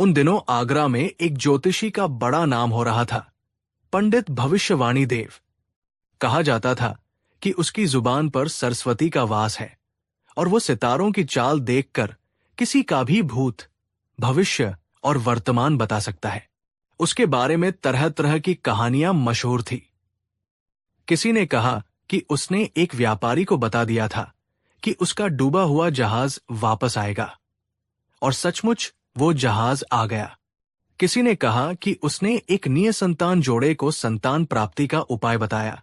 उन दिनों आगरा में एक ज्योतिषी का बड़ा नाम हो रहा था, पंडित भविष्यवाणी देव। कहा जाता था कि उसकी जुबान पर सरस्वती का वास है और वो सितारों की चाल देखकर किसी का भी भूत, भविष्य और वर्तमान बता सकता है। उसके बारे में तरह तरह की कहानियां मशहूर थी। किसी ने कहा कि उसने एक व्यापारी को बता दिया था कि उसका डूबा हुआ जहाज वापस आएगा, और सचमुच वो जहाज आ गया। किसी ने कहा कि उसने एक निसंतान जोड़े को संतान प्राप्ति का उपाय बताया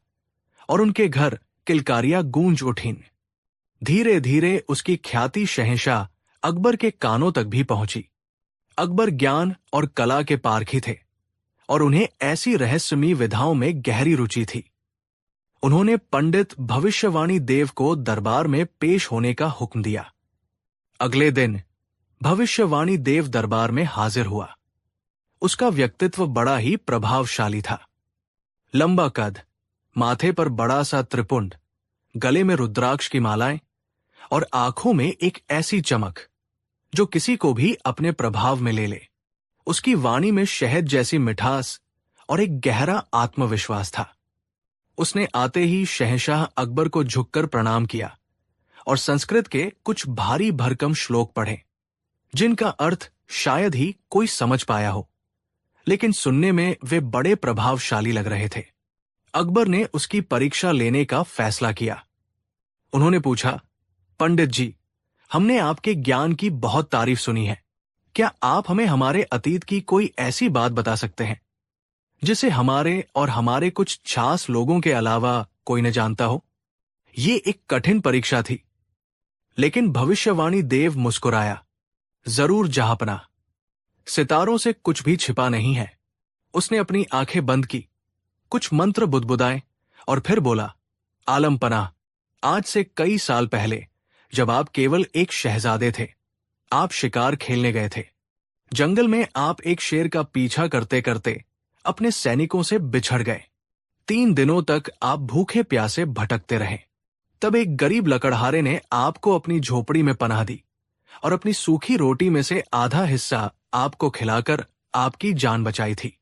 और उनके घर किलकारियां गूंज उठीं। धीरे धीरे उसकी ख्याति शहंशाह अकबर के कानों तक भी पहुंची। अकबर ज्ञान और कला के पारखी थे और उन्हें ऐसी रहस्यमयी विधाओं में गहरी रुचि थी। उन्होंने पंडित भविष्यवाणी देव को दरबार में पेश होने का हुक्म दिया। अगले दिन भविष्यवाणी देव दरबार में हाजिर हुआ। उसका व्यक्तित्व बड़ा ही प्रभावशाली था। लंबा कद, माथे पर बड़ा सा त्रिपुंड, गले में रुद्राक्ष की मालाएं और आंखों में एक ऐसी चमक जो किसी को भी अपने प्रभाव में ले ले। उसकी वाणी में शहद जैसी मिठास और एक गहरा आत्मविश्वास था। उसने आते ही शहंशाह अकबर को झुककर प्रणाम किया और संस्कृत के कुछ भारी भरकम श्लोक पढ़े, जिनका अर्थ शायद ही कोई समझ पाया हो, लेकिन सुनने में वे बड़े प्रभावशाली लग रहे थे। अकबर ने उसकी परीक्षा लेने का फैसला किया। उन्होंने पूछा, पंडित जी, हमने आपके ज्ञान की बहुत तारीफ सुनी है। क्या आप हमें हमारे अतीत की कोई ऐसी बात बता सकते हैं जिसे हमारे और हमारे कुछ खास लोगों के अलावा कोई न जानता हो? ये एक कठिन परीक्षा थी, लेकिन भविष्यवाणी देव मुस्कुराया। जरूर जहांपना, सितारों से कुछ भी छिपा नहीं है। उसने अपनी आंखें बंद की, कुछ मंत्र बुदबुदाए और फिर बोला, आलम पनाह, आज से कई साल पहले जब आप केवल एक शहजादे थे, आप शिकार खेलने गए थे। जंगल में आप एक शेर का पीछा करते करते अपने सैनिकों से बिछड़ गए। 3 दिनों तक आप भूखे प्यासे भटकते रहे। तब एक गरीब लकड़हारे ने आपको अपनी झोपड़ी में पनाह दी और अपनी सूखी रोटी में से आधा हिस्सा आपको खिलाकर आपकी जान बचाई थी।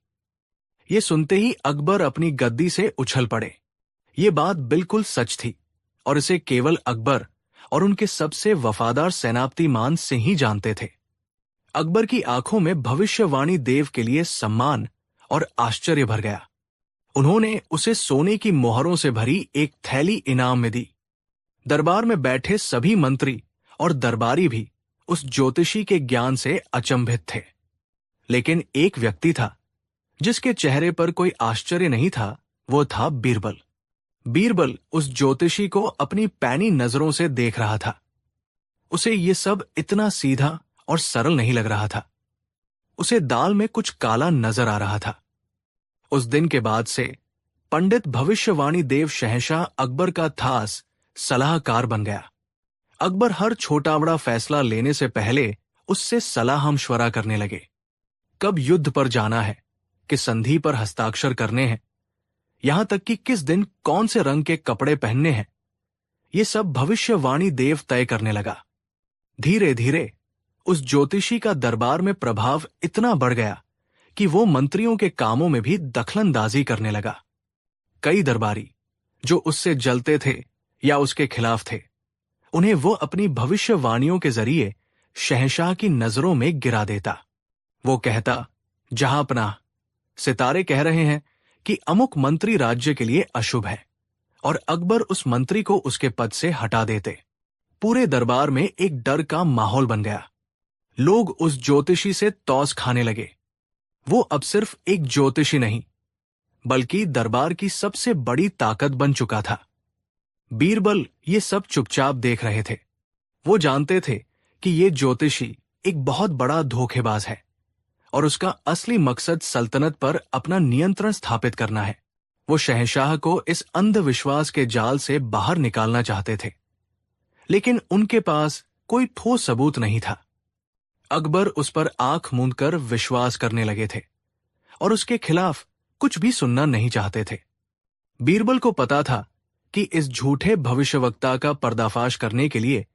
ये सुनते ही अकबर अपनी गद्दी से उछल पड़े। ये बात बिल्कुल सच थी और इसे केवल अकबर और उनके सबसे वफादार सेनापति मान सिंह ही जानते थे। अकबर की आंखों में भविष्यवाणी देव के लिए सम्मान और आश्चर्य भर गया। उन्होंने उसे सोने की मोहरों से भरी एक थैली इनाम में दी। दरबार में बैठे सभी मंत्री और दरबारी भी उस ज्योतिषी के ज्ञान से अचंभित थे, लेकिन एक व्यक्ति था जिसके चेहरे पर कोई आश्चर्य नहीं था। वो था बीरबल। बीरबल उस ज्योतिषी को अपनी पैनी नजरों से देख रहा था। उसे ये सब इतना सीधा और सरल नहीं लग रहा था। उसे दाल में कुछ काला नजर आ रहा था। उस दिन के बाद से पंडित भविष्यवाणी देव शहंशाह अकबर का खास सलाहकार बन गया। अकबर हर छोटा बड़ा फैसला लेने से पहले उससे सलाह मशवरा करने लगे। कब युद्ध पर जाना है, किस संधि पर हस्ताक्षर करने हैं, यहां तक कि किस दिन कौन से रंग के कपड़े पहनने हैं, ये सब भविष्यवाणी देव तय करने लगा। धीरे धीरे उस ज्योतिषी का दरबार में प्रभाव इतना बढ़ गया कि वो मंत्रियों के कामों में भी दखलंदाजी करने लगा। कई दरबारी जो उससे जलते थे या उसके खिलाफ थे, उन्हें वो अपनी भविष्यवाणियों के जरिए शहंशाह की नजरों में गिरा देता। वो कहता, जहांपनाह, सितारे कह रहे हैं कि अमुक मंत्री राज्य के लिए अशुभ है, और अकबर उस मंत्री को उसके पद से हटा देते। पूरे दरबार में एक डर का माहौल बन गया। लोग उस ज्योतिषी से तौस खाने लगे। वो अब सिर्फ एक ज्योतिषी नहीं, बल्कि दरबार की सबसे बड़ी ताकत बन चुका था। बीरबल ये सब चुपचाप देख रहे थे। वो जानते थे कि ये ज्योतिषी एक बहुत बड़ा धोखेबाज है और उसका असली मकसद सल्तनत पर अपना नियंत्रण स्थापित करना है। वो शहंशाह को इस अंधविश्वास के जाल से बाहर निकालना चाहते थे, लेकिन उनके पास कोई ठोस सबूत नहीं था। अकबर उस पर आंख मूंदकर विश्वास करने लगे थे और उसके खिलाफ कुछ भी सुनना नहीं चाहते थे। बीरबल को पता था कि इस झूठे भविष्यवक्ता का पर्दाफाश करने के लिए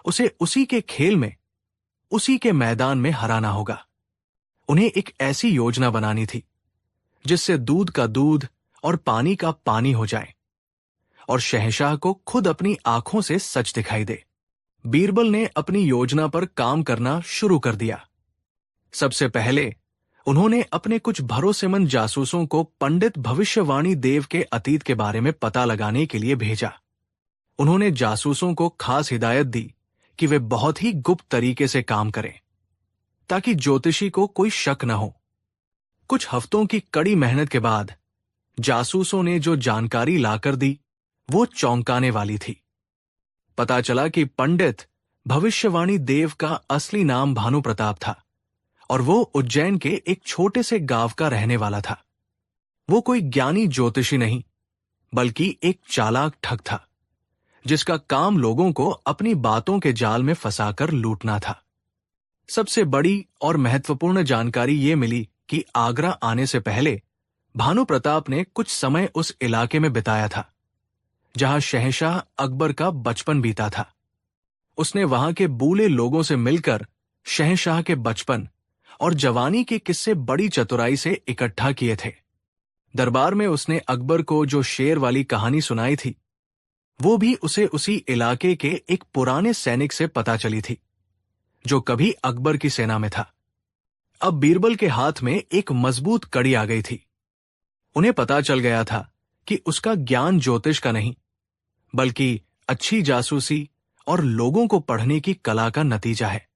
उसे उसी के खेल में, उसी के मैदान में हराना होगा। उन्हें एक ऐसी योजना बनानी थी जिससे दूध का दूध और पानी का पानी हो जाए और शहंशाह को खुद अपनी आंखों से सच दिखाई दे। बीरबल ने अपनी योजना पर काम करना शुरू कर दिया। सबसे पहले उन्होंने अपने कुछ भरोसेमंद जासूसों को पंडित भविष्यवाणी देव के अतीत के बारे में पता लगाने के लिए भेजा। उन्होंने जासूसों को खास हिदायत दी कि वे बहुत ही गुप्त तरीके से काम करें ताकि ज्योतिषी को कोई शक न हो। कुछ हफ्तों की कड़ी मेहनत के बाद जासूसों ने जो जानकारी लाकर दी वो चौंकाने वाली थी। पता चला कि पंडित भविष्यवाणी देव का असली नाम भानु प्रताप था और वो उज्जैन के एक छोटे से गांव का रहने वाला था। वो कोई ज्ञानी ज्योतिषी नहीं बल्कि एक चालाक ठग था जिसका काम लोगों को अपनी बातों के जाल में फंसाकर लूटना था। सबसे बड़ी और महत्वपूर्ण जानकारी ये मिली कि आगरा आने से पहले भानु प्रताप ने कुछ समय उस इलाके में बिताया था जहां शहंशाह अकबर का बचपन बीता था। उसने वहां के बूढ़े लोगों से मिलकर शहंशाह के बचपन और जवानी के किस्से बड़ी चतुराई से इकट्ठा किए थे। दरबार में उसने अकबर को जो शेर वाली कहानी सुनाई थी वो भी उसे उसी इलाके के एक पुराने सैनिक से पता चली थी जो कभी अकबर की सेना में था। अब बीरबल के हाथ में एक मजबूत कड़ी आ गई थी। उन्हें पता चल गया था कि उसका ज्ञान ज्योतिष का नहीं बल्कि अच्छी जासूसी और लोगों को पढ़ने की कला का नतीजा है।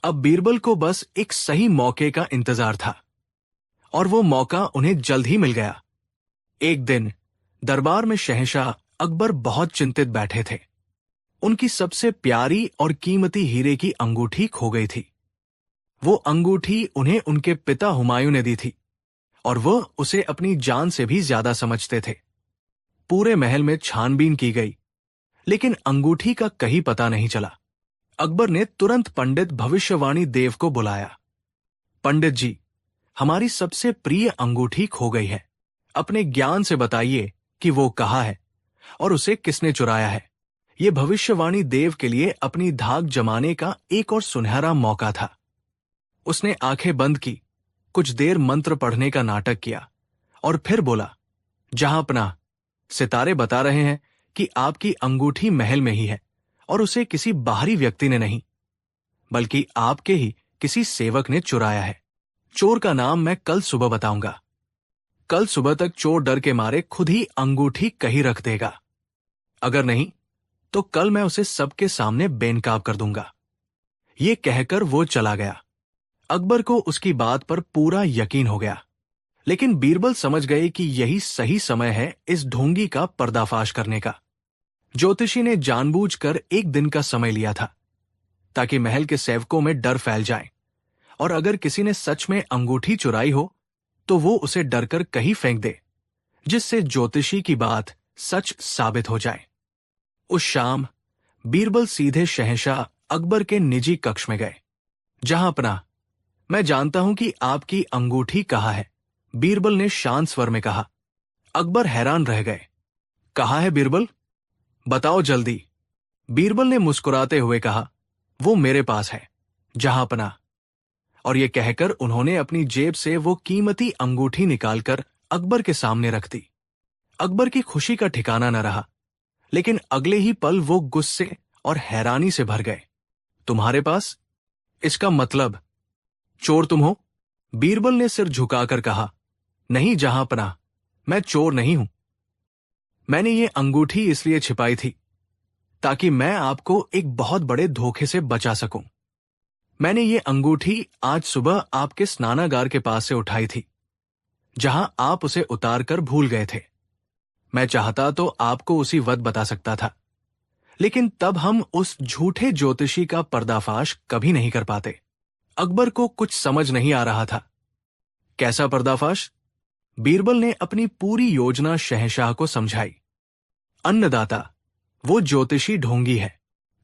अब बीरबल को बस एक सही मौके का इंतजार था और वो मौका उन्हें जल्द ही मिल गया। एक दिन दरबार में शहंशाह अकबर बहुत चिंतित बैठे थे। उनकी सबसे प्यारी और कीमती हीरे की अंगूठी खो गई थी। वो अंगूठी उन्हें उनके पिता हुमायूं ने दी थी और वो उसे अपनी जान से भी ज्यादा समझते थे। पूरे महल में छानबीन की गई लेकिन अंगूठी का कहीं पता नहीं चला। अकबर ने तुरंत पंडित भविष्यवाणी देव को बुलाया। पंडित जी, हमारी सबसे प्रिय अंगूठी खो गई है। अपने ज्ञान से बताइए कि वो कहाँ है और उसे किसने चुराया है। ये भविष्यवाणी देव के लिए अपनी धाक जमाने का एक और सुनहरा मौका था। उसने आंखें बंद की, कुछ देर मंत्र पढ़ने का नाटक किया और फिर बोला, जहांपनाह, सितारे बता रहे हैं कि आपकी अंगूठी महल में ही है और उसे किसी बाहरी व्यक्ति ने नहीं बल्कि आपके ही किसी सेवक ने चुराया है। चोर का नाम मैं कल सुबह बताऊंगा। कल सुबह तक चोर डर के मारे खुद ही अंगूठी कहीं रख देगा। अगर नहीं तो कल मैं उसे सबके सामने बेनकाब कर दूंगा। ये कहकर वो चला गया। अकबर को उसकी बात पर पूरा यकीन हो गया, लेकिन बीरबल समझ गए कि यही सही समय है इस ढोंगी का पर्दाफाश करने का। ज्योतिषी ने जानबूझकर एक दिन का समय लिया था ताकि महल के सेवकों में डर फैल जाए और अगर किसी ने सच में अंगूठी चुराई हो तो वो उसे डरकर कहीं फेंक दे, जिससे ज्योतिषी की बात सच साबित हो जाए। उस शाम बीरबल सीधे शहंशाह अकबर के निजी कक्ष में गए। जहांपनाह, मैं जानता हूं कि आपकी अंगूठी कहाँ है, बीरबल ने शांत स्वर में कहा। अकबर हैरान रह गए। कहाँ है बीरबल? बताओ जल्दी। बीरबल ने मुस्कुराते हुए कहा, वो मेरे पास है, जहांपनाह। और ये कहकर उन्होंने अपनी जेब से वो कीमती अंगूठी निकालकर अकबर के सामने रख दी। अकबर की खुशी का ठिकाना न रहा, लेकिन अगले ही पल वो गुस्से और हैरानी से भर गए। तुम्हारे पास? इसका मतलब चोर तुम हो? बीरबल ने सिर झुकाकर कहा, नहीं जहांपनाह, मैं चोर नहीं हूं। मैंने ये अंगूठी इसलिए छिपाई थी ताकि मैं आपको एक बहुत बड़े धोखे से बचा सकूं। मैंने ये अंगूठी आज सुबह आपके स्नानागार के पास से उठाई थी, जहां आप उसे उतार कर भूल गए थे। मैं चाहता तो आपको उसी वक्त बता सकता था, लेकिन तब हम उस झूठे ज्योतिषी का पर्दाफाश कभी नहीं कर पाते। अकबर को कुछ समझ नहीं आ रहा था। कैसा पर्दाफाश? बीरबल ने अपनी पूरी योजना शहंशाह को समझाई। अन्नदाता, वो ज्योतिषी ढोंगी है।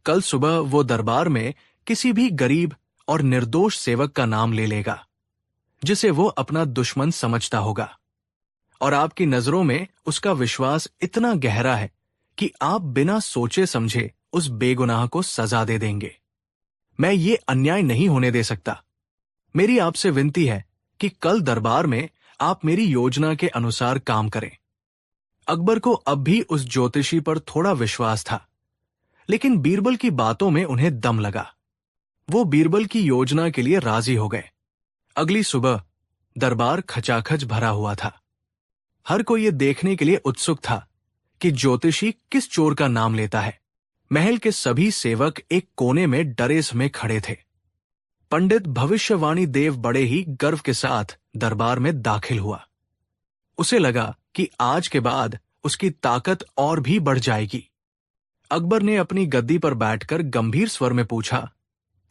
कल सुबह वो दरबार में किसी भी गरीब और निर्दोष सेवक का नाम ले लेगा जिसे वो अपना दुश्मन समझता होगा, और आपकी नजरों में उसका विश्वास इतना गहरा है कि आप बिना सोचे समझे उस बेगुनाह को सजा दे देंगे। मैं ये अन्याय नहीं होने दे सकता। मेरी आपसे विनती है कि कल दरबार में आप मेरी योजना के अनुसार काम करें। अकबर को अब भी उस ज्योतिषी पर थोड़ा विश्वास था, लेकिन बीरबल की बातों में उन्हें दम लगा। वो बीरबल की योजना के लिए राजी हो गए। अगली सुबह दरबार खचाखच भरा हुआ था। हर कोई ये देखने के लिए उत्सुक था कि ज्योतिषी किस चोर का नाम लेता है। महल के सभी सेवक एक कोने में डरे में खड़े थे। पंडित भविष्यवाणी देव बड़े ही गर्व के साथ दरबार में दाखिल हुआ। उसे लगा कि आज के बाद उसकी ताकत और भी बढ़ जाएगी। अकबर ने अपनी गद्दी पर बैठकर गंभीर स्वर में पूछा,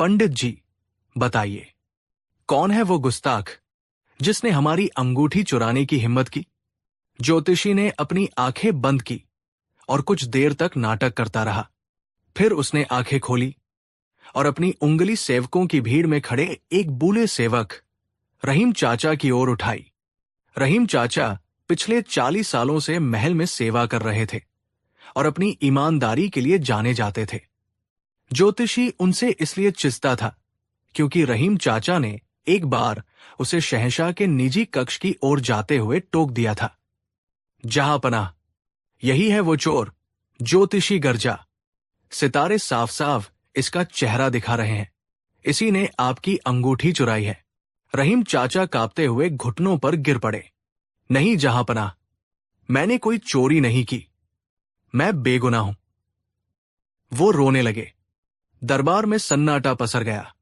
पंडित जी, बताइए, कौन है वो गुस्ताख जिसने हमारी अंगूठी चुराने की हिम्मत की? ज्योतिषी ने अपनी आंखें बंद की और कुछ देर तक नाटक करता रहा। फिर उसने आंखें खोली और अपनी उंगली सेवकों की भीड़ में खड़े एक बूढ़े सेवक रहीम चाचा की ओर उठाई। रहीम चाचा पिछले 40 सालों से महल में सेवा कर रहे थे और अपनी ईमानदारी के लिए जाने जाते थे। ज्योतिषी उनसे इसलिए चिंता था क्योंकि रहीम चाचा ने एक बार उसे शहंशाह के निजी कक्ष की ओर जाते हुए टोक दिया था। जहांपनाह, यही है वो चोर। ज्योतिषी गरजा। सितारे साफ साफ इसका चेहरा दिखा रहे हैं। इसी ने आपकी अंगूठी चुराई है। रहीम चाचा कांपते हुए घुटनों पर गिर पड़े। नहीं जहांपनाह, मैंने कोई चोरी नहीं की, मैं बेगुनाह हूं। वो रोने लगे। दरबार में सन्नाटा पसर गया।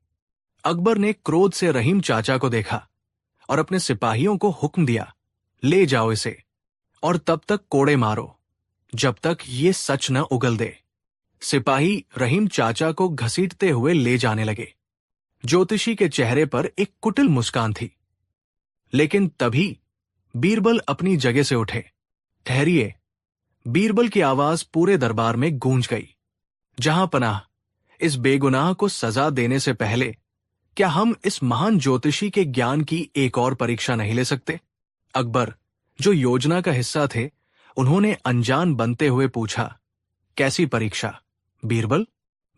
अकबर ने क्रोध से रहीम चाचा को देखा और अपने सिपाहियों को हुक्म दिया, ले जाओ इसे और तब तक कोड़े मारो जब तक ये सच न उगल दे। सिपाही रहीम चाचा को घसीटते हुए ले जाने लगे। ज्योतिषी के चेहरे पर एक कुटिल मुस्कान थी। लेकिन तभी बीरबल अपनी जगह से उठे। ठहरिए। बीरबल की आवाज पूरे दरबार में गूंज गई। जहांपनाह, इस बेगुनाह को सजा देने से पहले क्या हम इस महान ज्योतिषी के ज्ञान की एक और परीक्षा नहीं ले सकते? अकबर, जो योजना का हिस्सा थे, उन्होंने अनजान बनते हुए पूछा, कैसी परीक्षा बीरबल?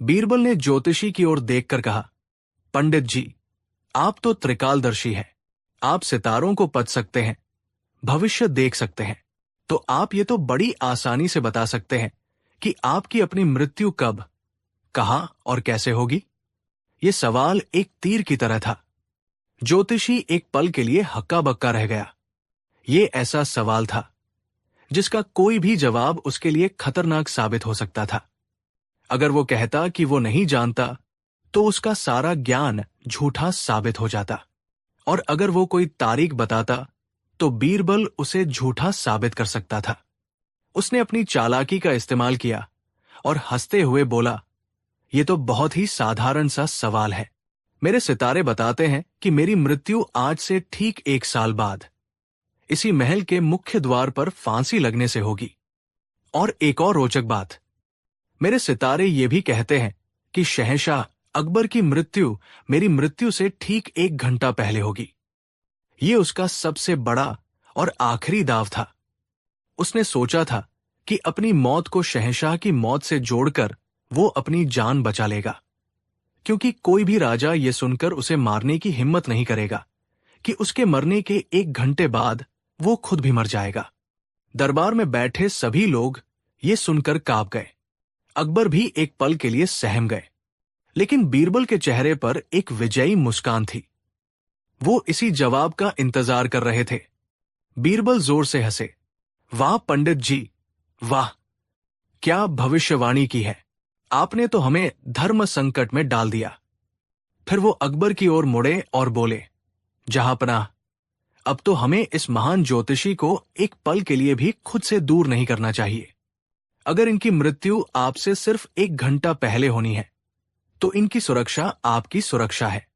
बीरबल ने ज्योतिषी की ओर देखकर कहा, पंडित जी, आप तो त्रिकालदर्शी हैं। आप सितारों को पढ़ सकते हैं, भविष्य देख सकते हैं। तो आप ये तो बड़ी आसानी से बता सकते हैं कि आपकी अपनी मृत्यु कब, कहां और कैसे होगी। ये सवाल एक तीर की तरह था। ज्योतिषी एक पल के लिए हक्का बक्का रह गया। ये ऐसा सवाल था जिसका कोई भी जवाब उसके लिए खतरनाक साबित हो सकता था। अगर वो कहता कि वो नहीं जानता, तो उसका सारा ज्ञान झूठा साबित हो जाता, और अगर वो कोई तारीख बताता, तो बीरबल उसे झूठा साबित कर सकता था। उसने अपनी चालाकी का इस्तेमाल किया और हंसते हुए बोला, ये तो बहुत ही साधारण सा सवाल है। मेरे सितारे बताते हैं कि मेरी मृत्यु आज से ठीक 1 साल बाद इसी महल के मुख्य द्वार पर फांसी लगने से होगी। और एक और रोचक बात, मेरे सितारे ये भी कहते हैं कि शहंशाह अकबर की मृत्यु मेरी मृत्यु से ठीक 1 घंटा पहले होगी। ये उसका सबसे बड़ा और आखिरी दाव था। उसने सोचा था कि अपनी मौत को शहंशाह की मौत से जोड़कर वो अपनी जान बचा लेगा, क्योंकि कोई भी राजा ये सुनकर उसे मारने की हिम्मत नहीं करेगा कि उसके मरने के 1 घंटे बाद वो खुद भी मर जाएगा। दरबार में बैठे सभी लोग ये सुनकर कांप गए। अकबर भी एक पल के लिए सहम गए, लेकिन बीरबल के चेहरे पर एक विजयी मुस्कान थी। वो इसी जवाब का इंतजार कर रहे थे। बीरबल जोर से हंसे, वाह पंडित जी, वाह, क्या भविष्यवाणी की है। आपने तो हमें धर्म संकट में डाल दिया। फिर वो अकबर की ओर मुड़े और बोले, जहांपनाह, अब तो हमें इस महान ज्योतिषी को एक पल के लिए भी खुद से दूर नहीं करना चाहिए। अगर इनकी मृत्यु आपसे सिर्फ 1 घंटा पहले होनी है, तो इनकी सुरक्षा आपकी सुरक्षा है।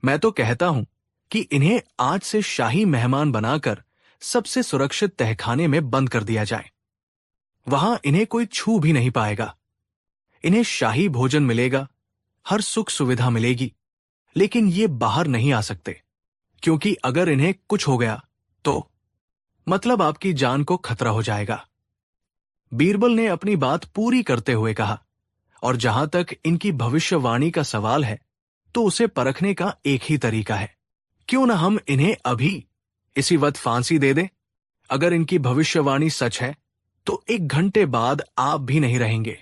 मैं तो कहता हूं कि इन्हें आज से शाही मेहमान बनाकर सबसे सुरक्षित तहखाने में बंद कर दिया जाए। वहां इन्हें कोई छू भी नहीं पाएगा। इन्हें शाही भोजन मिलेगा, हर सुख सुविधा मिलेगी, लेकिन ये बाहर नहीं आ सकते, क्योंकि अगर इन्हें कुछ हो गया तो मतलब आपकी जान को खतरा हो जाएगा। बीरबल ने अपनी बात पूरी करते हुए कहा, और जहां तक इनकी भविष्यवाणी का सवाल है, तो उसे परखने का एक ही तरीका है। क्यों न हम इन्हें अभी इसी वक्त फांसी दे दें? अगर इनकी भविष्यवाणी सच है तो 1 घंटे बाद आप भी नहीं रहेंगे,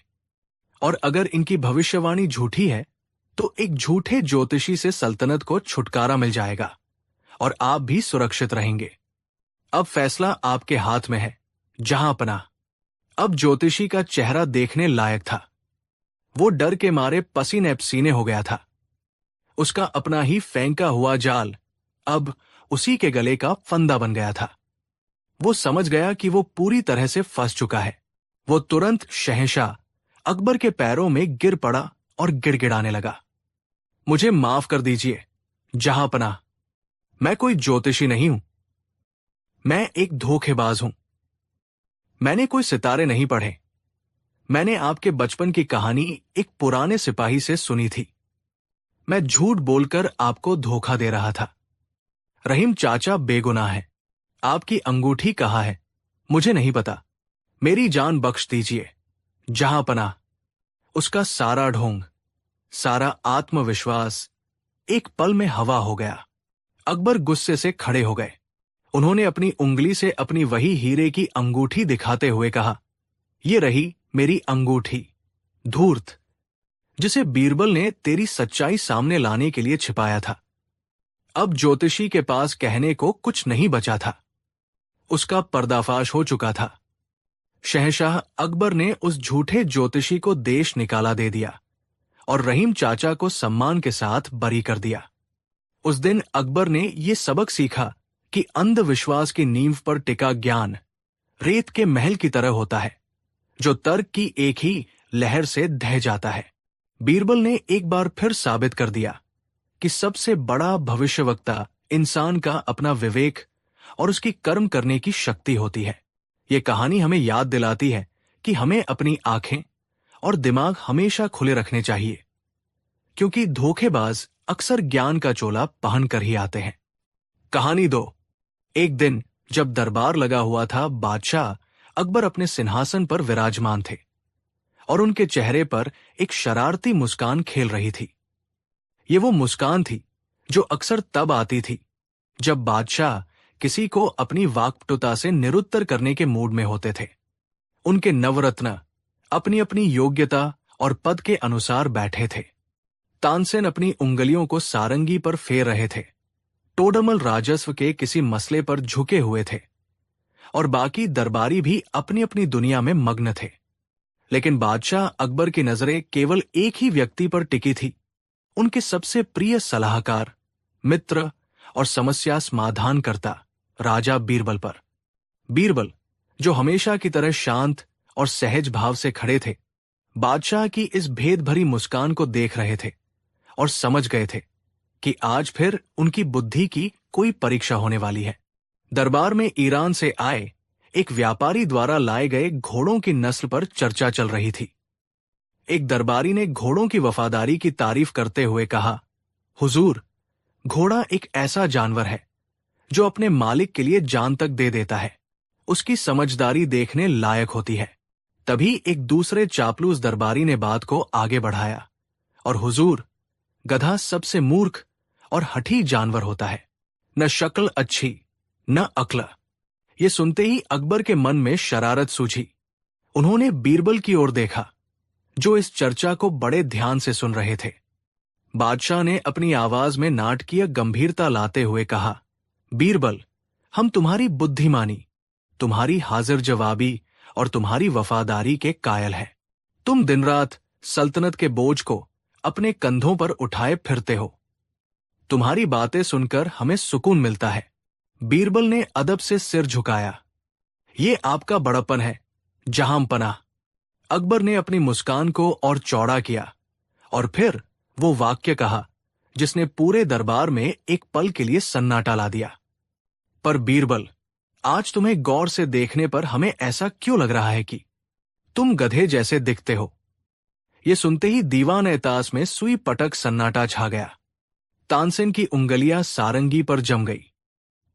और अगर इनकी भविष्यवाणी झूठी है तो एक झूठे ज्योतिषी से सल्तनत को छुटकारा मिल जाएगा और आप भी सुरक्षित रहेंगे। अब फैसला आपके हाथ में है, जहांपनाह। अब ज्योतिषी का चेहरा देखने लायक था। वो डर के मारे पसीने पसीने हो गया था। उसका अपना ही फेंका हुआ जाल अब उसी के गले का फंदा बन गया था। वो समझ गया कि वो पूरी तरह से फंस चुका है। वो तुरंत शहंशाह अकबर के पैरों में गिर पड़ा और गिड़गिड़ाने लगा। मुझे माफ कर दीजिए जहांपनाह, मैं कोई ज्योतिषी नहीं हूं। मैं एक धोखेबाज हूं। मैंने कोई सितारे नहीं पढ़े। मैंने आपके बचपन की कहानी एक पुराने सिपाही से सुनी थी। मैं झूठ बोलकर आपको धोखा दे रहा था। रहीम चाचा बेगुनाह है। आपकी अंगूठी कहाँ है मुझे नहीं पता। मेरी जान बख्श दीजिए जहांपनाह। उसका सारा ढोंग, सारा आत्मविश्वास एक पल में हवा हो गया। अकबर गुस्से से खड़े हो गए। उन्होंने अपनी उंगली से अपनी वही हीरे की अंगूठी दिखाते हुए कहा, ये रही मेरी अंगूठी, धूर्त, जिसे बीरबल ने तेरी सच्चाई सामने लाने के लिए छिपाया था। अब ज्योतिषी के पास कहने को कुछ नहीं बचा था। उसका पर्दाफाश हो चुका था। शहंशाह अकबर ने उस झूठे ज्योतिषी को देश निकाला दे दिया और रहीम चाचा को सम्मान के साथ बरी कर दिया। उस दिन अकबर ने यह सबक सीखा कि अंधविश्वास की नींव पर टिका ज्ञान रेत के महल की तरह होता है, जो तर्क की एक ही लहर से ढह जाता है। बीरबल ने एक बार फिर साबित कर दिया कि सबसे बड़ा भविष्यवक्ता इंसान का अपना विवेक और उसकी कर्म करने की शक्ति होती है। ये कहानी हमें याद दिलाती है कि हमें अपनी आंखें और दिमाग हमेशा खुले रखने चाहिए, क्योंकि धोखेबाज अक्सर ज्ञान का चोला पहन कर ही आते हैं। कहानी 2। एक दिन जब दरबार लगा हुआ था, बादशाह अकबर अपने सिंहासन पर विराजमान थे और उनके चेहरे पर एक शरारती मुस्कान खेल रही थी। ये वो मुस्कान थी जो अक्सर तब आती थी जब बादशाह किसी को अपनी वाक्पटुता से निरुत्तर करने के मूड में होते थे। उनके नवरत्न अपनी अपनी योग्यता और पद के अनुसार बैठे थे। तानसेन अपनी उंगलियों को सारंगी पर फेर रहे थे। टोडरमल राजस्व के किसी मसले पर झुके हुए थे और बाकी दरबारी भी अपनी अपनी दुनिया में मग्न थे। लेकिन बादशाह अकबर की नजरें केवल एक ही व्यक्ति पर टिकी थी, उनके सबसे प्रिय सलाहकार, मित्र और समस्या समाधान करता राजा बीरबल पर। बीरबल, जो हमेशा की तरह शांत और सहज भाव से खड़े थे, बादशाह की इस भेद भरी मुस्कान को देख रहे थे और समझ गए थे कि आज फिर उनकी बुद्धि की कोई परीक्षा होने वाली है। दरबार में ईरान से आए एक व्यापारी द्वारा लाए गए घोड़ों की नस्ल पर चर्चा चल रही थी। एक दरबारी ने घोड़ों की वफादारी की तारीफ करते हुए कहा, हुजूर, घोड़ा एक ऐसा जानवर है जो अपने मालिक के लिए जान तक दे देता है। उसकी समझदारी देखने लायक होती है। तभी एक दूसरे चापलूस दरबारी ने बात को आगे बढ़ाया, और हुजूर, गधा सबसे मूर्ख और हठी जानवर होता है। न शक्ल अच्छी न अक्ल। ये सुनते ही अकबर के मन में शरारत सूझी। उन्होंने बीरबल की ओर देखा, जो इस चर्चा को बड़े ध्यान से सुन रहे थे। बादशाह ने अपनी आवाज में नाटकीय गंभीरता लाते हुए कहा, बीरबल, हम तुम्हारी बुद्धिमानी, तुम्हारी हाजिर जवाबी और तुम्हारी वफादारी के कायल हैं। तुम दिन रात सल्तनत के बोझ को अपने कंधों पर उठाए फिरते हो। तुम्हारी बातें सुनकर हमें सुकून मिलता है। बीरबल ने अदब से सिर झुकाया। ये आपका बड़प्पन है जहांपनाह। अकबर ने अपनी मुस्कान को और चौड़ा किया और फिर वो वाक्य कहा जिसने पूरे दरबार में एक पल के लिए सन्नाटा ला दिया। पर बीरबल, आज तुम्हें गौर से देखने पर हमें ऐसा क्यों लग रहा है कि तुम गधे जैसे दिखते हो? ये सुनते ही दीवान एतास में सुई पटक सन्नाटा छा गया। तानसेन की उंगलियां सारंगी पर जम गई।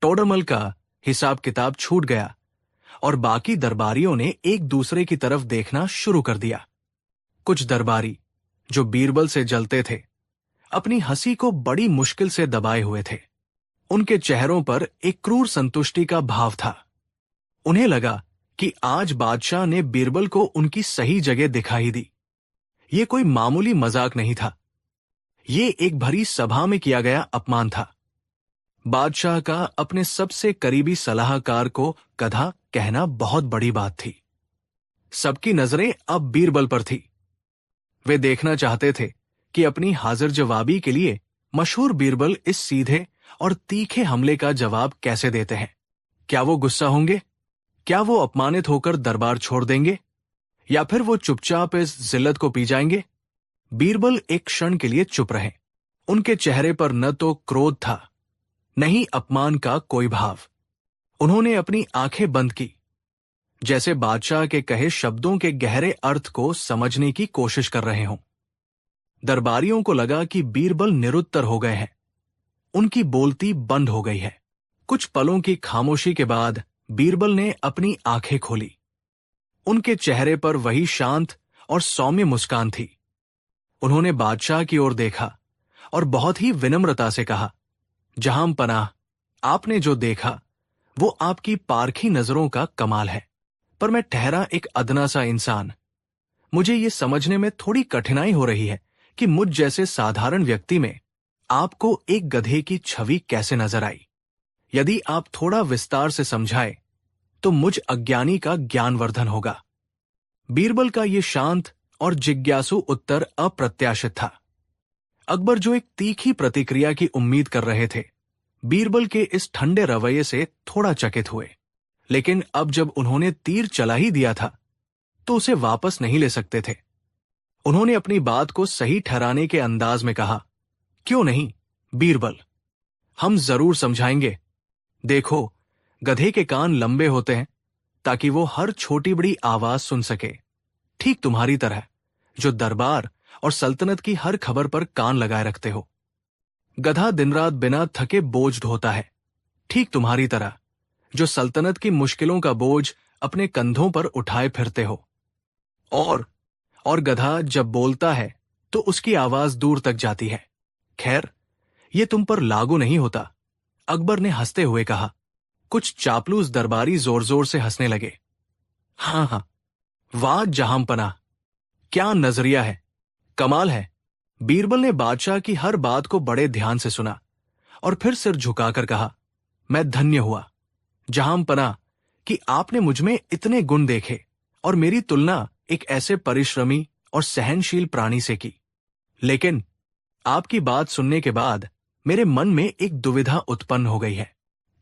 टोडरमल का हिसाब किताब छूट गया और बाकी दरबारियों ने एक दूसरे की तरफ देखना शुरू कर दिया। कुछ दरबारी, जो बीरबल से जलते थे, अपनी हंसी को बड़ी मुश्किल से दबाए हुए थे। उनके चेहरों पर एक क्रूर संतुष्टि का भाव था। उन्हें लगा कि आज बादशाह ने बीरबल को उनकी सही जगह दिखाई दी। ये कोई मामूली मजाक नहीं था, ये एक भरी सभा में किया गया अपमान था। बादशाह का अपने सबसे करीबी सलाहकार को गधा कहना बहुत बड़ी बात थी। सबकी नजरें अब बीरबल पर थी। वे देखना चाहते थे कि अपनी हाजिर जवाबी के लिए मशहूर बीरबल इस सीधे और तीखे हमले का जवाब कैसे देते हैं। क्या वो गुस्सा होंगे? क्या वो अपमानित होकर दरबार छोड़ देंगे? या फिर वो चुपचाप इस जिल्लत को पी जाएंगे? बीरबल एक क्षण के लिए चुप रहे। उनके चेहरे पर न तो क्रोध था, न ही अपमान का कोई भाव। उन्होंने अपनी आंखें बंद की, जैसे बादशाह के कहे शब्दों के गहरे अर्थ को समझने की कोशिश कर रहे हों। दरबारियों को लगा कि बीरबल निरुत्तर हो गए हैं, उनकी बोलती बंद हो गई है। कुछ पलों की खामोशी के बाद बीरबल ने अपनी आंखें खोली। उनके चेहरे पर वही शांत और सौम्य मुस्कान थी। उन्होंने बादशाह की ओर देखा और बहुत ही विनम्रता से कहा, जहां पनाह, आपने जो देखा वो आपकी पारखी नजरों का कमाल है, पर मैं ठहरा एक अदना सा इंसान। मुझे ये समझने में थोड़ी कठिनाई हो रही है कि मुझ जैसे साधारण व्यक्ति में आपको एक गधे की छवि कैसे नजर आई। यदि आप थोड़ा विस्तार से समझाए तो मुझ अज्ञानी का ज्ञानवर्धन होगा। बीरबल का ये शांत और जिज्ञासु उत्तर अप्रत्याशित था। अकबर, जो एक तीखी प्रतिक्रिया की उम्मीद कर रहे थे, बीरबल के इस ठंडे रवैये से थोड़ा चकित हुए। लेकिन अब जब उन्होंने तीर चला ही दिया था तो उसे वापस नहीं ले सकते थे। उन्होंने अपनी बात को सही ठहराने के अंदाज में कहा, क्यों नहीं बीरबल, हम जरूर समझाएंगे। देखो, गधे के कान लंबे होते हैं ताकि वो हर छोटी बड़ी आवाज सुन सके, ठीक तुम्हारी तरह जो दरबार और सल्तनत की हर खबर पर कान लगाए रखते हो। गधा दिन रात बिना थके बोझ ढोता है, ठीक तुम्हारी तरह जो सल्तनत की मुश्किलों का बोझ अपने कंधों पर उठाए फिरते हो। और गधा जब बोलता है तो उसकी आवाज दूर तक जाती है। खैर, ये तुम पर लागू नहीं होता, अकबर ने हंसते हुए कहा। कुछ चापलूस दरबारी जोर जोर से हंसने लगे। हाँ, वाह जहांपनाह, क्या नजरिया है, कमाल है। बीरबल ने बादशाह की हर बात को बड़े ध्यान से सुना और फिर सिर झुकाकर कहा, मैं धन्य हुआ जहांपनाह कि आपने मुझमें इतने गुण देखे और मेरी तुलना एक ऐसे परिश्रमी और सहनशील प्राणी से की। लेकिन आपकी बात सुनने के बाद मेरे मन में एक दुविधा उत्पन्न हो गई है।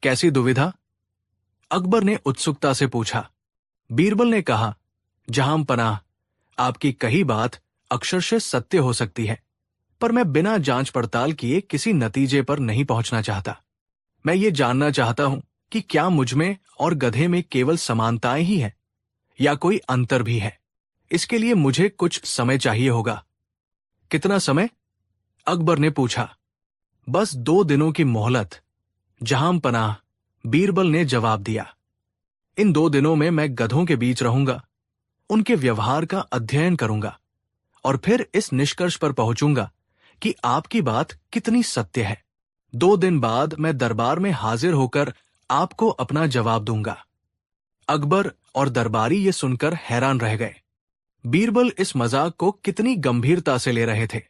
कैसी दुविधा? अकबर ने उत्सुकता से पूछा। बीरबल ने कहा, जहांपनाह, आपकी कही बात अक्षरशः सत्य हो सकती है, पर मैं बिना जांच पड़ताल किए किसी नतीजे पर नहीं पहुंचना चाहता। मैं ये जानना चाहता हूं कि क्या मुझमें और गधे में केवल समानताएं ही हैं या कोई अंतर भी है। इसके लिए मुझे कुछ समय चाहिए होगा। कितना समय? अकबर ने पूछा। बस 2 दिनों की मोहलत, जहांपनाह, बीरबल ने जवाब दिया। इन 2 दिनों में मैं गधों के बीच रहूंगा, उनके व्यवहार का अध्ययन करूंगा और फिर इस निष्कर्ष पर पहुंचूंगा कि आपकी बात कितनी सत्य है। 2 दिन बाद मैं दरबार में हाजिर होकर आपको अपना जवाब दूंगा। अकबर और दरबारी ये सुनकर हैरान रह गए। बीरबल इस मजाक को कितनी गंभीरता से ले रहे थे।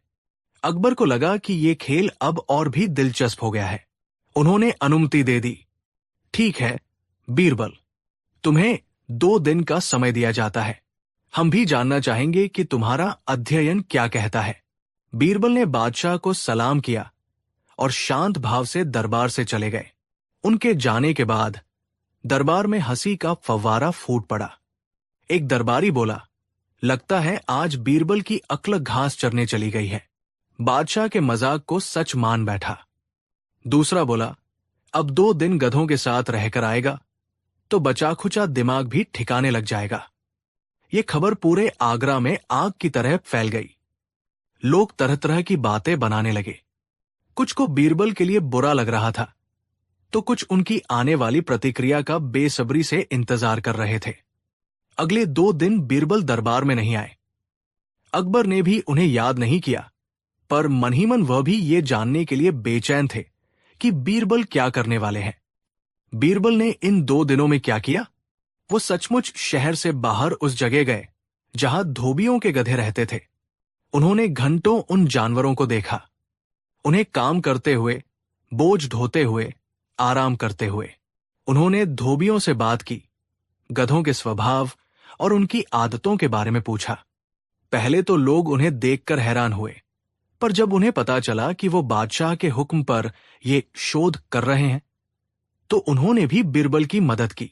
अकबर को लगा कि ये खेल अब और भी दिलचस्प हो गया है। उन्होंने अनुमति दे दी। ठीक है बीरबल, तुम्हें 2 दिन का समय दिया जाता है। हम भी जानना चाहेंगे कि तुम्हारा अध्ययन क्या कहता है। बीरबल ने बादशाह को सलाम किया और शांत भाव से दरबार से चले गए। उनके जाने के बाद दरबार में हंसी का फव्वारा फूट पड़ा। एक दरबारी बोला, लगता है आज बीरबल की अक्ल घास चरने चली गई है। बादशाह के मजाक को सच मान बैठा। दूसरा बोला, अब 2 दिन गधों के साथ रहकर आएगा तो बचा खुचा दिमाग भी ठिकाने लग जाएगा। ये खबर पूरे आगरा में आग की तरह फैल गई। लोग तरह तरह की बातें बनाने लगे। कुछ को बीरबल के लिए बुरा लग रहा था तो कुछ उनकी आने वाली प्रतिक्रिया का बेसब्री से इंतजार कर रहे थे। अगले 2 दिन बीरबल दरबार में नहीं आए। अकबर ने भी उन्हें याद नहीं किया, पर मन ही मन वह भी ये जानने के लिए बेचैन थे कि बीरबल क्या करने वाले हैं। बीरबल ने इन 2 दिनों में क्या किया? वो सचमुच शहर से बाहर उस जगह गए जहां धोबियों के गधे रहते थे। उन्होंने घंटों उन जानवरों को देखा, उन्हें काम करते हुए, बोझ ढोते हुए, आराम करते हुए। उन्होंने धोबियों से बात की, गधों के स्वभाव और उनकी आदतों के बारे में पूछा। पहले तो लोग उन्हें देखकर हैरान हुए, पर जब उन्हें पता चला कि वो बादशाह के हुक्म पर ये शोध कर रहे हैं, तो उन्होंने भी बीरबल की मदद की।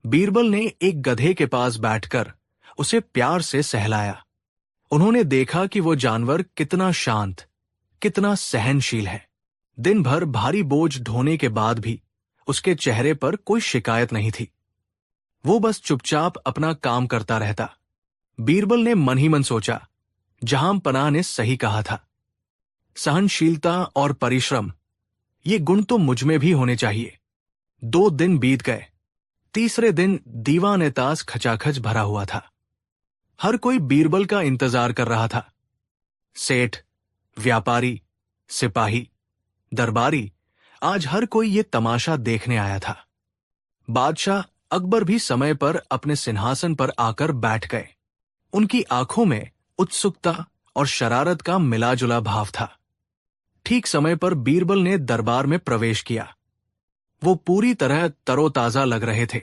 बीरबल ने एक गधे के पास बैठकर उसे प्यार से सहलाया। उन्होंने देखा कि वो जानवर कितना शांत, कितना सहनशील है। दिन भर भारी बोझ ढोने के बाद भी उसके चेहरे पर कोई शिकायत नहीं थी। वो बस चुपचाप अपना काम करता रहता। बीरबल ने मन ही मन सोचा, जहां पनाह ने सही कहा था। सहनशीलता और परिश्रम, ये गुण तो मुझ में भी होने चाहिए। 2 दिन बीत गए। तीसरे दिन दीवान ताश खचाखच भरा हुआ था। हर कोई बीरबल का इंतजार कर रहा था। सेठ, व्यापारी, सिपाही, दरबारी, आज हर कोई ये तमाशा देखने आया था। बादशाह अकबर भी समय पर अपने सिंहासन पर आकर बैठ गए। उनकी आंखों में उत्सुकता और शरारत का मिलाजुला भाव था। ठीक समय पर बीरबल ने दरबार में प्रवेश किया। वो पूरी तरह तरोताजा लग रहे थे।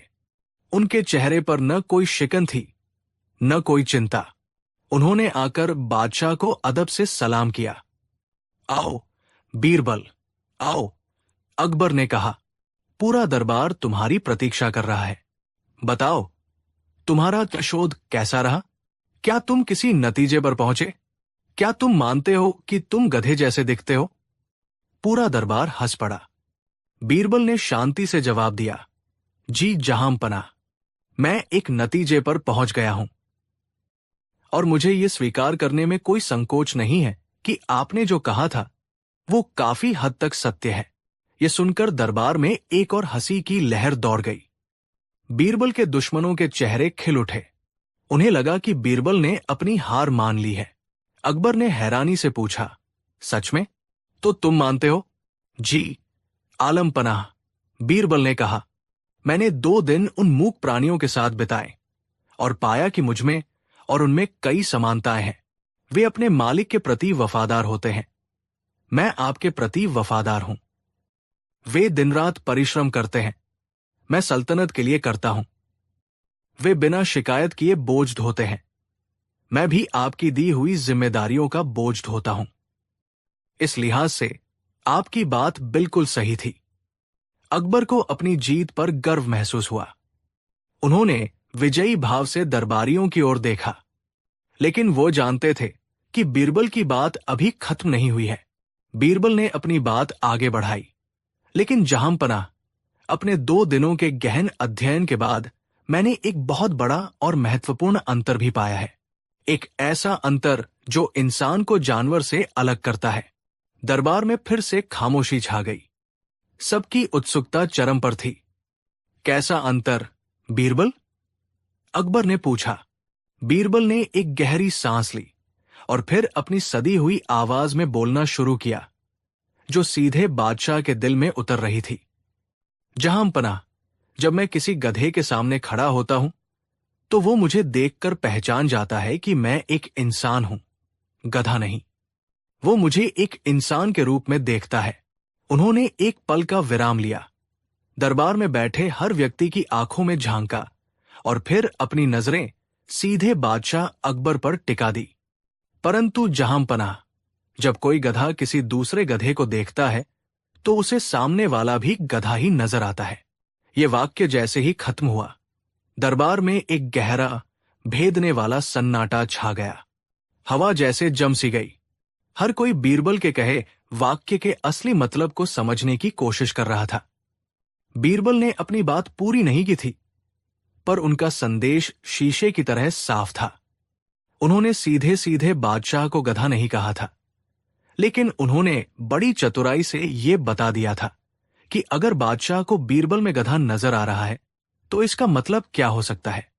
उनके चेहरे पर न कोई शिकन थी, न कोई चिंता। उन्होंने आकर बादशाह को अदब से सलाम किया। आओ बीरबल, आओ, अकबर ने कहा। पूरा दरबार तुम्हारी प्रतीक्षा कर रहा है। बताओ, तुम्हारा शोध कैसा रहा? क्या तुम किसी नतीजे पर पहुंचे? क्या तुम मानते हो कि तुम गधे जैसे दिखते हो? पूरा दरबार हंस पड़ा। बीरबल ने शांति से जवाब दिया, जी जहांपनाह, मैं एक नतीजे पर पहुंच गया हूं, और मुझे यह स्वीकार करने में कोई संकोच नहीं है कि आपने जो कहा था वो काफी हद तक सत्य है। यह सुनकर दरबार में एक और हंसी की लहर दौड़ गई। बीरबल के दुश्मनों के चेहरे खिल उठे। उन्हें लगा कि बीरबल ने अपनी हार मान ली है। अकबर ने हैरानी से पूछा, सच में? तो तुम मानते हो? जी आलम पनाह, बीरबल ने कहा। मैंने 2 दिन उन मूक प्राणियों के साथ बिताए और पाया कि मुझमें और उनमें कई समानताएं हैं। वे अपने मालिक के प्रति वफादार होते हैं। मैं आपके प्रति वफादार हूं। वे दिन रात परिश्रम करते हैं, मैं सल्तनत के लिए करता हूं। वे बिना शिकायत किए बोझ ढोते हैं, मैं भी आपकी दी हुई जिम्मेदारियों का बोझ ढोता हूं। इस लिहाज से आपकी बात बिल्कुल सही थी। अकबर को अपनी जीत पर गर्व महसूस हुआ। उन्होंने विजयी भाव से दरबारियों की ओर देखा, लेकिन वो जानते थे कि बीरबल की बात अभी खत्म नहीं हुई है। बीरबल ने अपनी बात आगे बढ़ाई, लेकिन जहांपनाह, अपने 2 दिनों के गहन अध्ययन के बाद मैंने एक बहुत बड़ा और महत्वपूर्ण अंतर भी पाया है। एक ऐसा अंतर जो इंसान को जानवर से अलग करता है। दरबार में फिर से खामोशी छा गई। सबकी उत्सुकता चरम पर थी। कैसा अंतर, बीरबल? अकबर ने पूछा। बीरबल ने एक गहरी सांस ली और फिर अपनी सदी हुई आवाज में बोलना शुरू किया, जो सीधे बादशाह के दिल में उतर रही थी। जहांपनाह, जब मैं किसी गधे के सामने खड़ा होता हूं, तो वो मुझे देखकर पहचान जाता है कि मैं एक इंसान हूं, गधा नहीं। वो मुझे एक इंसान के रूप में देखता है। उन्होंने एक पल का विराम लिया, दरबार में बैठे हर व्यक्ति की आंखों में झांका और फिर अपनी नजरें सीधे बादशाह अकबर पर टिका दी। परंतु जहांपनाह, जब कोई गधा किसी दूसरे गधे को देखता है, तो उसे सामने वाला भी गधा ही नजर आता है। ये वाक्य जैसे ही खत्म हुआ, दरबार में एक गहरा, भेदने वाला सन्नाटा छा गया। हवा जैसे जम सी गई। हर कोई बीरबल के कहे वाक्य के असली मतलब को समझने की कोशिश कर रहा था। बीरबल ने अपनी बात पूरी नहीं की थी, पर उनका संदेश शीशे की तरह साफ था। उन्होंने सीधे सीधे बादशाह को गधा नहीं कहा था, लेकिन उन्होंने बड़ी चतुराई से यह बता दिया था कि अगर बादशाह को बीरबल में गधा नजर आ रहा है, तो इसका मतलब क्या हो सकता है।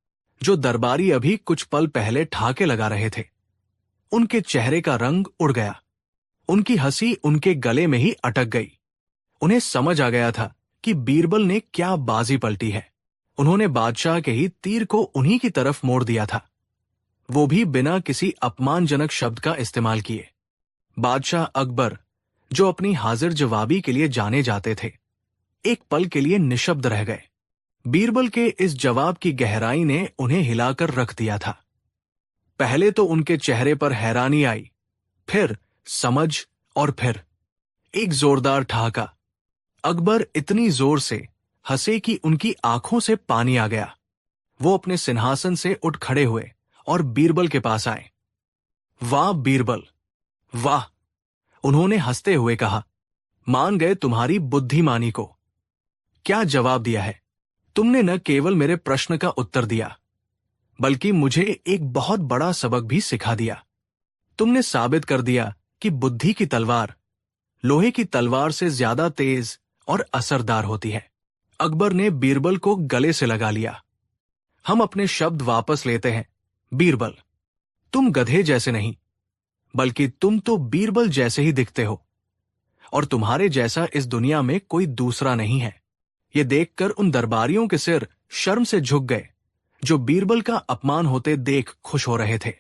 जो दरबारी अभी कुछ पल पहले ठाके लगा रहे थे, उनके चेहरे का रंग उड़ गया। उनकी हंसी उनके गले में ही अटक गई। उन्हें समझ आ गया था कि बीरबल ने क्या बाजी पलटी है। उन्होंने बादशाह के ही तीर को उन्हीं की तरफ मोड़ दिया था, वो भी बिना किसी अपमानजनक शब्द का इस्तेमाल किए। बादशाह अकबर, जो अपनी हाजिर जवाबी के लिए जाने जाते थे, एक पल के लिए निशब्द रह गए। बीरबल के इस जवाब की गहराई ने उन्हें हिलाकर रख दिया था। पहले तो उनके चेहरे पर हैरानी आई, फिर समझ, और फिर एक जोरदार ठहाका। अकबर इतनी जोर से हंसे कि उनकी आंखों से पानी आ गया। वो अपने सिंहासन से उठ खड़े हुए और बीरबल के पास आए। वाह बीरबल, वाह, उन्होंने हंसते हुए कहा। मान गए तुम्हारी बुद्धिमानी को। क्या जवाब दिया है? तुमने न केवल मेरे प्रश्न का उत्तर दिया, बल्कि मुझे एक बहुत बड़ा सबक भी सिखा दिया। तुमने साबित कर दिया कि बुद्धि की तलवार लोहे की तलवार से ज्यादा तेज और असरदार होती है। अकबर ने बीरबल को गले से लगा लिया। हम अपने शब्द वापस लेते हैं बीरबल। तुम गधे जैसे नहीं, बल्कि तुम तो बीरबल जैसे ही दिखते हो, और तुम्हारे जैसा इस दुनिया में कोई दूसरा नहीं है। ये देखकर उन दरबारियों के सिर शर्म से झुक गए, जो बीरबल का अपमान होते देख खुश हो रहे थे।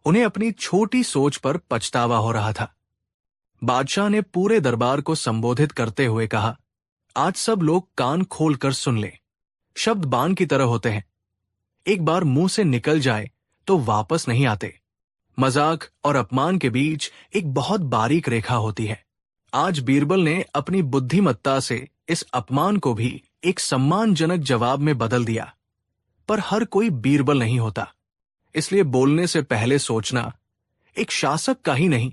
उन्हें अपनी छोटी सोच पर पछतावा हो रहा था। बादशाह ने पूरे दरबार को संबोधित करते हुए कहा, आज सब लोग कान खोलकर सुन ले। शब्द बाण की तरह होते हैं, एक बार मुंह से निकल जाए तो वापस नहीं आते। मजाक और अपमान के बीच एक बहुत बारीक रेखा होती है। आज बीरबल ने अपनी बुद्धिमत्ता से इस अपमान को भी एक सम्मानजनक जवाब में बदल दिया। पर हर कोई बीरबल नहीं होता, इसलिए बोलने से पहले सोचना एक शासक का ही नहीं,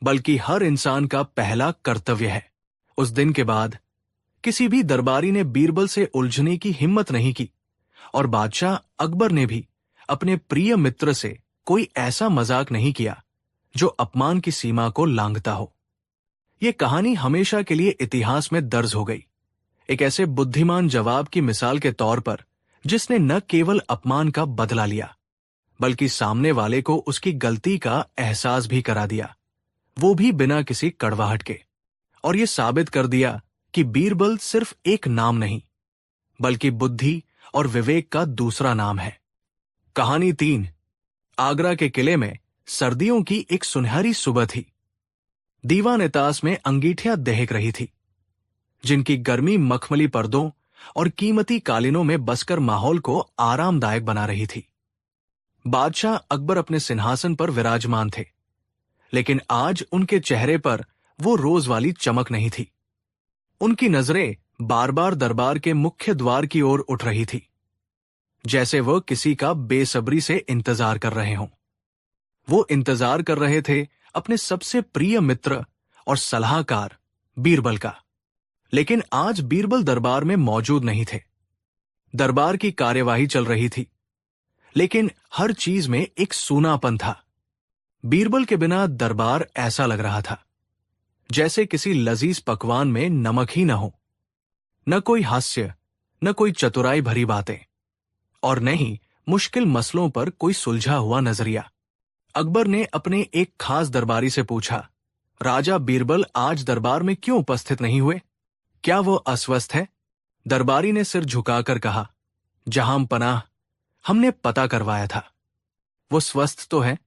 बल्कि हर इंसान का पहला कर्तव्य है। उस दिन के बाद किसी भी दरबारी ने बीरबल से उलझने की हिम्मत नहीं की, और बादशाह अकबर ने भी अपने प्रिय मित्र से कोई ऐसा मजाक नहीं किया जो अपमान की सीमा को लांघता हो। यह कहानी हमेशा के लिए इतिहास में दर्ज हो गई, एक ऐसे बुद्धिमान जवाब की मिसाल के तौर पर, जिसने न केवल अपमान का बदला लिया, बल्कि सामने वाले को उसकी गलती का एहसास भी करा दिया, वो भी बिना किसी कड़वाहट के। और यह साबित कर दिया कि बीरबल सिर्फ एक नाम नहीं, बल्कि बुद्धि और विवेक का दूसरा नाम है। कहानी 3। आगरा के किले में सर्दियों की एक सुनहरी सुबह थी। दीवान-ए-ताश में अंगीठियां दहक रही थी, जिनकी गर्मी मखमली पर्दों और कीमती कालीनों में बसकर माहौल को आरामदायक बना रही थी। बादशाह अकबर अपने सिंहासन पर विराजमान थे, लेकिन आज उनके चेहरे पर वो रोज वाली चमक नहीं थी। उनकी नजरें बार बार दरबार के मुख्य द्वार की ओर उठ रही थी, जैसे वह किसी का बेसब्री से इंतजार कर रहे हों। वो इंतजार कर रहे थे अपने सबसे प्रिय मित्र और सलाहकार बीरबल का। लेकिन आज बीरबल दरबार में मौजूद नहीं थे। दरबार की कार्यवाही चल रही थी, लेकिन हर चीज में एक सूनापन था। बीरबल के बिना दरबार ऐसा लग रहा था जैसे किसी लजीज पकवान में नमक ही न हो। न कोई हास्य, न कोई चतुराई भरी बातें, और न ही मुश्किल मसलों पर कोई सुलझा हुआ नजरिया। अकबर ने अपने एक खास दरबारी से पूछा, राजा बीरबल आज दरबार में क्यों उपस्थित नहीं हुए? क्या वो अस्वस्थ है? दरबारी ने सिर झुकाकर कहा, जहां पनाह, हमने पता करवाया था। वो स्वस्थ तो है,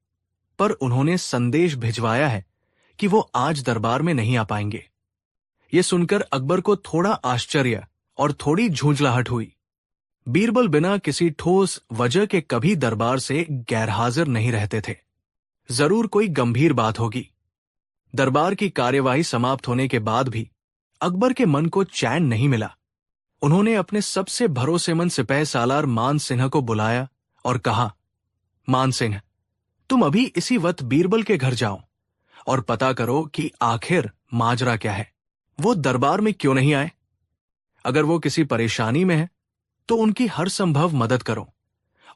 पर उन्होंने संदेश भिजवाया है कि वो आज दरबार में नहीं आ पाएंगे। ये सुनकर अकबर को थोड़ा आश्चर्य और थोड़ी झुंझलाहट हुई। बीरबल बिना किसी ठोस वजह के कभी दरबार से गैरहाजिर नहीं रहते थे। जरूर कोई गंभीर बात होगी। दरबार की कार्यवाही समाप्त होने के बाद भी अकबर के मन को चैन नहीं मिला। उन्होंने अपने सबसे भरोसेमंद सिपह सालार मान सिंह को बुलाया और कहा, मान सिंह, तुम अभी इसी वक्त बीरबल के घर जाओ और पता करो कि आखिर माजरा क्या है। वो दरबार में क्यों नहीं आए? अगर वो किसी परेशानी में है तो उनकी हर संभव मदद करो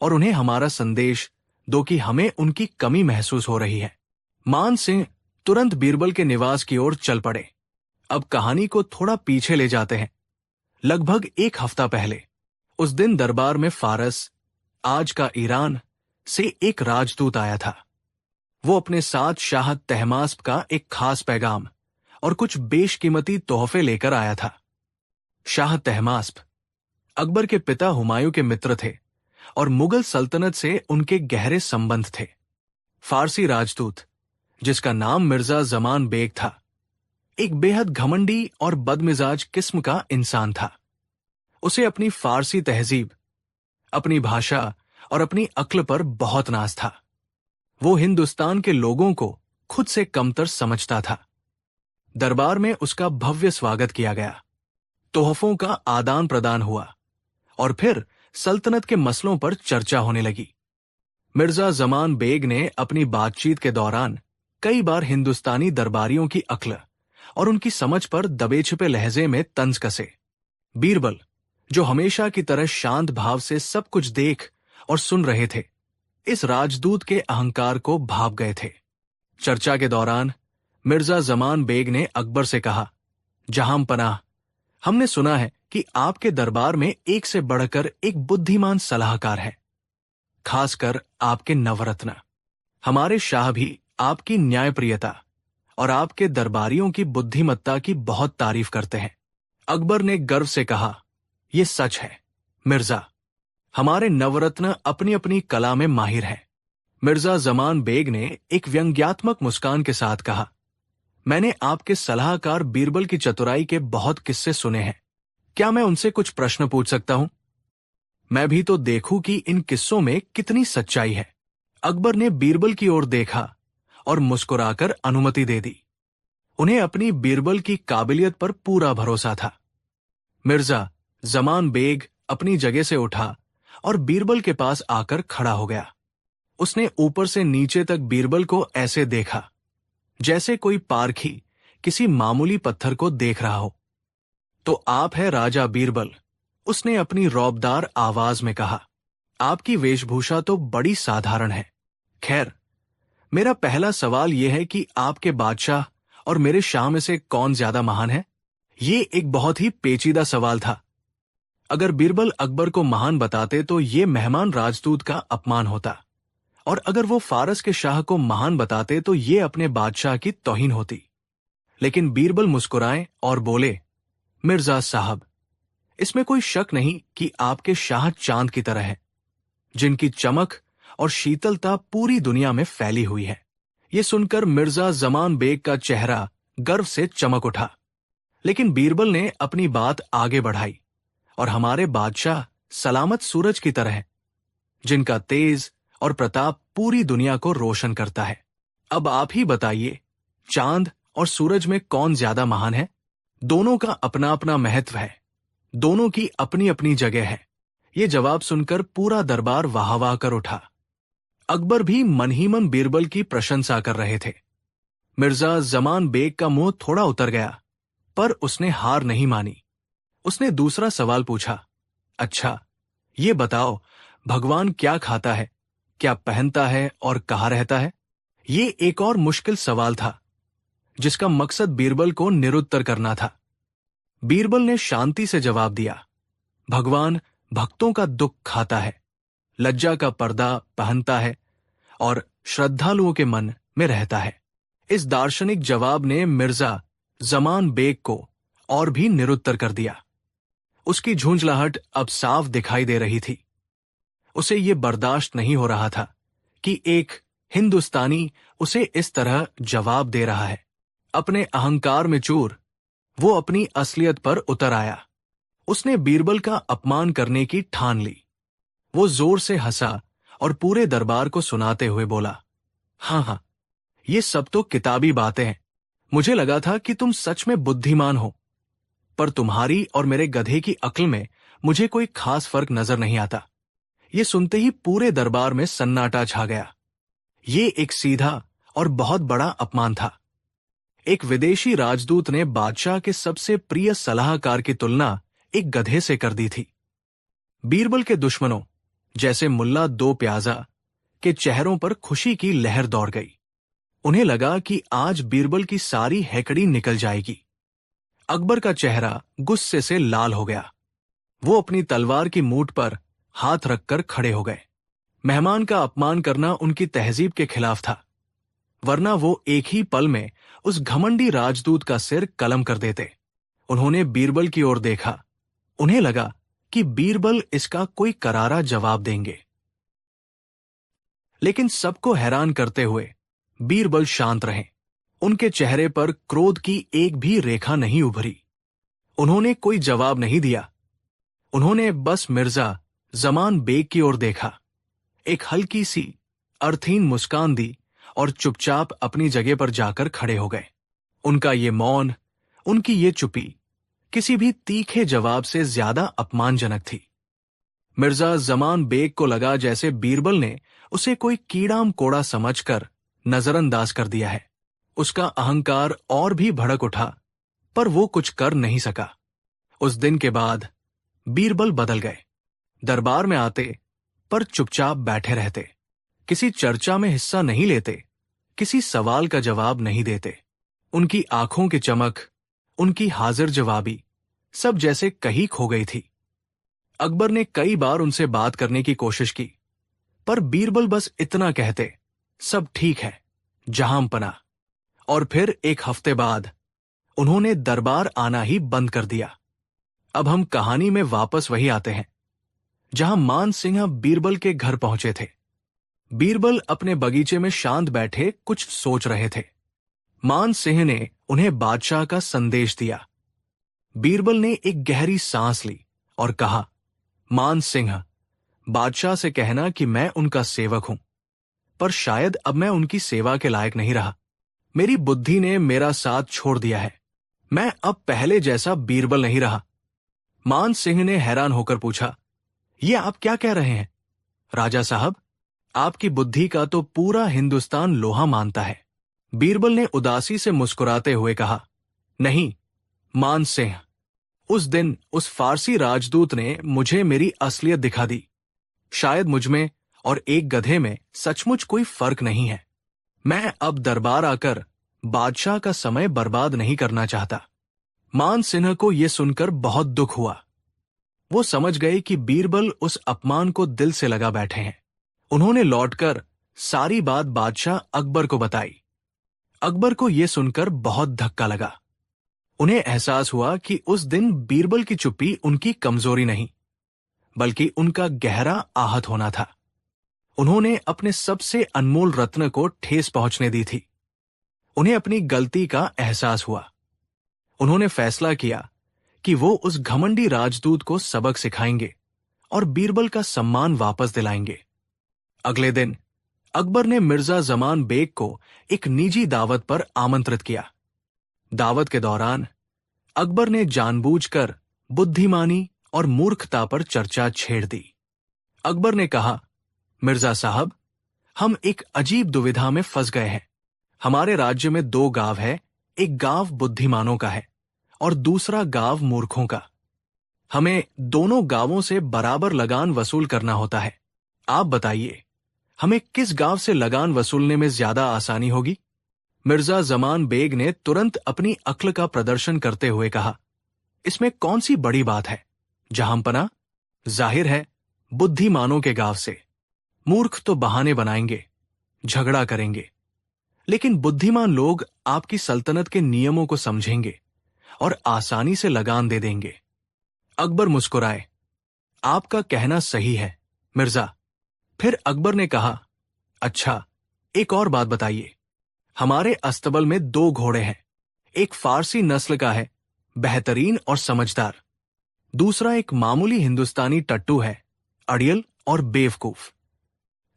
और उन्हें हमारा संदेश दो कि हमें उनकी कमी महसूस हो रही है। मान सिंह तुरंत बीरबल के निवास की ओर चल पड़े। अब कहानी को थोड़ा पीछे ले जाते हैं। लगभग एक हफ्ता पहले, उस दिन दरबार में फारस, आज का ईरान, से एक राजदूत आया था। वो अपने साथ शाह तहमास्प का एक खास पैगाम और कुछ बेशकीमती तोहफे लेकर आया था। शाह तहमास्प अकबर के पिता हुमायूं के मित्र थे और मुगल सल्तनत से उनके गहरे संबंध थे। फारसी राजदूत, जिसका नाम मिर्जा जमान बेग था, एक बेहद घमंडी और बदमिजाज किस्म का इंसान था। उसे अपनी फारसी तहजीब, अपनी भाषा और अपनी अक्ल पर बहुत नाज था। वो हिंदुस्तान के लोगों को खुद से कमतर समझता था। दरबार में उसका भव्य स्वागत किया गया, तोहफों का आदान प्रदान हुआ और फिर सल्तनत के मसलों पर चर्चा होने लगी। मिर्जा जमान बेग ने अपनी बातचीत के दौरान कई बार हिंदुस्तानी दरबारियों की अक्ल और उनकी समझ पर दबे छिपे लहजे में तंज कसे। बीरबल, जो हमेशा की तरह शांत भाव से सब कुछ देख और सुन रहे थे, इस राजदूत के अहंकार को भाप गए थे। चर्चा के दौरान मिर्जा जमान बेग ने अकबर से कहा, जहां पनाह, हमने सुना है कि आपके दरबार में एक से बढ़कर एक बुद्धिमान सलाहकार है, खासकर आपके नवरत्न। हमारे शाह भी आपकी न्यायप्रियता और आपके दरबारियों की बुद्धिमत्ता की बहुत तारीफ करते हैं। अकबर ने गर्व से कहा, यह सच है मिर्जा, हमारे नवरत्न अपनी अपनी कला में माहिर हैं। मिर्जा जमान बेग ने एक व्यंग्यात्मक मुस्कान के साथ कहा, मैंने आपके सलाहकार बीरबल की चतुराई के बहुत किस्से सुने हैं। क्या मैं उनसे कुछ प्रश्न पूछ सकता हूं? मैं भी तो देखूं कि इन किस्सों में कितनी सच्चाई है। अकबर ने बीरबल की ओर देखा और मुस्कुराकर अनुमति दे दी। उन्हें अपनी बीरबल की काबिलियत पर पूरा भरोसा था। मिर्जा जमान बेग अपनी जगह से उठा और बीरबल के पास आकर खड़ा हो गया। उसने ऊपर से नीचे तक बीरबल को ऐसे देखा जैसे कोई पारखी किसी मामूली पत्थर को देख रहा हो। तो आप है राजा बीरबल, उसने अपनी रौबदार आवाज में कहा। आपकी वेशभूषा तो बड़ी साधारण है। खैर, मेरा पहला सवाल यह है कि आपके बादशाह और मेरे शाह में से कौन ज्यादा महान है? ये एक बहुत ही पेचीदा सवाल था। अगर बीरबल अकबर को महान बताते तो ये मेहमान राजदूत का अपमान होता, और अगर वो फारस के शाह को महान बताते तो ये अपने बादशाह की तौहीन होती। लेकिन बीरबल मुस्कुराए और बोले, मिर्जा साहब, इसमें कोई शक नहीं कि आपके शाह चांद की तरह है, जिनकी चमक और शीतलता पूरी दुनिया में फैली हुई है। ये सुनकर मिर्जा जमान बेग का चेहरा गर्व से चमक उठा। लेकिन बीरबल ने अपनी बात आगे बढ़ाई, और हमारे बादशाह सलामत सूरज की तरह है, जिनका तेज और प्रताप पूरी दुनिया को रोशन करता है। अब आप ही बताइए, चांद और सूरज में कौन ज्यादा महान है? दोनों का अपना अपना महत्व है, दोनों की अपनी अपनी जगह है। ये जवाब सुनकर पूरा दरबार वाह वाह कर उठा। अकबर भी मन ही मन बीरबल की प्रशंसा कर रहे थे। मिर्जा जमान बेग का मुंह थोड़ा उतर गया, पर उसने हार नहीं मानी। उसने दूसरा सवाल पूछा, अच्छा, ये बताओ, भगवान क्या खाता है, क्या पहनता है और कहाँ रहता है? ये एक और मुश्किल सवाल था, जिसका मकसद बीरबल को निरुत्तर करना था। बीरबल ने शांति से जवाब दिया, भगवान भक्तों का दुख खाता है, लज्जा का पर्दा पहनता है और श्रद्धालुओं के मन में रहता है। इस दार्शनिक जवाब ने मिर्जा जमान बेग को और भी निरुत्तर कर दिया। उसकी झुंझलाहट अब साफ दिखाई दे रही थी। उसे ये बर्दाश्त नहीं हो रहा था कि एक हिंदुस्तानी उसे इस तरह जवाब दे रहा है। अपने अहंकार में चूर वो अपनी असलियत पर उतर आया। उसने बीरबल का अपमान करने की ठान ली। वो जोर से हंसा और पूरे दरबार को सुनाते हुए बोला, हाँ, ये सब तो किताबी बातें हैं। मुझे लगा था कि तुम सच में बुद्धिमान हो, पर तुम्हारी और मेरे गधे की अक्ल में मुझे कोई खास फर्क नजर नहीं आता। ये सुनते ही पूरे दरबार में सन्नाटा छा गया। ये एक सीधा और बहुत बड़ा अपमान था। एक विदेशी राजदूत ने बादशाह के सबसे प्रिय सलाहकार की तुलना एक गधे से कर दी थी। बीरबल के दुश्मनों, जैसे मुल्ला दो प्याजा, के चेहरों पर खुशी की लहर दौड़ गई। उन्हें लगा कि आज बीरबल की सारी हैकड़ी निकल जाएगी। अकबर का चेहरा गुस्से से लाल हो गया। वो अपनी तलवार की मूठ पर हाथ रखकर खड़े हो गए। मेहमान का अपमान करना उनकी तहजीब के खिलाफ था। वरना वो एक ही पल में उस घमंडी राजदूत का सिर कलम कर देते। उन्होंने बीरबल की ओर देखा। उन्हें लगा कि बीरबल इसका कोई करारा जवाब देंगे, लेकिन सबको हैरान करते हुए बीरबल शांत रहे। उनके चेहरे पर क्रोध की एक भी रेखा नहीं उभरी। उन्होंने कोई जवाब नहीं दिया। उन्होंने बस मिर्जा जमान बेग की ओर देखा, एक हल्की सी अर्थहीन मुस्कान दी और चुपचाप अपनी जगह पर जाकर खड़े हो गए। उनका ये मौन, उनकी ये चुप्पी किसी भी तीखे जवाब से ज्यादा अपमानजनक थी। मिर्जा जमान बेग को लगा जैसे बीरबल ने उसे कोई कीड़ाम कोड़ा समझकर नजरअंदाज कर दिया है। उसका अहंकार और भी भड़क उठा, पर वो कुछ कर नहीं सका। उस दिन के बाद बीरबल बदल गए। दरबार में आते पर चुपचाप बैठे रहते, किसी चर्चा में हिस्सा नहीं लेते, किसी सवाल का जवाब नहीं देते। उनकी आंखों की चमक, उनकी हाजिर जवाबी सब जैसे कहीं खो गई थी। अकबर ने कई बार उनसे बात करने की कोशिश की, पर बीरबल बस इतना कहते, सब ठीक है जहांपना। और फिर एक हफ्ते बाद उन्होंने दरबार आना ही बंद कर दिया। अब हम कहानी में वापस वही आते हैं जहां मान सिंह बीरबल के घर पहुंचे थे। बीरबल अपने बगीचे में शांत बैठे कुछ सोच रहे थे। मान सिंह ने उन्हें बादशाह का संदेश दिया। बीरबल ने एक गहरी सांस ली और कहा, मान सिंह, बादशाह से कहना कि मैं उनका सेवक हूं, पर शायद अब मैं उनकी सेवा के लायक नहीं रहा। मेरी बुद्धि ने मेरा साथ छोड़ दिया है। मैं अब पहले जैसा बीरबल नहीं रहा। मान सिंह ने हैरान होकर पूछा, ये आप क्या कह रहे हैं? राजा साहब, आपकी बुद्धि का तो पूरा हिंदुस्तान लोहा मानता है। बीरबल ने उदासी से मुस्कुराते हुए कहा, नहीं मान सिंह, उस दिन उस फारसी राजदूत ने मुझे मेरी असलियत दिखा दी। शायद मुझमें और एक गधे में सचमुच कोई फर्क नहीं है। मैं अब दरबार आकर बादशाह का समय बर्बाद नहीं करना चाहता। मान सिंह को यह सुनकर बहुत दुख हुआ। वो समझ गए कि बीरबल उस अपमान को दिल से लगा बैठे हैं। उन्होंने लौटकर सारी बात बादशाह अकबर को बताई। अकबर को यह सुनकर बहुत धक्का लगा। उन्हें एहसास हुआ कि उस दिन बीरबल की चुप्पी उनकी कमजोरी नहीं, बल्कि उनका गहरा आहत होना था। उन्होंने अपने सबसे अनमोल रत्न को ठेस पहुंचने दी थी। उन्हें अपनी गलती का एहसास हुआ। उन्होंने फैसला किया कि वो उस घमंडी राजदूत को सबक सिखाएंगे और बीरबल का सम्मान वापस दिलाएंगे। अगले दिन अकबर ने मिर्जा जमान बेग को एक निजी दावत पर आमंत्रित किया। दावत के दौरान अकबर ने जानबूझकर बुद्धिमानी और मूर्खता पर चर्चा छेड़ दी। अकबर ने कहा, मिर्जा साहब, हम एक अजीब दुविधा में फंस गए हैं। हमारे राज्य में 2 गांव है, एक गांव बुद्धिमानों का है और दूसरा गांव मूर्खों का। हमें दोनों गांवों से बराबर लगान वसूल करना होता है। आप बताइए, हमें किस गांव से लगान वसूलने में ज्यादा आसानी होगी? मिर्जा जमान बेग ने तुरंत अपनी अक्ल का प्रदर्शन करते हुए कहा, इसमें कौन सी बड़ी बात है? जहांपना, जाहिर है बुद्धिमानों के गांव से। मूर्ख तो बहाने बनाएंगे, झगड़ा करेंगे, लेकिन बुद्धिमान लोग आपकी सल्तनत के नियमों को समझेंगे और आसानी से लगान दे देंगे। अकबर मुस्कुराए, आपका कहना सही है मिर्जा। फिर अकबर ने कहा, अच्छा, एक और बात बताइए। हमारे अस्तबल में 2 घोड़े हैं। एक फारसी नस्ल का है, बेहतरीन और समझदार। दूसरा एक मामूली हिंदुस्तानी टट्टू है, अड़ियल और बेवकूफ।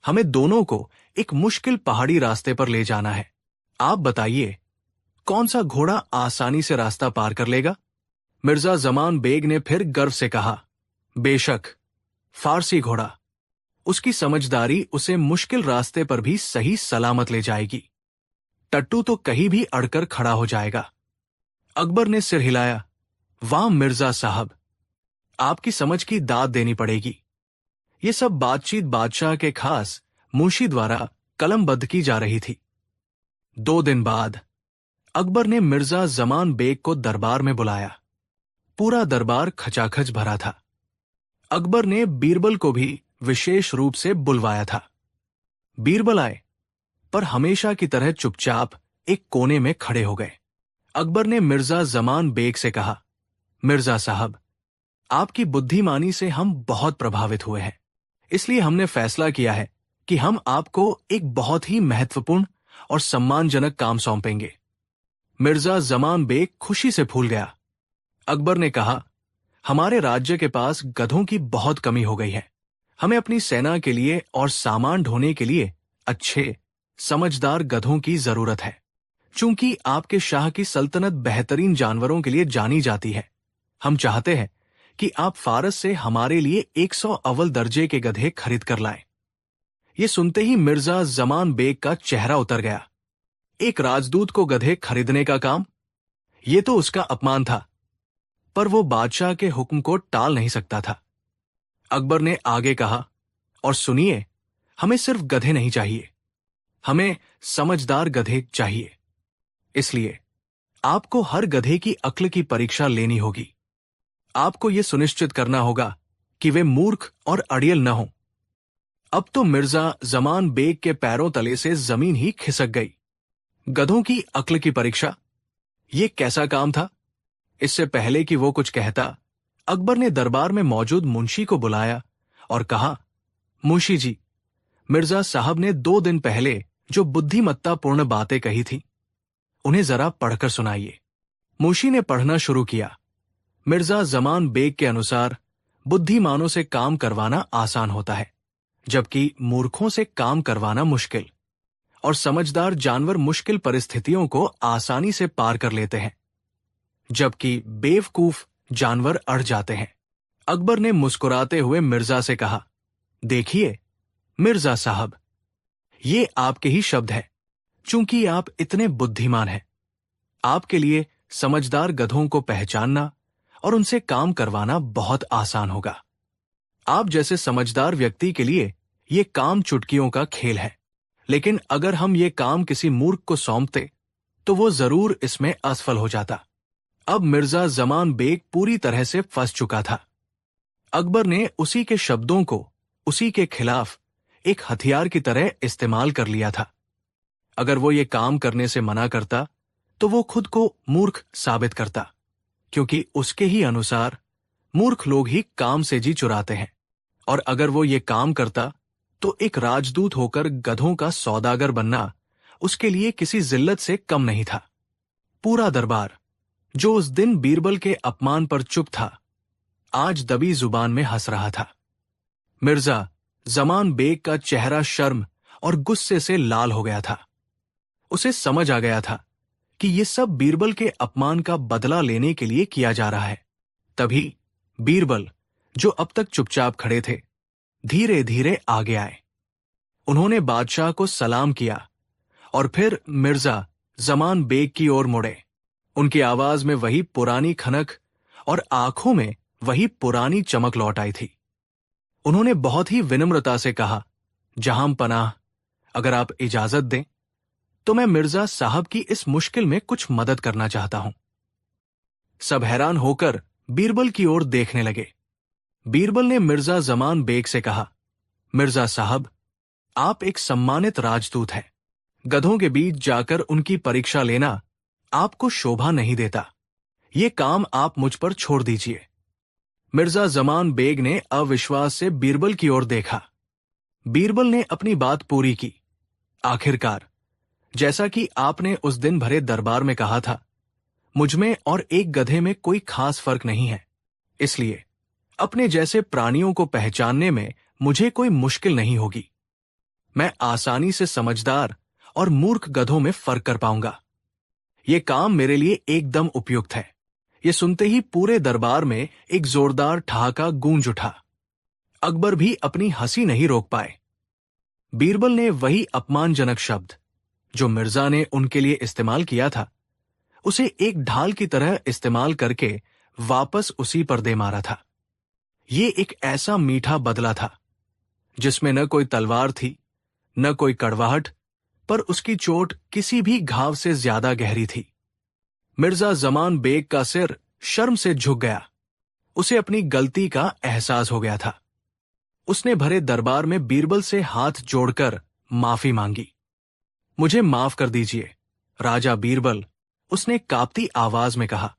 हमें दोनों को एक मुश्किल पहाड़ी रास्ते पर ले जाना है। आप बताइए, कौन सा घोड़ा आसानी से रास्ता पार कर लेगा? मिर्जा जमान बेग ने फिर गर्व से कहा, बेशक, फारसी घोड़ा। उसकी समझदारी उसे मुश्किल रास्ते पर भी सही सलामत ले जाएगी। टट्टू तो कहीं भी अड़कर खड़ा हो जाएगा। अकबर ने सिर हिलाया, वाह मिर्जा साहब, आपकी समझ की दाद देनी पड़ेगी। ये सब बातचीत बादशाह के खास मुंशी द्वारा कलमबद्ध की जा रही थी। 2 दिन बाद अकबर ने मिर्जा जमान बेग को दरबार में बुलाया। पूरा दरबार खचाखच भरा था। अकबर ने बीरबल को भी विशेष रूप से बुलवाया था। बीरबल आए, पर हमेशा की तरह चुपचाप एक कोने में खड़े हो गए। अकबर ने मिर्जा जमान बेग से कहा, मिर्जा साहब, आपकी बुद्धिमानी से हम बहुत प्रभावित हुए हैं, इसलिए हमने फैसला किया है कि हम आपको एक बहुत ही महत्वपूर्ण और सम्मानजनक काम सौंपेंगे। मिर्जा जमान बेग खुशी से फूल गया। अकबर ने कहा, हमारे राज्य के पास गधों की बहुत कमी हो गई है। हमें अपनी सेना के लिए और सामान ढोने के लिए अच्छे, समझदार गधों की जरूरत है। चूंकि आपके शाह की सल्तनत बेहतरीन जानवरों के लिए जानी जाती है, हम चाहते हैं कि आप फारस से हमारे लिए 100 अव्वल दर्जे के गधे खरीद कर लाएं। ये सुनते ही मिर्जा जमान बेग का चेहरा उतर गया। एक राजदूत को गधे खरीदने का काम, ये तो उसका अपमान था, पर वो बादशाह के हुक्म को टाल नहीं सकता था। अकबर ने आगे कहा, और सुनिए, हमें सिर्फ गधे नहीं चाहिए, हमें समझदार गधे चाहिए। इसलिए आपको हर गधे की अक्ल की परीक्षा लेनी होगी। आपको यह सुनिश्चित करना होगा कि वे मूर्ख और अड़ियल न हों। अब तो मिर्जा जमान बेग के पैरों तले से जमीन ही खिसक गई। गधों की अक्ल की परीक्षा, ये कैसा काम था? इससे पहले कि वो कुछ कहता, अकबर ने दरबार में मौजूद मुंशी को बुलाया और कहा, मुंशी जी, मिर्जा साहब ने 2 दिन पहले जो बुद्धिमत्तापूर्ण बातें कही थी, उन्हें जरा पढ़कर सुनाइए। मुंशी ने पढ़ना शुरू किया। मिर्जा जमान बेग के अनुसार बुद्धिमानों से काम करवाना आसान होता है, जबकि मूर्खों से काम करवाना मुश्किल, और समझदार जानवर मुश्किल परिस्थितियों को आसानी से पार कर लेते हैं, जबकि बेवकूफ जानवर अड़ जाते हैं। अकबर ने मुस्कुराते हुए मिर्जा से कहा, देखिए मिर्जा साहब, ये आपके ही शब्द हैं। चूंकि आप इतने बुद्धिमान हैं, आपके लिए समझदार गधों को पहचानना और उनसे काम करवाना बहुत आसान होगा। आप जैसे समझदार व्यक्ति के लिए ये काम चुटकियों का खेल है, लेकिन अगर हम ये काम किसी मूर्ख को सौंपते तो वो जरूर इसमें असफल हो जाता। अब मिर्जा जमान बेग पूरी तरह से फंस चुका था। अकबर ने उसी के शब्दों को उसी के खिलाफ एक हथियार की तरह इस्तेमाल कर लिया था। अगर वो ये काम करने से मना करता तो वो खुद को मूर्ख साबित करता, क्योंकि उसके ही अनुसार मूर्ख लोग ही काम से जी चुराते हैं। और अगर वो ये काम करता तो एक राजदूत होकर गधों का सौदागर बनना उसके लिए किसी जिल्लत से कम नहीं था। पूरा दरबार, जो उस दिन बीरबल के अपमान पर चुप था, आज दबी जुबान में हंस रहा था। मिर्जा जमान बेग का चेहरा शर्म और गुस्से से लाल हो गया था। उसे समझ आ गया था कि ये सब बीरबल के अपमान का बदला लेने के लिए किया जा रहा है। तभी बीरबल, जो अब तक चुपचाप खड़े थे, धीरे धीरे आगे आए। उन्होंने बादशाह को सलाम किया और फिर मिर्जा जमान बेग की ओर मुड़े। उनकी आवाज में वही पुरानी खनक और आंखों में वही पुरानी चमक लौट आई थी। उन्होंने बहुत ही विनम्रता से कहा, जहां पनाह, अगर आप इजाजत दें तो मैं मिर्जा साहब की इस मुश्किल में कुछ मदद करना चाहता हूं। सब हैरान होकर बीरबल की ओर देखने लगे। बीरबल ने मिर्जा जमान बेग से कहा, मिर्जा साहब, आप एक सम्मानित राजदूत हैं। गधों के बीच जाकर उनकी परीक्षा लेना आपको शोभा नहीं देता। ये काम आप मुझ पर छोड़ दीजिए। मिर्जा जमान बेग ने अविश्वास से बीरबल की ओर देखा। बीरबल ने अपनी बात पूरी की। आखिरकार, जैसा कि आपने उस दिन भरे दरबार में कहा था, मुझमें और एक गधे में कोई खास फर्क नहीं है, इसलिए अपने जैसे प्राणियों को पहचानने में मुझे कोई मुश्किल नहीं होगी। मैं आसानी से समझदार और मूर्ख गधों में फर्क कर पाऊंगा। यह काम मेरे लिए एकदम उपयुक्त है। यह सुनते ही पूरे दरबार में एक जोरदार ठहाका गूंज उठा। अकबर भी अपनी हंसी नहीं रोक पाए। बीरबल ने वही अपमानजनक शब्द जो मिर्जा ने उनके लिए इस्तेमाल किया था, उसे एक ढाल की तरह इस्तेमाल करके वापस उसी पर दे मारा था। ये एक ऐसा मीठा बदला था जिसमें न कोई तलवार थी, न कोई कड़वाहट, पर उसकी चोट किसी भी घाव से ज्यादा गहरी थी। मिर्जा जमान बेग का सिर शर्म से झुक गया। उसे अपनी गलती का एहसास हो गया था। उसने भरे दरबार में बीरबल से हाथ जोड़कर माफी मांगी। मुझे माफ कर दीजिए राजा बीरबल, उसने कांपती आवाज में कहा।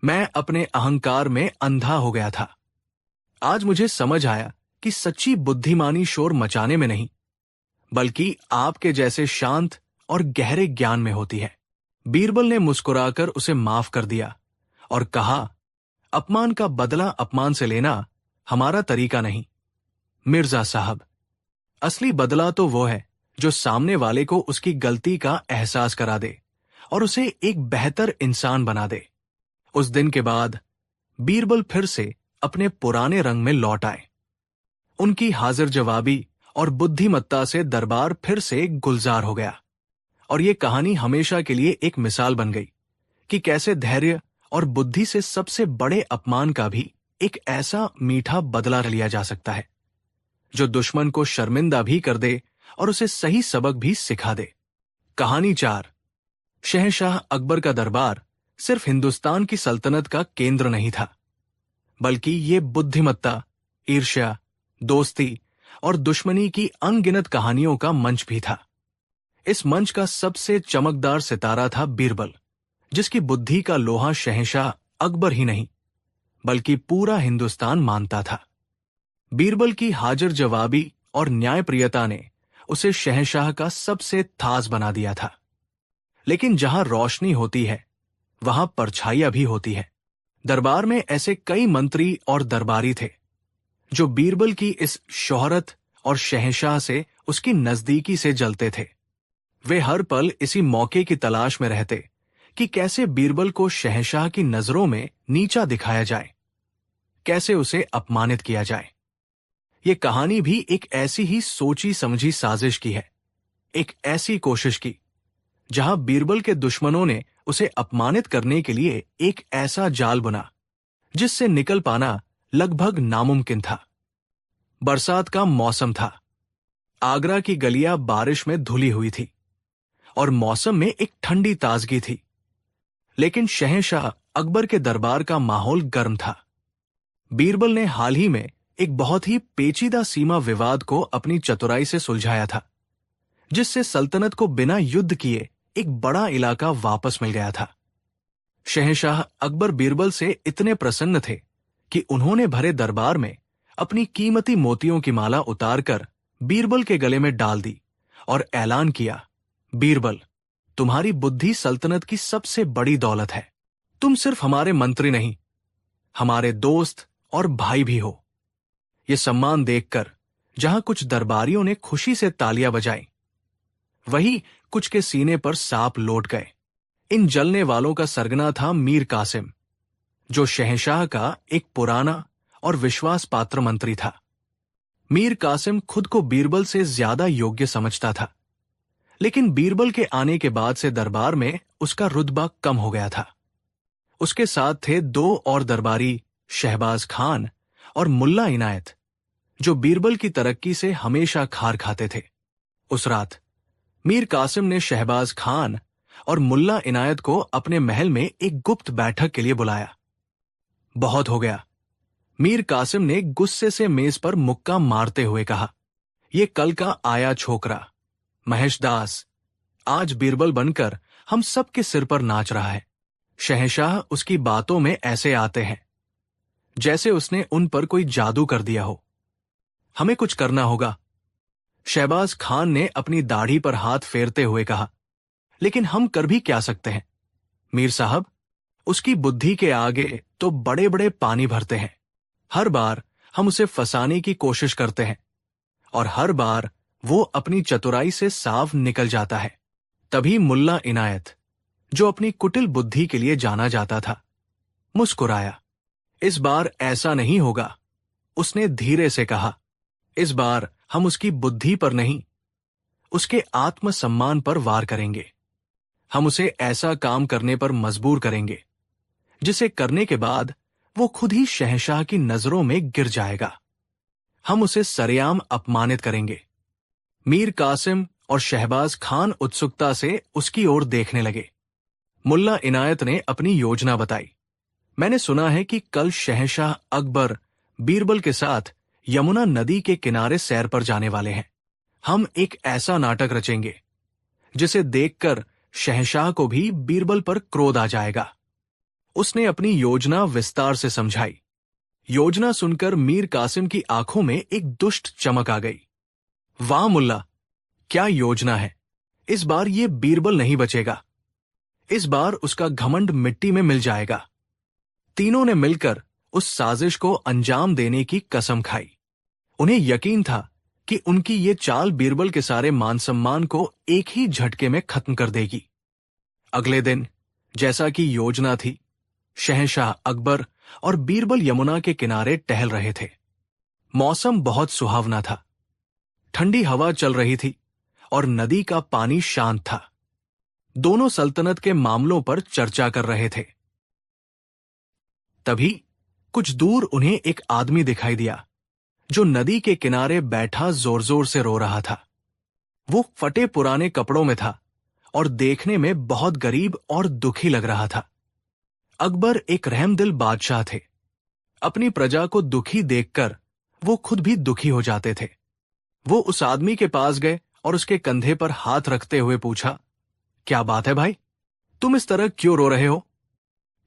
मैं अपने अहंकार में अंधा हो गया था। आज मुझे समझ आया कि सच्ची बुद्धिमानी शोर मचाने में नहीं, बल्कि आपके जैसे शांत और गहरे ज्ञान में होती है। बीरबल ने मुस्कुराकर उसे माफ कर दिया और कहा, अपमान का बदला अपमान से लेना हमारा तरीका नहीं मिर्जा साहब। असली बदला तो वो है जो सामने वाले को उसकी गलती का एहसास करा दे और उसे एक बेहतर इंसान बना दे। उस दिन के बाद बीरबल फिर से अपने पुराने रंग में लौट आए। उनकी हाजिर जवाबी और बुद्धिमत्ता से दरबार फिर से गुलजार हो गया और ये कहानी हमेशा के लिए एक मिसाल बन गई कि कैसे धैर्य और बुद्धि से सबसे बड़े अपमान का भी एक ऐसा मीठा बदला लिया जा सकता है जो दुश्मन को शर्मिंदा भी कर दे और उसे सही सबक भी सिखा दे। कहानी 4। शहंशाह अकबर का दरबार सिर्फ हिंदुस्तान की सल्तनत का केंद्र नहीं था, बल्कि ये बुद्धिमत्ता, ईर्ष्या, दोस्ती और दुश्मनी की अनगिनत कहानियों का मंच भी था। इस मंच का सबसे चमकदार सितारा था बीरबल, जिसकी बुद्धि का लोहा शहंशाह अकबर ही नहीं बल्कि पूरा हिंदुस्तान मानता था। बीरबल की हाजिर जवाबी और न्यायप्रियता ने उसे शहंशाह का सबसे खास बना दिया था। लेकिन जहां रोशनी होती है वहां परछाइयां भी होती है। दरबार में ऐसे कई मंत्री और दरबारी थे जो बीरबल की इस शोहरत और शहंशाह से उसकी नजदीकी से जलते थे। वे हर पल इसी मौके की तलाश में रहते कि कैसे बीरबल को शहंशाह की नजरों में नीचा दिखाया जाए, कैसे उसे अपमानित किया जाए। ये कहानी भी एक ऐसी ही सोची समझी साजिश की है, एक ऐसी कोशिश की जहां बीरबल के दुश्मनों ने उसे अपमानित करने के लिए एक ऐसा जाल बुना जिससे निकल पाना लगभग नामुमकिन था। बरसात का मौसम था। आगरा की गलियां बारिश में धुली हुई थी और मौसम में एक ठंडी ताजगी थी। लेकिन शहंशाह अकबर के दरबार का माहौल गर्म था। बीरबल ने हाल ही में एक बहुत ही पेचीदा सीमा विवाद को अपनी चतुराई से सुलझाया था, जिससे सल्तनत को बिना युद्ध किए एक बड़ा इलाका वापस मिल गया था। शहंशाह अकबर बीरबल से इतने प्रसन्न थे कि उन्होंने भरे दरबार में अपनी कीमती मोतियों की माला उतारकर बीरबल के गले में डाल दी और ऐलान किया, बीरबल, तुम्हारी बुद्धि सल्तनत की सबसे बड़ी दौलत है। तुम सिर्फ हमारे मंत्री नहीं, हमारे दोस्त और भाई भी हो। ये सम्मान देखकर जहां कुछ दरबारियों ने खुशी से तालियां बजाई, वहीं कुछ के सीने पर सांप लौट गए। इन जलने वालों का सरगना था मीर कासिम, जो शहंशाह का एक पुराना और विश्वास पात्र मंत्री था। मीर कासिम खुद को बीरबल से ज्यादा योग्य समझता था, लेकिन बीरबल के आने के बाद से दरबार में उसका रुतबा कम हो गया था। उसके साथ थे 2 और दरबारी, शहबाज खान और मुल्ला इनायत, जो बीरबल की तरक्की से हमेशा खार खाते थे। उस रात मीर कासिम ने शहबाज खान और मुल्ला इनायत को अपने महल में एक गुप्त बैठक के लिए बुलाया। बहुत हो गया, मीर कासिम ने गुस्से से मेज पर मुक्का मारते हुए कहा, ये कल का आया छोकरा महेशदास आज बीरबल बनकर हम सबके सिर पर नाच रहा है। शहंशाह उसकी बातों में ऐसे आते हैं जैसे उसने उन पर कोई जादू कर दिया हो। हमें कुछ करना होगा। शहबाज खान ने अपनी दाढ़ी पर हाथ फेरते हुए कहा, लेकिन हम कर भी क्या सकते हैं मीर साहब? उसकी बुद्धि के आगे तो बड़े बड़े पानी भरते हैं। हर बार हम उसे फंसाने की कोशिश करते हैं और हर बार वो अपनी चतुराई से साफ निकल जाता है। तभी मुल्ला इनायत, जो अपनी कुटिल बुद्धि के लिए जाना जाता था, मुस्कुराया। इस बार ऐसा नहीं होगा, उसने धीरे से कहा। इस बार हम उसकी बुद्धि पर नहीं, उसके आत्मसम्मान पर वार करेंगे। हम उसे ऐसा काम करने पर मजबूर करेंगे जिसे करने के बाद वो खुद ही शहंशाह की नजरों में गिर जाएगा। हम उसे सरेआम अपमानित करेंगे। मीर कासिम और शहबाज खान उत्सुकता से उसकी ओर देखने लगे। मुल्ला इनायत ने अपनी योजना बताई। मैंने सुना है कि कल शहंशाह अकबर बीरबल के साथ यमुना नदी के किनारे सैर पर जाने वाले हैं। हम एक ऐसा नाटक रचेंगे जिसे देखकर शहंशाह को भी बीरबल पर क्रोध आ जाएगा। उसने अपनी योजना विस्तार से समझाई। योजना सुनकर मीर कासिम की आंखों में एक दुष्ट चमक आ गई। वाह मुल्ला, क्या योजना है! इस बार ये बीरबल नहीं बचेगा। इस बार उसका घमंड मिट्टी में मिल जाएगा। तीनों ने मिलकर उस साजिश को अंजाम देने की कसम खाई। उन्हें यकीन था कि उनकी ये चाल बीरबल के सारे मान सम्मान को एक ही झटके में खत्म कर देगी। अगले दिन जैसा कि योजना थी, शहंशाह अकबर और बीरबल यमुना के किनारे टहल रहे थे। मौसम बहुत सुहावना था। ठंडी हवा चल रही थी और नदी का पानी शांत था। दोनों सल्तनत के मामलों पर चर्चा कर रहे थे। तभी कुछ दूर उन्हें एक आदमी दिखाई दिया जो नदी के किनारे बैठा जोर जोर से रो रहा था। वो फटे पुराने कपड़ों में था और देखने में बहुत गरीब और दुखी लग रहा था। अकबर एक रहमदिल बादशाह थे। अपनी प्रजा को दुखी देखकर वो खुद भी दुखी हो जाते थे। वो उस आदमी के पास गए और उसके कंधे पर हाथ रखते हुए पूछा, क्या बात है भाई, तुम इस तरह क्यों रो रहे हो?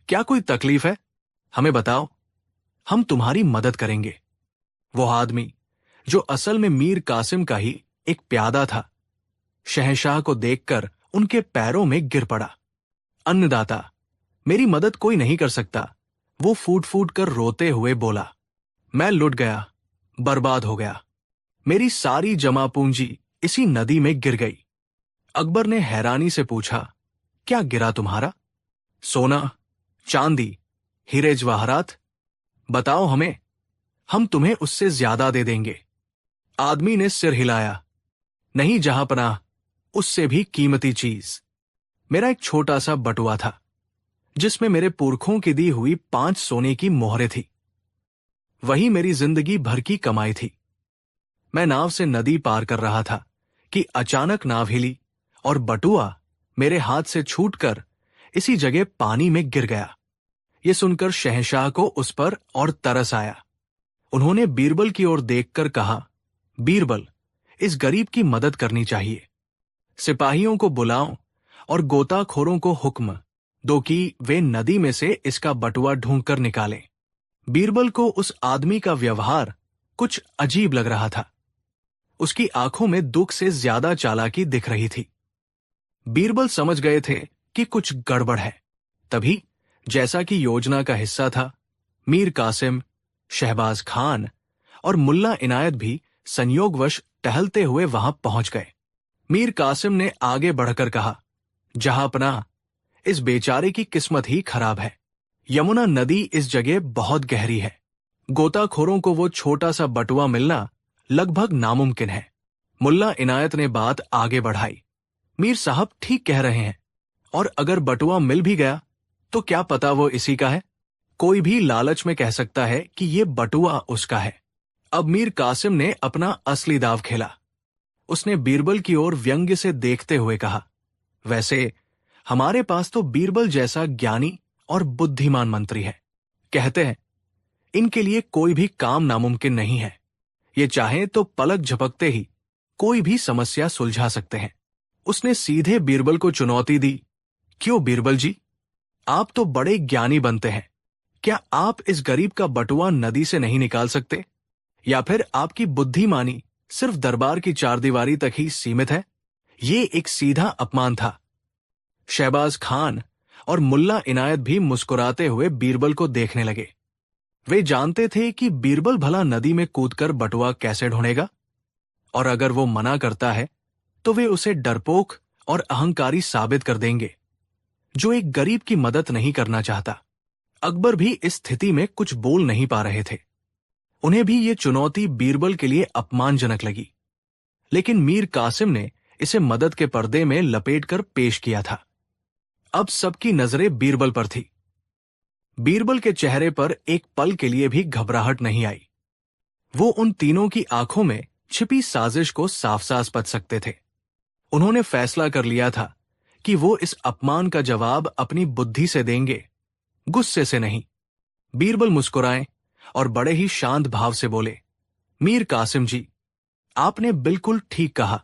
क्या कोई तकलीफ है? हमें बताओ, हम तुम्हारी मदद करेंगे। वो आदमी, जो असल में मीर कासिम का ही एक प्यादा था, शहंशाह को देखकर उनके पैरों में गिर पड़ा। अन्नदाता, मेरी मदद कोई नहीं कर सकता। वो फूट फूट कर रोते हुए बोला, मैं लुट गया, बर्बाद हो गया। मेरी सारी जमा पूंजी इसी नदी में गिर गई। अकबर ने हैरानी से पूछा, क्या गिरा तुम्हारा? सोना, चांदी, हीरे जवाहरात? बताओ हमें, हम तुम्हें उससे ज्यादा दे देंगे। आदमी ने सिर हिलाया, नहीं जहांपनाह, उससे भी कीमती चीज। मेरा एक छोटा सा बटुआ था जिसमें मेरे पुरखों की दी हुई 5 सोने की मोहरें थी। वही मेरी जिंदगी भर की कमाई थी। मैं नाव से नदी पार कर रहा था कि अचानक नाव हिली और बटुआ मेरे हाथ से छूटकर इसी जगह पानी में गिर गया। ये सुनकर शहंशाह को उस पर और तरस आया। उन्होंने बीरबल की ओर देखकर कहा, बीरबल, इस गरीब की मदद करनी चाहिए। सिपाहियों को बुलाओ और गोताखोरों को हुक्म दो कि वे नदी में से इसका बटुआ ढूंढकर निकालें। बीरबल को उस आदमी का व्यवहार कुछ अजीब लग रहा था। उसकी आंखों में दुख से ज्यादा चालाकी दिख रही थी। बीरबल समझ गए थे कि कुछ गड़बड़ है। तभी, जैसा कि योजना का हिस्सा था, मीर कासिम, शहबाज खान और मुल्ला इनायत भी संयोगवश टहलते हुए वहां पहुंच गए। मीर कासिम ने आगे बढ़कर कहा, जहांपनाह, इस बेचारे की किस्मत ही खराब है। यमुना नदी इस जगह बहुत गहरी है। गोताखोरों को वो छोटा सा बटुआ मिलना लगभग नामुमकिन है। मुल्ला इनायत ने बात आगे बढ़ाई, मीर साहब ठीक कह रहे हैं, और अगर बटुआ मिल भी गया तो क्या पता वो इसी का है। कोई भी लालच में कह सकता है कि ये बटुआ उसका है। अब मीर कासिम ने अपना असली दाव खेला। उसने बीरबल की ओर व्यंग्य से देखते हुए कहा, वैसे हमारे पास तो बीरबल जैसा ज्ञानी और बुद्धिमान मंत्री है। कहते हैं, इनके लिए कोई भी काम नामुमकिन नहीं है। ये चाहें तो पलक झपकते ही कोई भी समस्या सुलझा सकते हैं। उसने सीधे बीरबल को चुनौती दी, क्यों बीरबल जी, आप तो बड़े ज्ञानी बनते हैं। क्या आप इस गरीब का बटुआ नदी से नहीं निकाल सकते? या फिर आपकी बुद्धिमानी सिर्फ दरबार की चारदीवारी तक ही सीमित है? ये एक सीधा अपमान था। शहबाज खान और मुल्ला इनायत भी मुस्कुराते हुए बीरबल को देखने लगे। वे जानते थे कि बीरबल भला नदी में कूदकर बटुआ कैसे ढूंढेगा, और अगर वो मना करता है तो वे उसे डरपोक और अहंकारी साबित कर देंगे, जो एक गरीब की मदद नहीं करना चाहता। अकबर भी इस स्थिति में कुछ बोल नहीं पा रहे थे। उन्हें भी ये चुनौती बीरबल के लिए अपमानजनक लगी, लेकिन मीर कासिम ने इसे मदद के पर्दे में लपेटकर पेश किया था। अब सबकी नजरें बीरबल पर थी। बीरबल के चेहरे पर एक पल के लिए भी घबराहट नहीं आई। वो उन तीनों की आंखों में छिपी साजिश को साफ साफ पढ़ सकते थे। उन्होंने फैसला कर लिया था कि वो इस अपमान का जवाब अपनी बुद्धि से देंगे, गुस्से से नहीं। बीरबल मुस्कुराए और बड़े ही शांत भाव से बोले, मीर कासिम जी, आपने बिल्कुल ठीक कहा।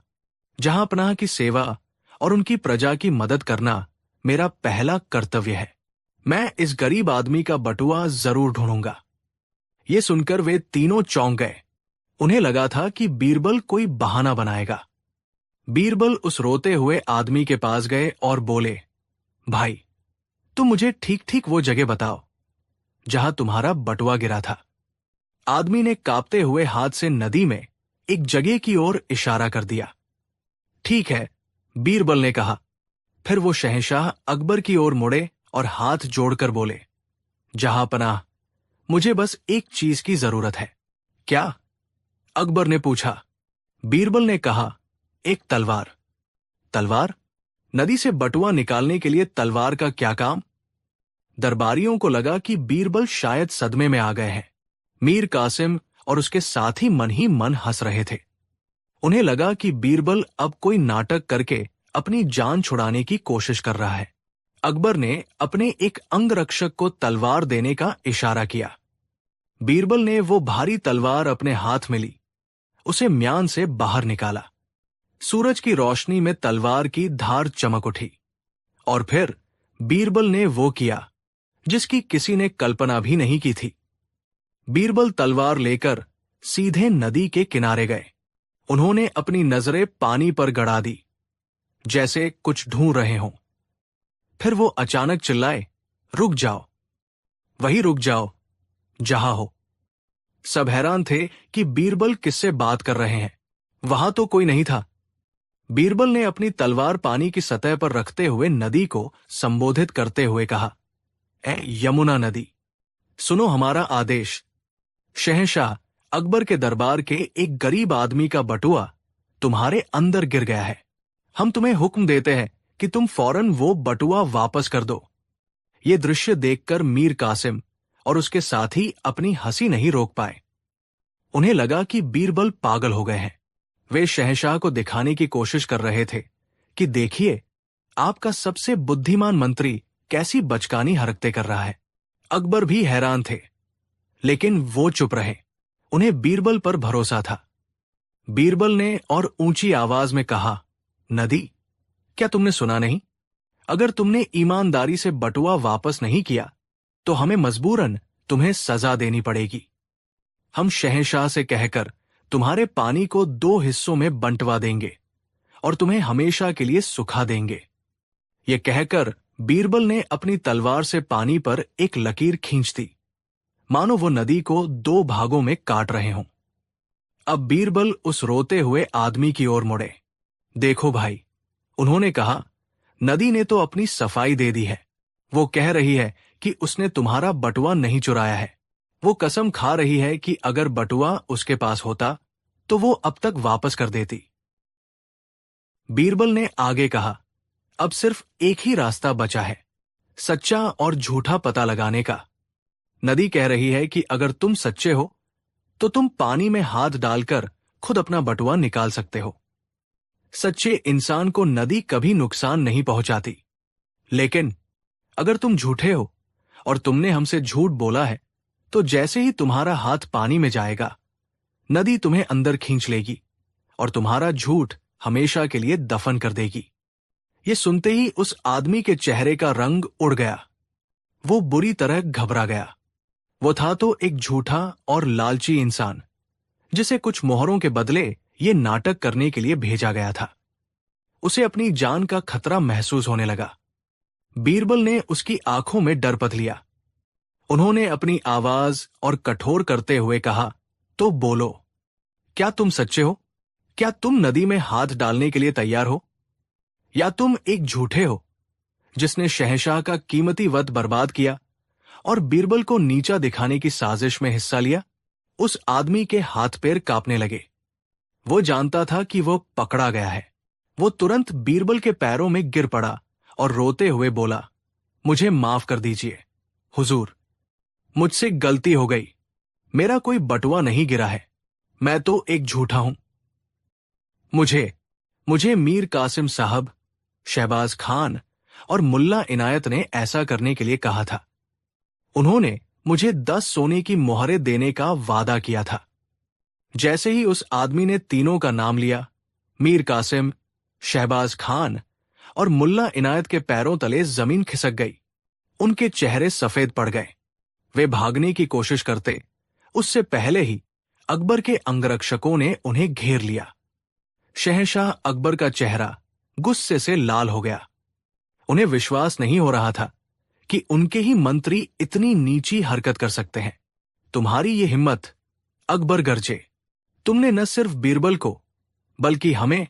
जहांपनाह की सेवा और उनकी प्रजा की मदद करना मेरा पहला कर्तव्य है। मैं इस गरीब आदमी का बटुआ जरूर ढूंढूंगा। ये सुनकर वे तीनों चौंक गए। उन्हें लगा था कि बीरबल कोई बहाना बनाएगा। बीरबल उस रोते हुए आदमी के पास गए और बोले, भाई, तुम मुझे ठीक ठीक वो जगह बताओ जहां तुम्हारा बटुआ गिरा था। आदमी ने कांपते हुए हाथ से नदी में एक जगह की ओर इशारा कर दिया। ठीक है, बीरबल ने कहा। फिर वो शहंशाह अकबर की ओर मुड़े और हाथ जोड़कर बोले, जहांपनाह, मुझे बस एक चीज की जरूरत है। क्या? अकबर ने पूछा। बीरबल ने कहा, एक तलवार। तलवार? नदी से बटुआ निकालने के लिए तलवार का क्या काम? दरबारियों को लगा कि बीरबल शायद सदमे में आ गए हैं। मीर कासिम और उसके साथी मन ही मन हंस रहे थे। उन्हें लगा कि बीरबल अब कोई नाटक करके अपनी जान छुड़ाने की कोशिश कर रहा है। अकबर ने अपने एक अंगरक्षक को तलवार देने का इशारा किया। बीरबल ने वो भारी तलवार अपने हाथ में ली, उसे म्यान से बाहर निकाला। सूरज की रोशनी में तलवार की धार चमक उठी और फिर बीरबल ने वो किया जिसकी किसी ने कल्पना भी नहीं की थी। बीरबल तलवार लेकर सीधे नदी के किनारे गए। उन्होंने अपनी नजरें पानी पर गड़ा दी, जैसे कुछ ढूंढ रहे हों। फिर वो अचानक चिल्लाए, रुक जाओ, वहीं रुक जाओ जहां हो। सब हैरान थे कि बीरबल किससे बात कर रहे हैं। वहां तो कोई नहीं था। बीरबल ने अपनी तलवार पानी की सतह पर रखते हुए नदी को संबोधित करते हुए कहा, ए यमुना नदी, सुनो हमारा आदेश। शहंशाह अकबर के दरबार के एक गरीब आदमी का बटुआ तुम्हारे अंदर गिर गया है। हम तुम्हें हुक्म देते हैं कि तुम फौरन वो बटुआ वापस कर दो। ये दृश्य देखकर मीर कासिम और उसके साथी अपनी हंसी नहीं रोक पाए। उन्हें लगा कि बीरबल पागल हो गए हैं। वे शहंशाह को दिखाने की कोशिश कर रहे थे कि देखिए, आपका सबसे बुद्धिमान मंत्री कैसी बचकानी हरकतें कर रहा है। अकबर भी हैरान थे, लेकिन वो चुप रहे। उन्हें बीरबल पर भरोसा था। बीरबल ने और ऊंची आवाज में कहा, नदी, क्या तुमने सुना नहीं? अगर तुमने ईमानदारी से बटुआ वापस नहीं किया तो हमें मजबूरन तुम्हें सजा देनी पड़ेगी। हम शहंशाह से कहकर तुम्हारे पानी को 2 हिस्सों में बंटवा देंगे और तुम्हें हमेशा के लिए सुखा देंगे। ये कहकर बीरबल ने अपनी तलवार से पानी पर एक लकीर खींच दी, मानो वो नदी को 2 भागों में काट रहे हों। अब बीरबल उस रोते हुए आदमी की ओर मुड़े। देखो भाई, उन्होंने कहा, नदी ने तो अपनी सफाई दे दी है। वो कह रही है कि उसने तुम्हारा बटुआ नहीं चुराया है। वो कसम खा रही है कि अगर बटुआ उसके पास होता तो वो अब तक वापस कर देती। बीरबल ने आगे कहा, अब सिर्फ एक ही रास्ता बचा है, सच्चा और झूठा पता लगाने का। नदी कह रही है कि अगर तुम सच्चे हो तो तुम पानी में हाथ डालकर खुद अपना बटुआ निकाल सकते हो। सच्चे इंसान को नदी कभी नुकसान नहीं पहुंचाती। लेकिन अगर तुम झूठे हो और तुमने हमसे झूठ बोला है तो जैसे ही तुम्हारा हाथ पानी में जाएगा, नदी तुम्हें अंदर खींच लेगी और तुम्हारा झूठ हमेशा के लिए दफन कर देगी। ये सुनते ही उस आदमी के चेहरे का रंग उड़ गया। वो बुरी तरह घबरा गया। वो था तो एक झूठा और लालची इंसान, जिसे कुछ मोहरों के बदले ये नाटक करने के लिए भेजा गया था। उसे अपनी जान का खतरा महसूस होने लगा। बीरबल ने उसकी आंखों में डर पथ लिया। उन्होंने अपनी आवाज और कठोर करते हुए कहा, तो बोलो, क्या तुम सच्चे हो? क्या तुम नदी में हाथ डालने के लिए तैयार हो? या तुम एक झूठे हो जिसने शहंशाह का कीमती वक्त बर्बाद किया और बीरबल को नीचा दिखाने की साजिश में हिस्सा लिया? उस आदमी के हाथ पैर कांपने लगे। वो जानता था कि वो पकड़ा गया है। वो तुरंत बीरबल के पैरों में गिर पड़ा और रोते हुए बोला, मुझे माफ कर दीजिए हुजूर, मुझसे गलती हो गई। मेरा कोई बटुआ नहीं गिरा है। मैं तो एक झूठा हूं। मुझे मीर कासिम साहब, शहबाज खान और मुल्ला इनायत ने ऐसा करने के लिए कहा था। उन्होंने मुझे 10 सोने की मोहरें देने का वादा किया था। जैसे ही उस आदमी ने तीनों का नाम लिया, मीर कासिम, शहबाज खान और मुल्ला इनायत के पैरों तले जमीन खिसक गई। उनके चेहरे सफेद पड़ गए। वे भागने की कोशिश करते, उससे पहले ही अकबर के अंगरक्षकों ने उन्हें घेर लिया। शहंशाह अकबर का चेहरा गुस्से से लाल हो गया। उन्हें विश्वास नहीं हो रहा था कि उनके ही मंत्री इतनी नीची हरकत कर सकते हैं। तुम्हारी ये हिम्मत, अकबर गरजे, तुमने न सिर्फ बीरबल को बल्कि हमें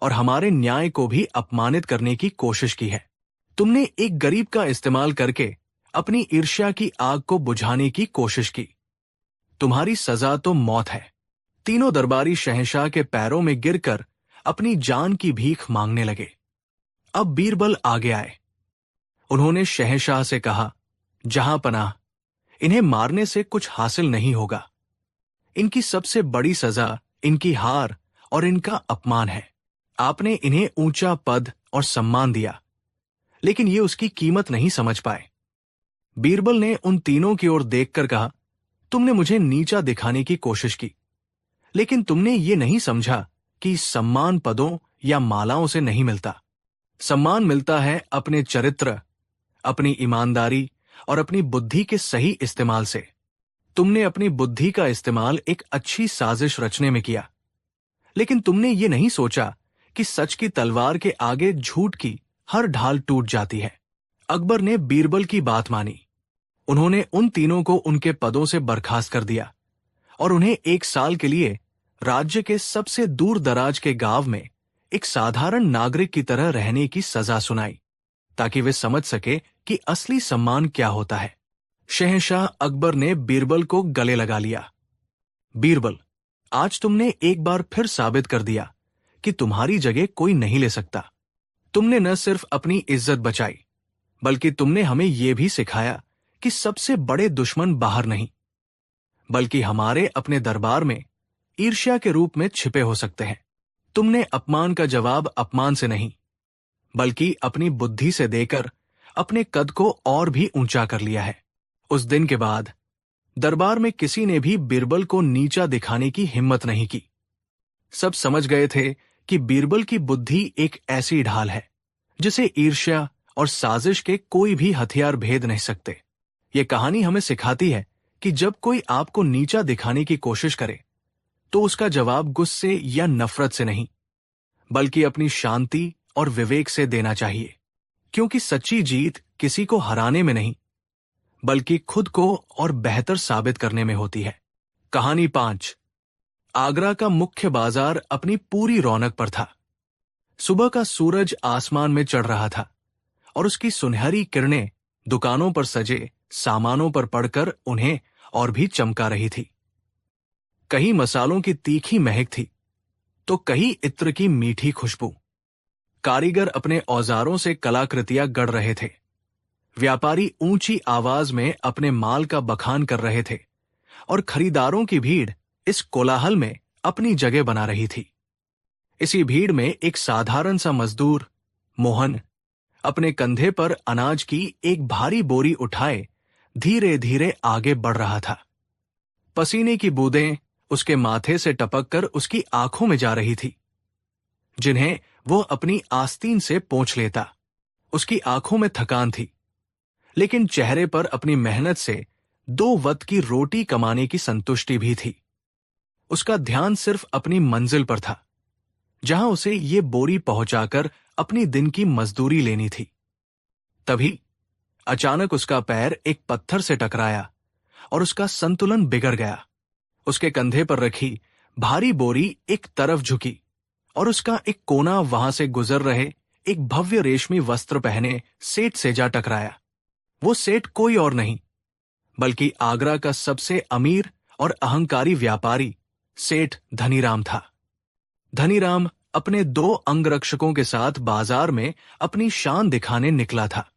और हमारे न्याय को भी अपमानित करने की कोशिश की है। तुमने एक गरीब का इस्तेमाल करके अपनी ईर्ष्या की आग को बुझाने की कोशिश की। तुम्हारी सजा तो मौत है। तीनों दरबारी शहंशाह के पैरों में गिरकर अपनी जान की भीख मांगने लगे। अब बीरबल आगे आए। उन्होंने शहंशाह से कहा, जहां पनाह, इन्हें मारने से कुछ हासिल नहीं होगा। इनकी सबसे बड़ी सजा इनकी हार और इनका अपमान है। आपने इन्हें ऊंचा पद और सम्मान दिया, लेकिन ये उसकी कीमत नहीं समझ पाए। बीरबल ने उन तीनों की ओर देखकर कहा, तुमने मुझे नीचा दिखाने की कोशिश की, लेकिन तुमने ये नहीं समझा कि सम्मान पदों या मालाओं से नहीं मिलता। सम्मान मिलता है अपने चरित्र, अपनी ईमानदारी और अपनी बुद्धि के सही इस्तेमाल से। तुमने अपनी बुद्धि का इस्तेमाल एक अच्छी साजिश रचने में किया, लेकिन तुमने ये नहीं सोचा कि सच की तलवार के आगे झूठ की हर ढाल टूट जाती है। अकबर ने बीरबल की बात मानी। उन्होंने उन तीनों को उनके पदों से बर्खास्त कर दिया और उन्हें 1 साल के लिए राज्य के सबसे दूर दराज के गांव में एक साधारण नागरिक की तरह रहने की सजा सुनाई, ताकि वे समझ सके कि असली सम्मान क्या होता है। शहंशाह अकबर ने बीरबल को गले लगा लिया। बीरबल, आज तुमने एक बार फिर साबित कर दिया कि तुम्हारी जगह कोई नहीं ले सकता। तुमने न सिर्फ अपनी इज्जत बचाई, बल्कि तुमने हमें यह भी सिखाया कि सबसे बड़े दुश्मन बाहर नहीं, बल्कि हमारे अपने दरबार में ईर्ष्या के रूप में छिपे हो सकते हैं। तुमने अपमान का जवाब अपमान से नहीं, बल्कि अपनी बुद्धि से देकर अपने कद को और भी ऊंचा कर लिया है। उस दिन के बाद दरबार में किसी ने भी बीरबल को नीचा दिखाने की हिम्मत नहीं की। सब समझ गए थे कि बीरबल की बुद्धि एक ऐसी ढाल है जिसे ईर्ष्या और साजिश के कोई भी हथियार भेद नहीं सकते। ये कहानी हमें सिखाती है कि जब कोई आपको नीचा दिखाने की कोशिश करे, तो उसका जवाब गुस्से या नफरत से नहीं, बल्कि अपनी शांति और विवेक से देना चाहिए, क्योंकि सच्ची जीत किसी को हराने में नहीं, बल्कि खुद को और बेहतर साबित करने में होती है। कहानी 5। आगरा का मुख्य बाजार अपनी पूरी रौनक पर था। सुबह का सूरज आसमान में चढ़ रहा था और उसकी सुनहरी किरणें दुकानों पर सजे सामानों पर पड़कर उन्हें और भी चमका रही थी। कहीं मसालों की तीखी महक थी, तो कहीं इत्र की मीठी खुशबू। कारीगर अपने औजारों से कलाकृतियां गढ़ रहे थे। व्यापारी ऊंची आवाज में अपने माल का बखान कर रहे थे और खरीदारों की भीड़ इस कोलाहल में अपनी जगह बना रही थी। इसी भीड़ में एक साधारण सा मजदूर, मोहन, अपने कंधे पर अनाज की एक भारी बोरी उठाए धीरे धीरे आगे बढ़ रहा था। पसीने की बूंदें उसके माथे से टपककर उसकी आंखों में जा रही थी, जिन्हें वो अपनी आस्तीन से पोंछ लेता। उसकी आंखों में थकान थी, लेकिन चेहरे पर अपनी मेहनत से 2 वक्त की रोटी कमाने की संतुष्टि भी थी। उसका ध्यान सिर्फ अपनी मंजिल पर था, जहां उसे ये बोरी पहुंचाकर अपनी दिन की मजदूरी लेनी थी। तभी अचानक उसका पैर एक पत्थर से टकराया और उसका संतुलन बिगड़ गया। उसके कंधे पर रखी भारी बोरी एक तरफ झुकी और उसका एक कोना वहां से गुजर रहे एक भव्य रेशमी वस्त्र पहने सेठ से जा टकराया। वो सेठ कोई और नहीं, बल्कि आगरा का सबसे अमीर और अहंकारी व्यापारी सेठ धनीराम था। धनीराम अपने 2 अंगरक्षकों के साथ बाजार में अपनी शान दिखाने निकला था।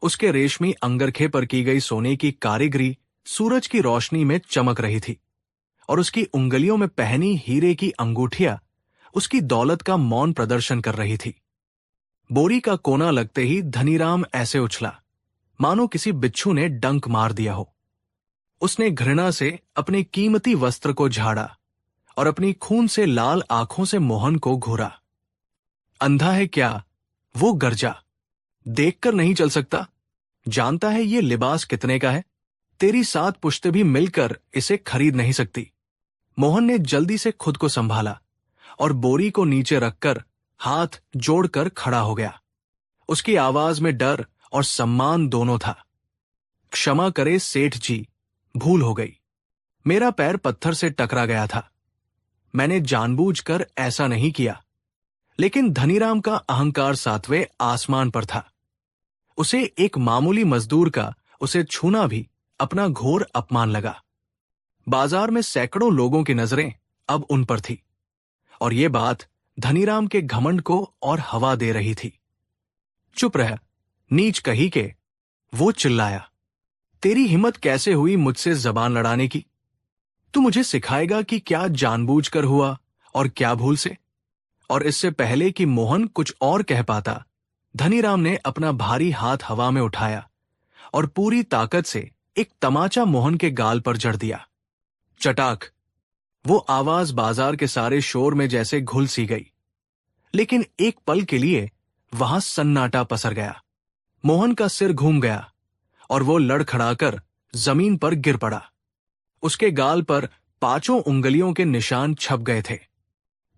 उसके रेशमी अंगरखे पर की गई सोने की कारीगरी सूरज की रोशनी में चमक रही थी और उसकी उंगलियों में पहनी हीरे की अंगूठियां उसकी दौलत का मौन प्रदर्शन कर रही थी। बोरी का कोना लगते ही धनीराम ऐसे उछला मानो किसी बिच्छू ने डंक मार दिया हो। उसने घृणा से अपने कीमती वस्त्र को झाड़ा और अपनी खून से लाल आंखों से मोहन को घूरा। अंधा है क्या, वो गरजा, देखकर नहीं चल सकता? जानता है ये लिबास कितने का है? तेरी 7 पुश्तें भी मिलकर इसे खरीद नहीं सकती। मोहन ने जल्दी से खुद को संभाला और बोरी को नीचे रखकर हाथ जोड़कर खड़ा हो गया। उसकी आवाज में डर और सम्मान दोनों था। क्षमा करे सेठ जी, भूल हो गई। मेरा पैर पत्थर से टकरा गया था। मैंने जानबूझकर ऐसा नहीं किया। लेकिन धनीराम का अहंकार 7वें आसमान पर था। उसे एक मामूली मजदूर का उसे छूना भी अपना घोर अपमान लगा। बाजार में सैकड़ों लोगों की नजरें अब उन पर थी और ये बात धनीराम के घमंड को और हवा दे रही थी। चुप रह, नीच कही के, वो चिल्लाया। तेरी हिम्मत कैसे हुई मुझसे जबान लड़ाने की? तू मुझे सिखाएगा कि क्या जानबूझकर हुआ और क्या भूल से? और इससे पहले कि मोहन कुछ और कह पाता, धनीराम ने अपना भारी हाथ हवा में उठाया और पूरी ताकत से एक तमाचा मोहन के गाल पर जड़ दिया। चटाक! वो आवाज बाजार के सारे शोर में जैसे घुल सी गई। लेकिन एक पल के लिए वहां सन्नाटा पसर गया। मोहन का सिर घूम गया और वो लड़खड़ाकर जमीन पर गिर पड़ा। उसके गाल पर 5 उंगलियों के निशान छप गए थे।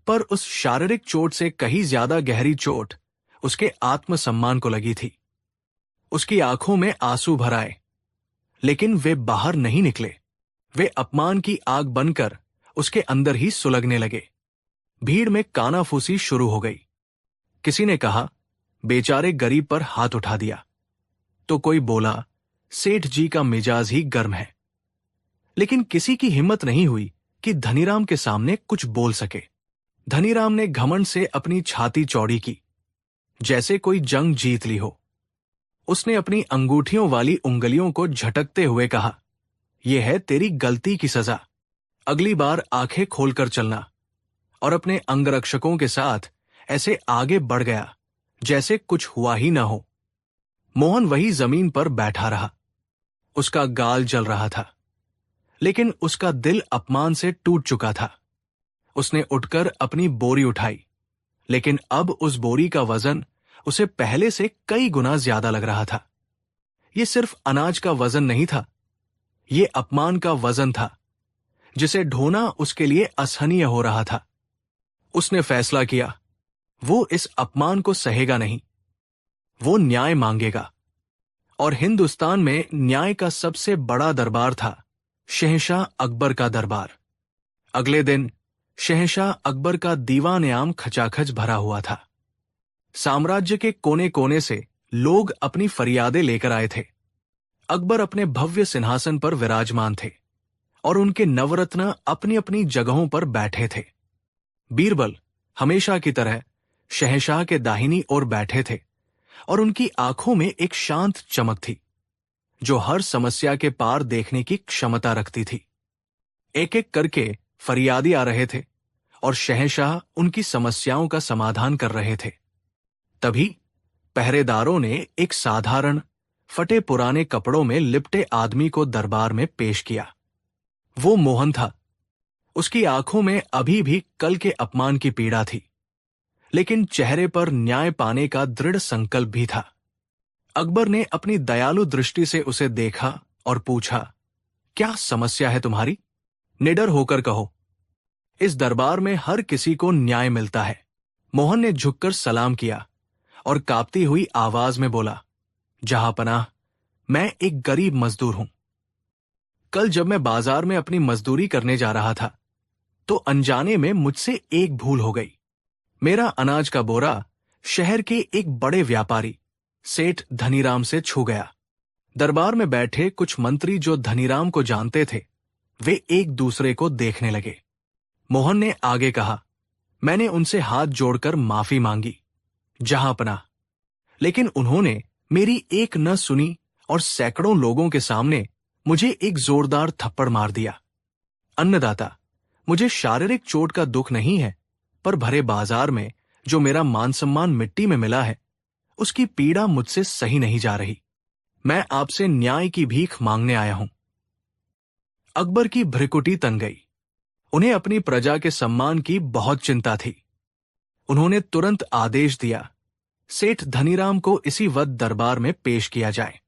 पर उस शारीरिक चोट से कहीं ज्यादा गहरी चोट उसके आत्मसम्मान को लगी थी। उसकी आंखों में आंसू भर आए, लेकिन वे बाहर नहीं निकले। वे अपमान की आग बनकर उसके अंदर ही सुलगने लगे। भीड़ में कानाफूसी शुरू हो गई। किसी ने कहा, बेचारे गरीब पर हाथ उठा दिया। तो कोई बोला, सेठ जी का मिजाज ही गर्म है। लेकिन किसी की हिम्मत नहीं हुई कि धनीराम के सामने कुछ बोल सके। धनीराम ने घमंड से अपनी छाती चौड़ी की, जैसे कोई जंग जीत ली हो। उसने अपनी अंगूठियों वाली उंगलियों को झटकते हुए कहा, यह है तेरी गलती की सजा। अगली बार आंखें खोलकर चलना। और अपने अंगरक्षकों के साथ ऐसे आगे बढ़ गया जैसे कुछ हुआ ही ना हो। मोहन वही जमीन पर बैठा रहा। उसका गाल जल रहा था, लेकिन उसका दिल अपमान से टूट चुका था। उसने उठकर अपनी बोरी उठाई, लेकिन अब उस बोरी का वजन उसे पहले से कई गुना ज्यादा लग रहा था। यह सिर्फ अनाज का वजन नहीं था, यह अपमान का वजन था, जिसे ढोना उसके लिए असहनीय हो रहा था। उसने फैसला किया, वो इस अपमान को सहेगा नहीं। वो न्याय मांगेगा। और हिंदुस्तान में न्याय का सबसे बड़ा दरबार था शहंशाह अकबर का दरबार। अगले दिन शहंशाह अकबर का दीवान आम खचाखच भरा हुआ था। साम्राज्य के कोने कोने से लोग अपनी फरियादें लेकर आए थे। अकबर अपने भव्य सिंहासन पर विराजमान थे और उनके नवरत्न अपनी अपनी जगहों पर बैठे थे। बीरबल हमेशा की तरह शहंशाह के दाहिनी ओर बैठे थे और उनकी आंखों में एक शांत चमक थी, जो हर समस्या के पार देखने की क्षमता रखती थी। एक एक करके फरियादी आ रहे थे और शहंशाह उनकी समस्याओं का समाधान कर रहे थे। तभी पहरेदारों ने एक साधारण फटे पुराने कपड़ों में लिपटे आदमी को दरबार में पेश किया। वो मोहन था। उसकी आंखों में अभी भी कल के अपमान की पीड़ा थी, लेकिन चेहरे पर न्याय पाने का दृढ़ संकल्प भी था। अकबर ने अपनी दयालु दृष्टि से उसे देखा और पूछा, क्या समस्या है तुम्हारी? निडर होकर कहो। इस दरबार में हर किसी को न्याय मिलता है। मोहन ने झुककर सलाम किया और कांपती हुई आवाज में बोला, जहांपनाह, मैं एक गरीब मजदूर हूं। कल जब मैं बाजार में अपनी मजदूरी करने जा रहा था, तो अनजाने में मुझसे एक भूल हो गई। मेरा अनाज का बोरा शहर के एक बड़े व्यापारी सेठ धनीराम से छू गया। दरबार में बैठे कुछ मंत्री जो धनीराम को जानते थे, वे एक दूसरे को देखने लगे। मोहन ने आगे कहा, मैंने उनसे हाथ जोड़कर माफी मांगी, जहांपनाह, लेकिन उन्होंने मेरी एक न सुनी और सैकड़ों लोगों के सामने मुझे एक जोरदार थप्पड़ मार दिया। अन्नदाता, मुझे शारीरिक चोट का दुख नहीं है, पर भरे बाजार में जो मेरा मान सम्मान मिट्टी में मिला है, उसकी पीड़ा मुझसे सही नहीं जा रही। मैं आपसे न्याय की भीख मांगने आया हूं। अकबर की भ्रिकुटी तन गई। उन्हें अपनी प्रजा के सम्मान की बहुत चिंता थी। उन्होंने तुरंत आदेश दिया, सेठ धनीराम को इसी वक्त दरबार में पेश किया जाए।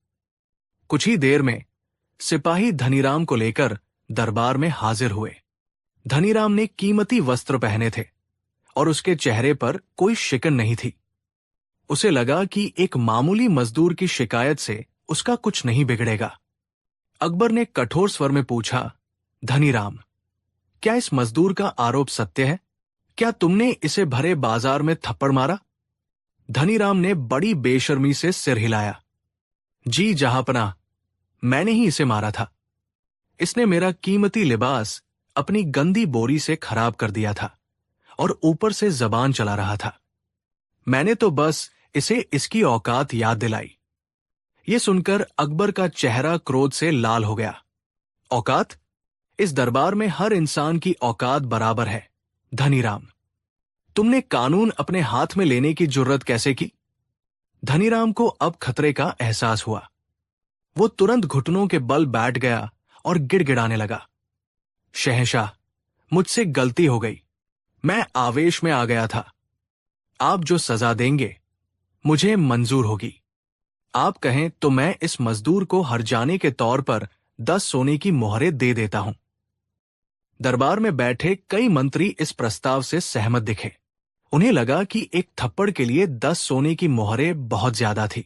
कुछ ही देर में सिपाही धनीराम को लेकर दरबार में हाजिर हुए। धनीराम ने कीमती वस्त्र पहने थे और उसके चेहरे पर कोई शिकन नहीं थी। उसे लगा कि एक मामूली मजदूर की शिकायत से उसका कुछ नहीं बिगड़ेगा। अकबर ने कठोर स्वर में पूछा, धनीराम, क्या इस मजदूर का आरोप सत्य है? क्या तुमने इसे भरे बाजार में थप्पड़ मारा? धनीराम ने बड़ी बेशर्मी से सिर हिलाया। जी जहांपनाह, मैंने ही इसे मारा था। इसने मेरा कीमती लिबास अपनी गंदी बोरी से खराब कर दिया था और ऊपर से जबान चला रहा था। मैंने तो बस इसे इसकी औकात याद दिलाई। यह सुनकर अकबर का चेहरा क्रोध से लाल हो गया। औकात? इस दरबार में हर इंसान की औकात बराबर है। धनीराम, तुमने कानून अपने हाथ में लेने की जुर्रत कैसे की? धनीराम को अब खतरे का एहसास हुआ। वो तुरंत घुटनों के बल बैठ गया और गिड़गिड़ाने लगा। शहंशाह, मुझसे गलती हो गई। मैं आवेश में आ गया था। आप जो सजा देंगे मुझे मंजूर होगी। आप कहें तो मैं इस मजदूर को हर्जाने के तौर पर 10 सोने की मोहरें दे देता हूं। दरबार में बैठे कई मंत्री इस प्रस्ताव से सहमत दिखे। उन्हें लगा कि एक थप्पड़ के लिए 10 सोने की मोहरें बहुत ज्यादा थी।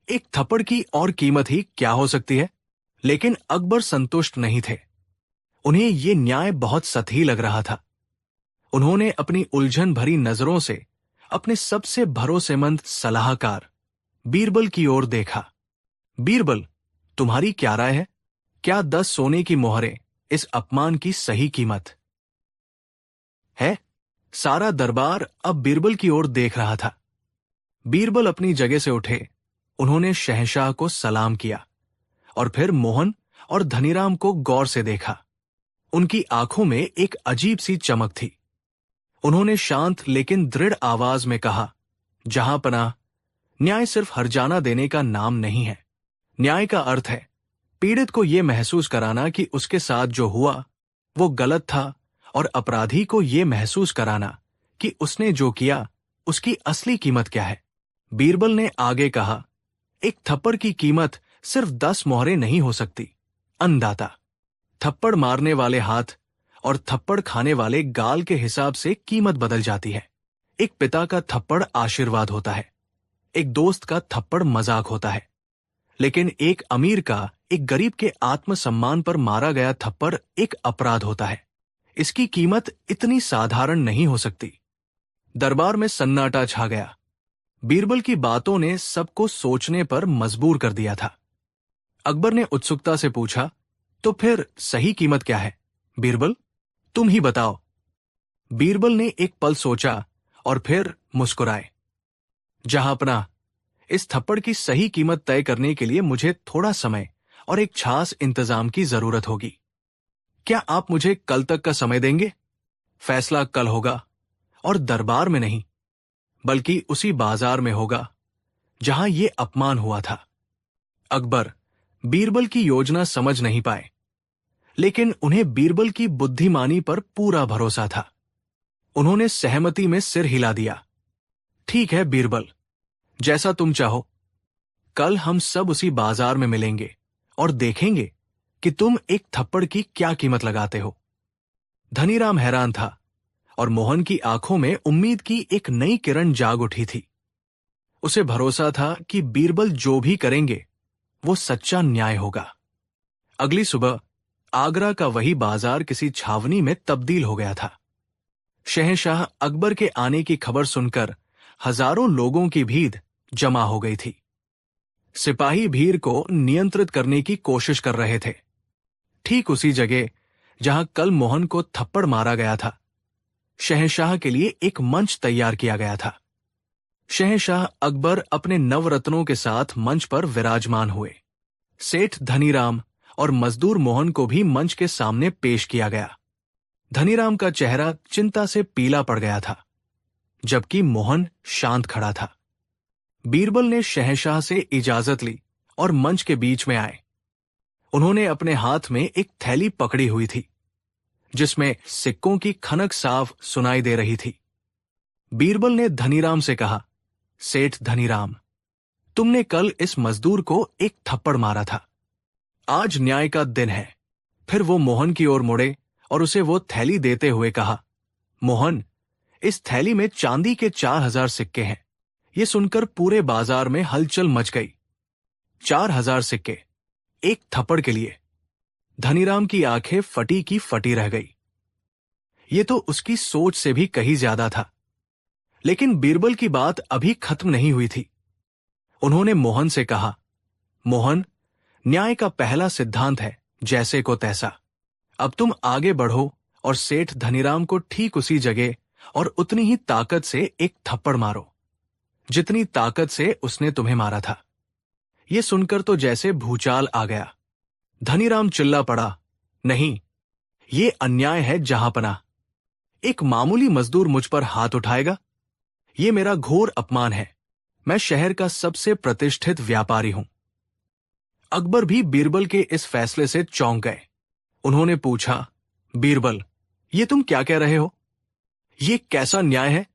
एक थप्पड़ की और कीमत ही क्या हो सकती है? लेकिन अकबर संतुष्ट नहीं थे। उन्हें यह न्याय बहुत सतही लग रहा था। उन्होंने अपनी उलझन भरी नजरों से अपने सबसे भरोसेमंद सलाहकार बीरबल की ओर देखा। बीरबल, तुम्हारी क्या राय है? क्या 10 सोने की मोहरें इस अपमान की सही कीमत है? सारा दरबार अब बीरबल की ओर देख रहा था। बीरबल अपनी जगह से उठे। उन्होंने शहंशाह को सलाम किया और फिर मोहन और धनीराम को गौर से देखा। उनकी आंखों में एक अजीब सी चमक थी। उन्होंने शांत लेकिन दृढ़ आवाज में कहा, जहांपनाह, न्याय सिर्फ हर्जाना देने का नाम नहीं है। न्याय का अर्थ है पीड़ित को यह महसूस कराना कि उसके साथ जो हुआ वो गलत था, और अपराधी को यह महसूस कराना कि उसने जो किया उसकी असली कीमत क्या है। बीरबल ने आगे कहा, एक थप्पड़ की कीमत सिर्फ 10 मोहरें नहीं हो सकती। अन्नदाता, थप्पड़ मारने वाले हाथ और थप्पड़ खाने वाले गाल के हिसाब से कीमत बदल जाती है। एक पिता का थप्पड़ आशीर्वाद होता है, एक दोस्त का थप्पड़ मजाक होता है, लेकिन एक अमीर का एक गरीब के आत्मसम्मान पर मारा गया थप्पड़ एक अपराध होता है। इसकी कीमत इतनी साधारण नहीं हो सकती। दरबार में सन्नाटा छा गया। बीरबल की बातों ने सबको सोचने पर मजबूर कर दिया था। अकबर ने उत्सुकता से पूछा, तो फिर सही कीमत क्या है? बीरबल, तुम ही बताओ। बीरबल ने एक पल सोचा और फिर मुस्कुराए। जहांपनाह, इस थप्पड़ की सही कीमत तय करने के लिए मुझे थोड़ा समय और एक खास इंतजाम की जरूरत होगी। क्या आप मुझे कल तक का समय देंगे? फैसला कल होगा, और दरबार में नहीं, बल्कि उसी बाजार में होगा जहां यह अपमान हुआ था। अकबर बीरबल की योजना समझ नहीं पाए, लेकिन उन्हें बीरबल की बुद्धिमानी पर पूरा भरोसा था। उन्होंने सहमति में सिर हिला दिया। ठीक है बीरबल, जैसा तुम चाहो। कल हम सब उसी बाजार में मिलेंगे और देखेंगे कि तुम एक थप्पड़ की क्या कीमत लगाते हो। धनीराम हैरान था और मोहन की आंखों में उम्मीद की एक नई किरण जाग उठी थी। उसे भरोसा था कि बीरबल जो भी करेंगे वो सच्चा न्याय होगा। अगली सुबह आगरा का वही बाजार किसी छावनी में तब्दील हो गया था। शहंशाह अकबर के आने की खबर सुनकर हजारों लोगों की भीड़ जमा हो गई थी। सिपाही भीड़ को नियंत्रित करने की कोशिश कर रहे थे। ठीक उसी जगह जहां कल मोहन को थप्पड़ मारा गया था, शहंशाह के लिए एक मंच तैयार किया गया था। शहंशाह अकबर अपने नवरत्नों के साथ मंच पर विराजमान हुए। सेठ धनीराम और मजदूर मोहन को भी मंच के सामने पेश किया गया। धनीराम का चेहरा चिंता से पीला पड़ गया था, जबकि मोहन शांत खड़ा था। बीरबल ने शहंशाह से इजाजत ली और मंच के बीच में आए। उन्होंने अपने हाथ में एक थैली पकड़ी हुई थी, जिसमें सिक्कों की खनक साफ सुनाई दे रही थी। बीरबल ने धनीराम से कहा, सेठ धनीराम, तुमने कल इस मजदूर को एक थप्पड़ मारा था। आज न्याय का दिन है। फिर वो मोहन की ओर मुड़े और उसे वो थैली देते हुए कहा, मोहन, इस थैली में चांदी के 4,000 सिक्के हैं। ये सुनकर पूरे बाजार में हलचल मच गई। 4,000 सिक्के एक थप्पड़ के लिए। धनीराम की आंखें फटी की फटी रह गई। ये तो उसकी सोच से भी कहीं ज्यादा था। लेकिन बीरबल की बात अभी खत्म नहीं हुई थी। उन्होंने मोहन से कहा, मोहन, न्याय का पहला सिद्धांत है जैसे को तैसा। अब तुम आगे बढ़ो और सेठ धनीराम को ठीक उसी जगह और उतनी ही ताकत से एक थप्पड़ मारो जितनी ताकत से उसने तुम्हें मारा था। यह सुनकर तो जैसे भूचाल आ गया। धनीराम चिल्ला पड़ा, नहीं, ये अन्याय है जहांपना। एक मामूली मजदूर मुझ पर हाथ उठाएगा? ये मेरा घोर अपमान है। मैं शहर का सबसे प्रतिष्ठित व्यापारी हूं। अकबर भी बीरबल के इस फैसले से चौंक गए। उन्होंने पूछा, बीरबल, ये तुम क्या कह रहे हो? ये कैसा न्याय है?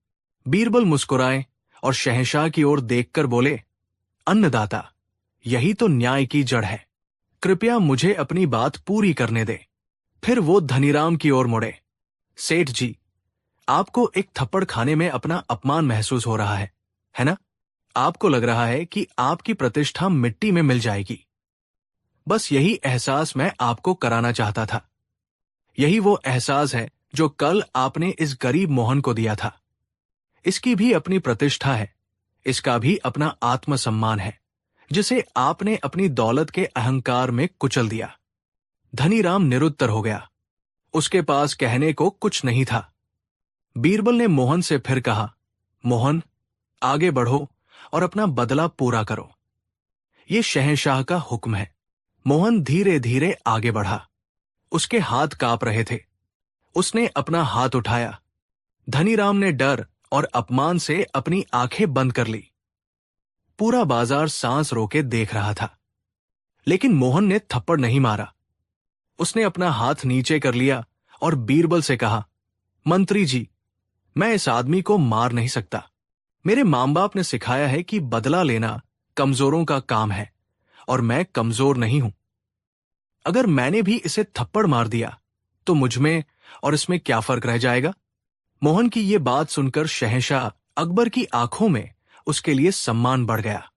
बीरबल मुस्कुराए और शहंशाह की ओर देखकर बोले, अन्नदाता, यही तो न्याय की जड़ है। कृपया मुझे अपनी बात पूरी करने दे। फिर वो धनीराम की ओर मुड़े। सेठ जी, आपको एक थप्पड़ खाने में अपना अपमान महसूस हो रहा है ना? आपको लग रहा है कि आपकी प्रतिष्ठा मिट्टी में मिल जाएगी। बस यही एहसास मैं आपको कराना चाहता था। यही वो एहसास है जो कल आपने इस गरीब मोहन को दिया था। इसकी भी अपनी प्रतिष्ठा है, इसका भी अपना आत्मसम्मान है, जिसे आपने अपनी दौलत के अहंकार में कुचल दिया। धनीराम निरुत्तर हो गया। उसके पास कहने को कुछ नहीं था। बीरबल ने मोहन से फिर कहा, मोहन, आगे बढ़ो और अपना बदला पूरा करो। ये शहंशाह का हुक्म है। मोहन धीरे धीरे आगे बढ़ा। उसके हाथ कांप रहे थे। उसने अपना हाथ उठाया। धनीराम ने डर और अपमान से अपनी आंखें बंद कर ली। पूरा बाजार सांस रोके देख रहा था। लेकिन मोहन ने थप्पड़ नहीं मारा। उसने अपना हाथ नीचे कर लिया और बीरबल से कहा, मंत्री जी, मैं इस आदमी को मार नहीं सकता। मेरे मां बाप ने सिखाया है कि बदला लेना कमजोरों का काम है और मैं कमजोर नहीं हूं। अगर मैंने भी इसे थप्पड़ मार दिया तो मुझमें और इसमें क्या फर्क रह जाएगा? मोहन की ये बात सुनकर शहंशाह अकबर की आंखों में उसके लिए सम्मान बढ़ गया।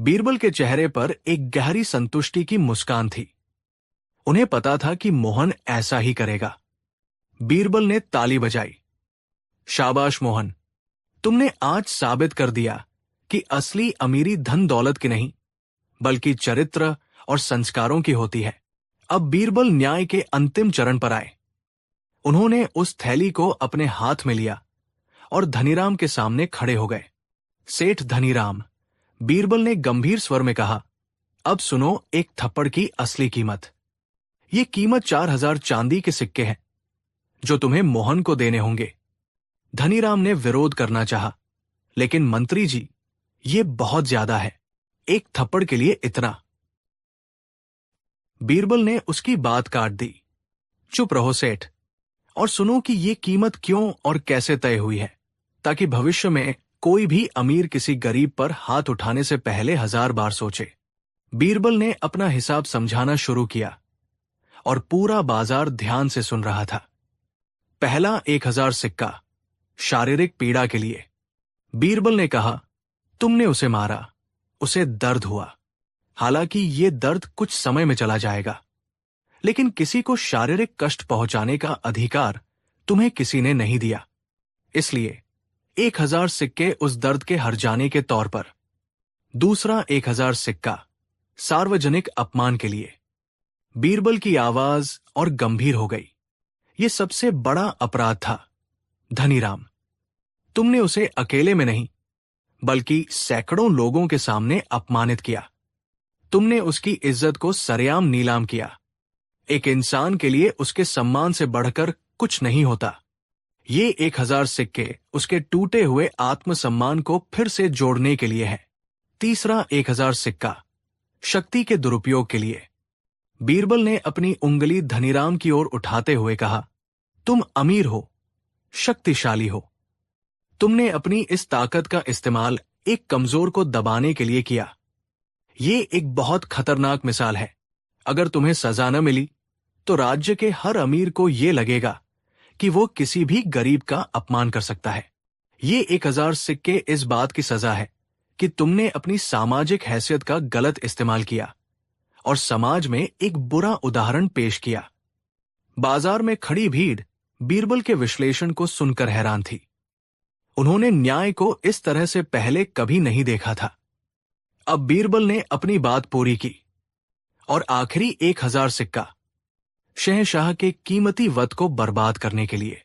बीरबल के चेहरे पर एक गहरी संतुष्टि की मुस्कान थी। उन्हें पता था कि मोहन ऐसा ही करेगा। बीरबल ने ताली बजाई। शाबाश मोहन, तुमने आज साबित कर दिया कि असली अमीरी धन दौलत की नहीं, बल्कि चरित्र और संस्कारों की होती है। अब बीरबल न्याय के अंतिम चरण पर आए। उन्होंने उस थैली को अपने हाथ में लिया और धनीराम के सामने खड़े हो गए। सेठ धनीराम, बीरबल ने गंभीर स्वर में कहा, अब सुनो एक थप्पड़ की असली कीमत। ये कीमत 4,000 चांदी के सिक्के हैं जो तुम्हें मोहन को देने होंगे। धनीराम ने विरोध करना चाहा, लेकिन मंत्री जी, ये बहुत ज्यादा है। एक थप्पड़ के लिए इतना। बीरबल ने उसकी बात काट दी। चुप रहो सेठ, और सुनो कि ये कीमत क्यों और कैसे तय हुई है, ताकि भविष्य में कोई भी अमीर किसी गरीब पर हाथ उठाने से पहले 1000 बार सोचे। बीरबल ने अपना हिसाब समझाना शुरू किया और पूरा बाजार ध्यान से सुन रहा था। पहला 1000 सिक्का शारीरिक पीड़ा के लिए। बीरबल ने कहा, तुमने उसे मारा, उसे दर्द हुआ। हालांकि ये दर्द कुछ समय में चला जाएगा, लेकिन किसी को शारीरिक कष्ट पहुंचाने का अधिकार तुम्हें किसी ने नहीं दिया। इसलिए 1000 सिक्के उस दर्द के हर जाने के तौर पर। दूसरा 1000 सिक्का सार्वजनिक अपमान के लिए। बीरबल की आवाज और गंभीर हो गई। यह सबसे बड़ा अपराध था। धनीराम, तुमने उसे अकेले में नहीं, बल्कि सैकड़ों लोगों के सामने अपमानित किया। तुमने उसकी इज्जत को सरेआम नीलाम किया। एक इंसान के लिए उसके सम्मान से बढ़कर कुछ नहीं होता। ये 1000 सिक्के उसके टूटे हुए आत्मसम्मान को फिर से जोड़ने के लिए है। तीसरा 1000 सिक्का शक्ति के दुरुपयोग के लिए। बीरबल ने अपनी उंगली धनीराम की ओर उठाते हुए कहा, तुम अमीर हो, शक्तिशाली हो। तुमने अपनी इस ताकत का इस्तेमाल एक कमजोर को दबाने के लिए किया। ये एक बहुत खतरनाक मिसाल है। अगर तुम्हें सजा न मिली तो राज्य के हर अमीर को यह लगेगा कि वो किसी भी गरीब का अपमान कर सकता है। ये 1000 सिक्के इस बात की सजा है कि तुमने अपनी सामाजिक हैसियत का गलत इस्तेमाल किया और समाज में एक बुरा उदाहरण पेश किया। बाजार में खड़ी भीड़ बीरबल के विश्लेषण को सुनकर हैरान थी। उन्होंने न्याय को इस तरह से पहले कभी नहीं देखा था। अब बीरबल ने अपनी बात पूरी की और आखिरी 1000 सिक्का शहंशाह के कीमती वत को बर्बाद करने के लिए।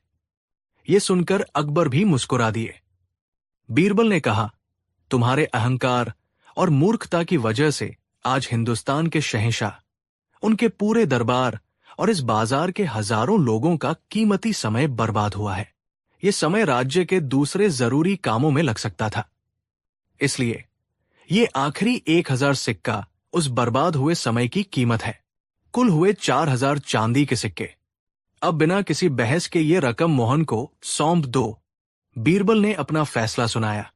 यह सुनकर अकबर भी मुस्कुरा दिए। बीरबल ने कहा, तुम्हारे अहंकार और मूर्खता की वजह से आज हिंदुस्तान के शहंशाह, उनके पूरे दरबार और इस बाजार के हजारों लोगों का कीमती समय बर्बाद हुआ है। यह समय राज्य के दूसरे जरूरी कामों में लग सकता था। इसलिए ये आखिरी 1000 सिक्का उस बर्बाद हुए समय की कीमत है। कुल हुए 4000 चांदी के सिक्के। अब बिना किसी बहस के ये रकम मोहन को सौंप दो। बीरबल ने अपना फैसला सुनाया।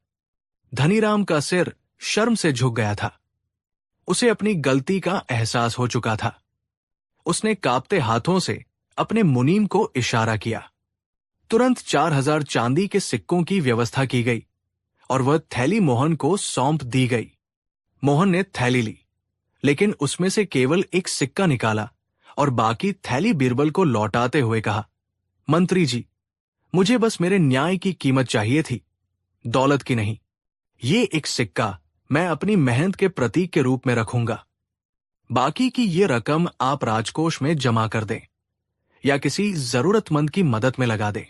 धनीराम का सिर शर्म से झुक गया था। उसे अपनी गलती का एहसास हो चुका था। उसने कांपते हाथों से अपने मुनीम को इशारा किया। तुरंत 4000 चांदी के सिक्कों की व्यवस्था की गई और वह थैली मोहन को सौंप दी गई। मोहन ने थैली ली, लेकिन उसमें से केवल एक सिक्का निकाला और बाकी थैली बीरबल को लौटाते हुए कहा, मंत्री जी, मुझे बस मेरे न्याय की कीमत चाहिए थी, दौलत की नहीं। ये एक सिक्का मैं अपनी मेहनत के प्रतीक के रूप में रखूंगा। बाकी की ये रकम आप राजकोष में जमा कर दें या किसी जरूरतमंद की मदद में लगा दें।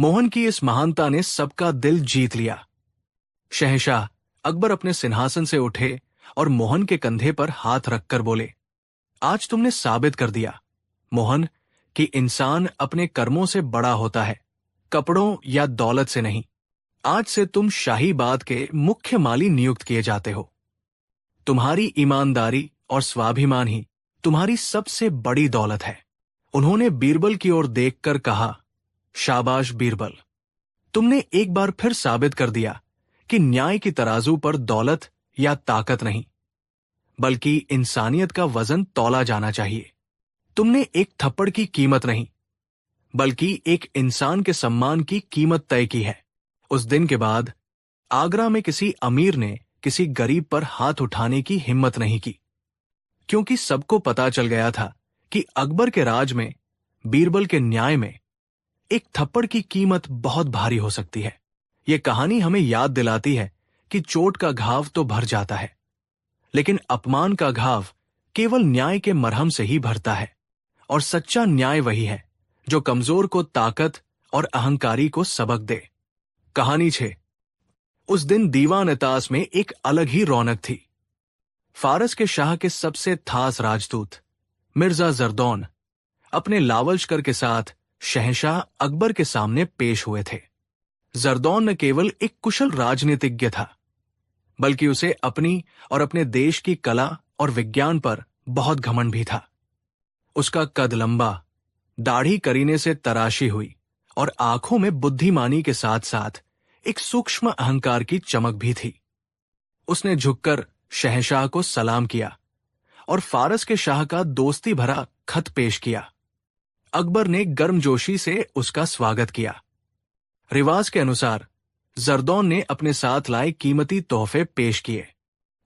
मोहन की इस महानता ने सबका दिल जीत लिया। शहंशाह अकबर अपने सिंहासन से उठे और मोहन के कंधे पर हाथ रखकर बोले, आज तुमने साबित कर दिया मोहन कि इंसान अपने कर्मों से बड़ा होता है, कपड़ों या दौलत से नहीं। आज से तुम शाही बात के मुख्य माली नियुक्त किए जाते हो। तुम्हारी ईमानदारी और स्वाभिमान ही तुम्हारी सबसे बड़ी दौलत है। उन्होंने बीरबल की ओर देखकर कहा, शाबाश बीरबल, तुमने एक बार फिर साबित कर दिया कि न्याय की तराजू पर दौलत या ताकत नहीं, बल्कि इंसानियत का वजन तौला जाना चाहिए। तुमने एक थप्पड़ की कीमत नहीं, बल्कि एक इंसान के सम्मान की कीमत तय की है। उस दिन के बाद आगरा में किसी अमीर ने किसी गरीब पर हाथ उठाने की हिम्मत नहीं की, क्योंकि सबको पता चल गया था कि अकबर के राज में, बीरबल के न्याय में एक थप्पड़ की कीमत बहुत भारी हो सकती है। यह कहानी हमें याद दिलाती है कि चोट का घाव तो भर जाता है, लेकिन अपमान का घाव केवल न्याय के मरहम से ही भरता है। और सच्चा न्याय वही है जो कमजोर को ताकत और अहंकारी को सबक दे। कहानी 6। उस दिन दीवान-ए-ताश में एक अलग ही रौनक थी। फारस के शाह के सबसे खास राजदूत मिर्जा जरदौन अपने लावलश्कर के साथ शहंशाह अकबर के सामने पेश हुए थे। जरदौन न केवल एक कुशल राजनीतिज्ञ था, बल्कि उसे अपनी और अपने देश की कला और विज्ञान पर बहुत घमंड भी था। उसका कद लंबा, दाढ़ी करीने से तराशी हुई और आंखों में बुद्धिमानी के साथ साथ एक सूक्ष्म अहंकार की चमक भी थी। उसने झुककर शहंशाह को सलाम किया और फारस के शाह का दोस्ती भरा खत पेश किया। अकबर ने गर्मजोशी से उसका स्वागत किया। रिवाज के अनुसार जरदौन ने अपने साथ लाए कीमती तोहफे पेश किए।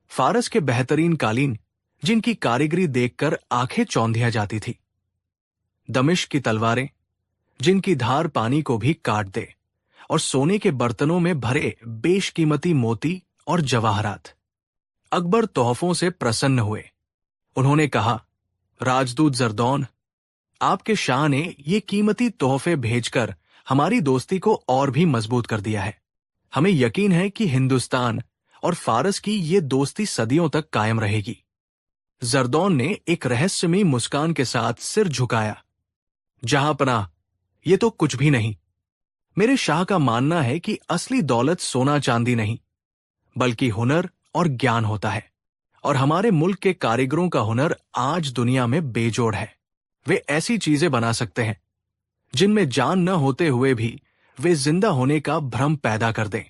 फारस के बेहतरीन कालीन, जिनकी कारीगरी देखकर आंखें चौंधिया जाती थी। दमिश्क की तलवारें, जिनकी धार पानी को भी काट दे, और सोने के बर्तनों में भरे बेशकीमती मोती और जवाहरात। अकबर तोहफों से प्रसन्न हुए। उन्होंने कहा, राजदूत जरदौन, आपके शाह ने ये कीमती तोहफे भेजकर हमारी दोस्ती को और भी मजबूत कर दिया है। हमें यकीन है कि हिंदुस्तान और फारस की ये दोस्ती सदियों तक कायम रहेगी। जरदौन ने एक रहस्यमयी मुस्कान के साथ सिर झुकाया। जहांपनाह, ये तो कुछ भी नहीं। मेरे शाह का मानना है कि असली दौलत सोना चांदी नहीं, बल्कि हुनर और ज्ञान होता है, और हमारे मुल्क के कारीगरों का हुनर आज दुनिया में बेजोड़ है। वे ऐसी चीजें बना सकते हैं जिनमें जान न होते हुए भी वे जिंदा होने का भ्रम पैदा कर दें।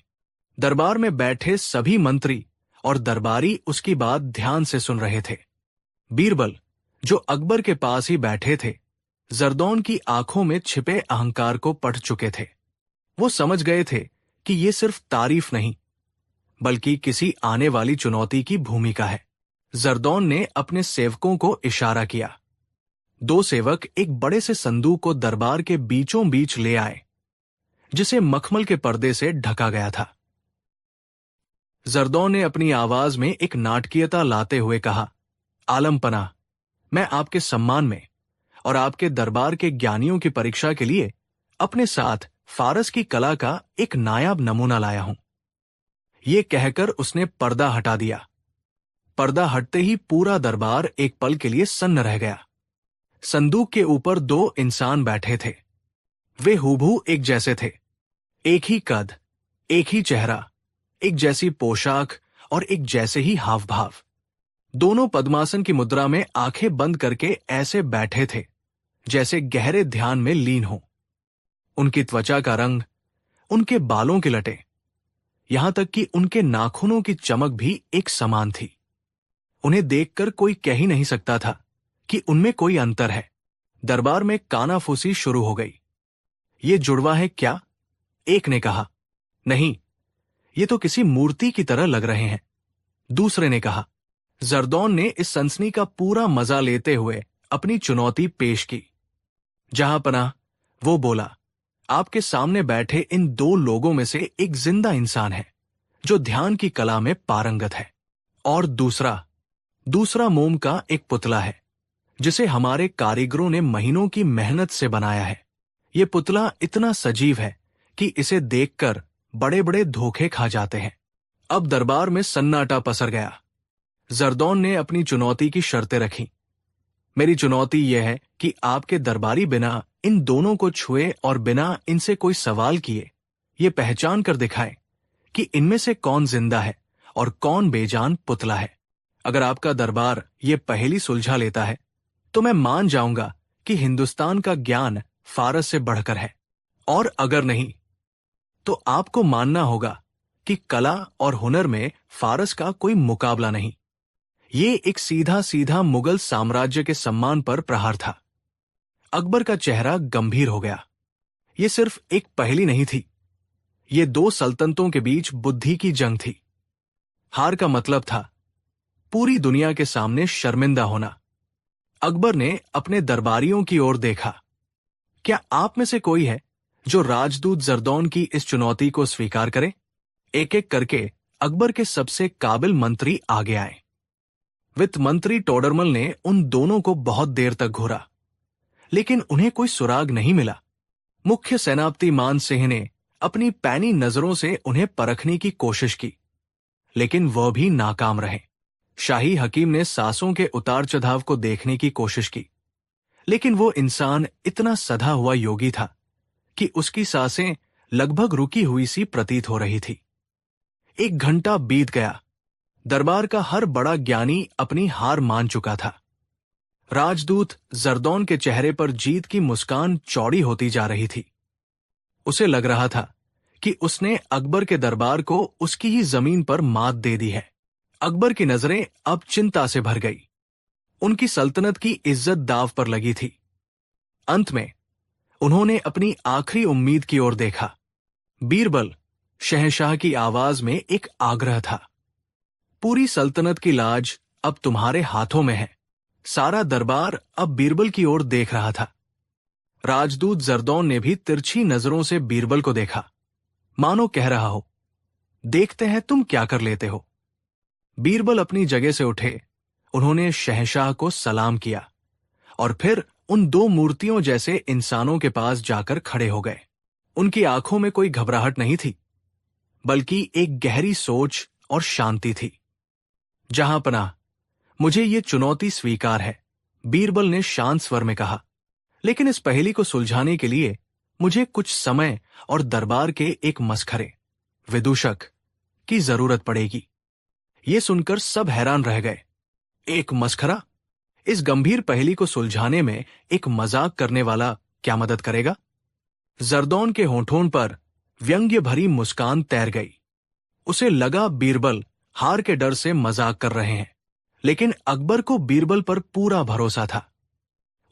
दरबार में बैठे सभी मंत्री और दरबारी उसकी बात ध्यान से सुन रहे थे। बीरबल, जो अकबर के पास ही बैठे थे, जरदौन की आंखों में छिपे अहंकार को पढ़ चुके थे। वो समझ गए थे कि ये सिर्फ तारीफ नहीं, बल्कि किसी आने वाली चुनौती की भूमिका है। जरदौन ने अपने सेवकों को इशारा किया। 2 सेवक एक बड़े से संदूक को दरबार के बीचों बीच ले आए, जिसे मखमल के पर्दे से ढका गया था। जरदौन ने अपनी आवाज में एक नाटकीयता लाते हुए कहा, आलमपना, मैं आपके सम्मान में और आपके दरबार के ज्ञानियों की परीक्षा के लिए अपने साथ फारस की कला का एक नायाब नमूना लाया हूं। ये कहकर उसने पर्दा हटा दिया। पर्दा हटते ही पूरा दरबार एक पल के लिए सन्न रह गया। संदूक के ऊपर 2 इंसान बैठे थे। वे हूबहू एक जैसे थे। एक ही कद, एक ही चेहरा, एक जैसी पोशाक और एक जैसे ही हाव भाव। दोनों पद्मासन की मुद्रा में आंखें बंद करके ऐसे बैठे थे जैसे गहरे ध्यान में लीन हो। उनकी त्वचा का रंग, उनके बालों की लटें, यहां तक कि उनके नाखूनों की चमक भी एक समान थी। उन्हें देखकर कोई कह ही नहीं सकता था कि उनमें कोई अंतर है। दरबार में कानाफूसी शुरू हो गई। ये जुड़वा है क्या? एक ने कहा। नहीं, ये तो किसी मूर्ति की तरह लग रहे हैं, दूसरे ने कहा। जरदौन ने इस सनसनी का पूरा मजा लेते हुए अपनी चुनौती पेश की। जहांपनाह, वो बोला, आपके सामने बैठे इन 2 लोगों में से एक जिंदा इंसान है जो ध्यान की कला में पारंगत है, और दूसरा मोम का एक पुतला है जिसे हमारे कारीगरों ने महीनों की मेहनत से बनाया है। ये पुतला इतना सजीव है कि इसे देखकर बड़े बड़े धोखे खा जाते हैं। अब दरबार में सन्नाटा पसर गया। जरदौन ने अपनी चुनौती की शर्तें रखीं। मेरी चुनौती यह है कि आपके दरबारी बिना इन दोनों को छुए और बिना इनसे कोई सवाल किए ये पहचान कर दिखाएं कि इनमें से कौन जिंदा है और कौन बेजान पुतला है। अगर आपका दरबार ये पहेली सुलझा लेता है तो मैं मान जाऊंगा कि हिंदुस्तान का ज्ञान फारस से बढ़कर है, और अगर नहीं तो आपको मानना होगा कि कला और हुनर में फारस का कोई मुकाबला नहीं। ये एक सीधा सीधा मुगल साम्राज्य के सम्मान पर प्रहार था। अकबर का चेहरा गंभीर हो गया। ये सिर्फ एक पहेली नहीं थी, ये 2 सल्तनतों के बीच बुद्धि की जंग थी। हार का मतलब था पूरी दुनिया के सामने शर्मिंदा होना। अकबर ने अपने दरबारियों की ओर देखा। क्या आप में से कोई है जो राजदूत जरदौन की इस चुनौती को स्वीकार करे? एक एक करके अकबर के सबसे काबिल मंत्री आगे आए। वित्त मंत्री टोडरमल ने उन दोनों को बहुत देर तक घूरा, लेकिन उन्हें कोई सुराग नहीं मिला। मुख्य सेनापति मान सिंह ने अपनी पैनी नजरों से उन्हें परखने की कोशिश की, लेकिन वह भी नाकाम रहे। शाही हकीम ने सांसों के उतार चढ़ाव को देखने की कोशिश की, लेकिन वो इंसान इतना सधा हुआ योगी था कि उसकी सांसें लगभग रुकी हुई सी प्रतीत हो रही थी। 1 घंटा बीत गया। दरबार का हर बड़ा ज्ञानी अपनी हार मान चुका था। राजदूत जरदौन के चेहरे पर जीत की मुस्कान चौड़ी होती जा रही थी। उसे लग रहा था कि उसने अकबर के दरबार को उसकी ही जमीन पर मात दे दी है। अकबर की नजरें अब चिंता से भर गई। उनकी सल्तनत की इज्जत दांव पर लगी थी। अंत में उन्होंने अपनी आखिरी उम्मीद की ओर देखा। बीरबल, शहंशाह की आवाज में एक आग्रह था। पूरी सल्तनत की लाज अब तुम्हारे हाथों में है। सारा दरबार अब बीरबल की ओर देख रहा था। राजदूत जरदौन ने भी तिरछी नजरों से बीरबल को देखा, मानो कह रहा हो, देखते हैं तुम क्या कर लेते हो। बीरबल अपनी जगह से उठे। उन्होंने शहंशाह को सलाम किया और फिर उन 2 मूर्तियों जैसे इंसानों के पास जाकर खड़े हो गए। उनकी आंखों में कोई घबराहट नहीं थी, बल्कि एक गहरी सोच और शांति थी। जहांपनाह, मुझे ये चुनौती स्वीकार है, बीरबल ने शांत स्वर में कहा, लेकिन इस पहेली को सुलझाने के लिए मुझे कुछ समय और दरबार के एक मसखरे, विदूषक की जरूरत पड़ेगी। ये सुनकर सब हैरान रह गए। एक मसखरा? इस गंभीर पहेली को सुलझाने में एक मजाक करने वाला क्या मदद करेगा? जरदौन के होठों पर व्यंग्य भरी मुस्कान तैर गई। उसे लगा बीरबल हार के डर से मजाक कर रहे हैं, लेकिन अकबर को बीरबल पर पूरा भरोसा था।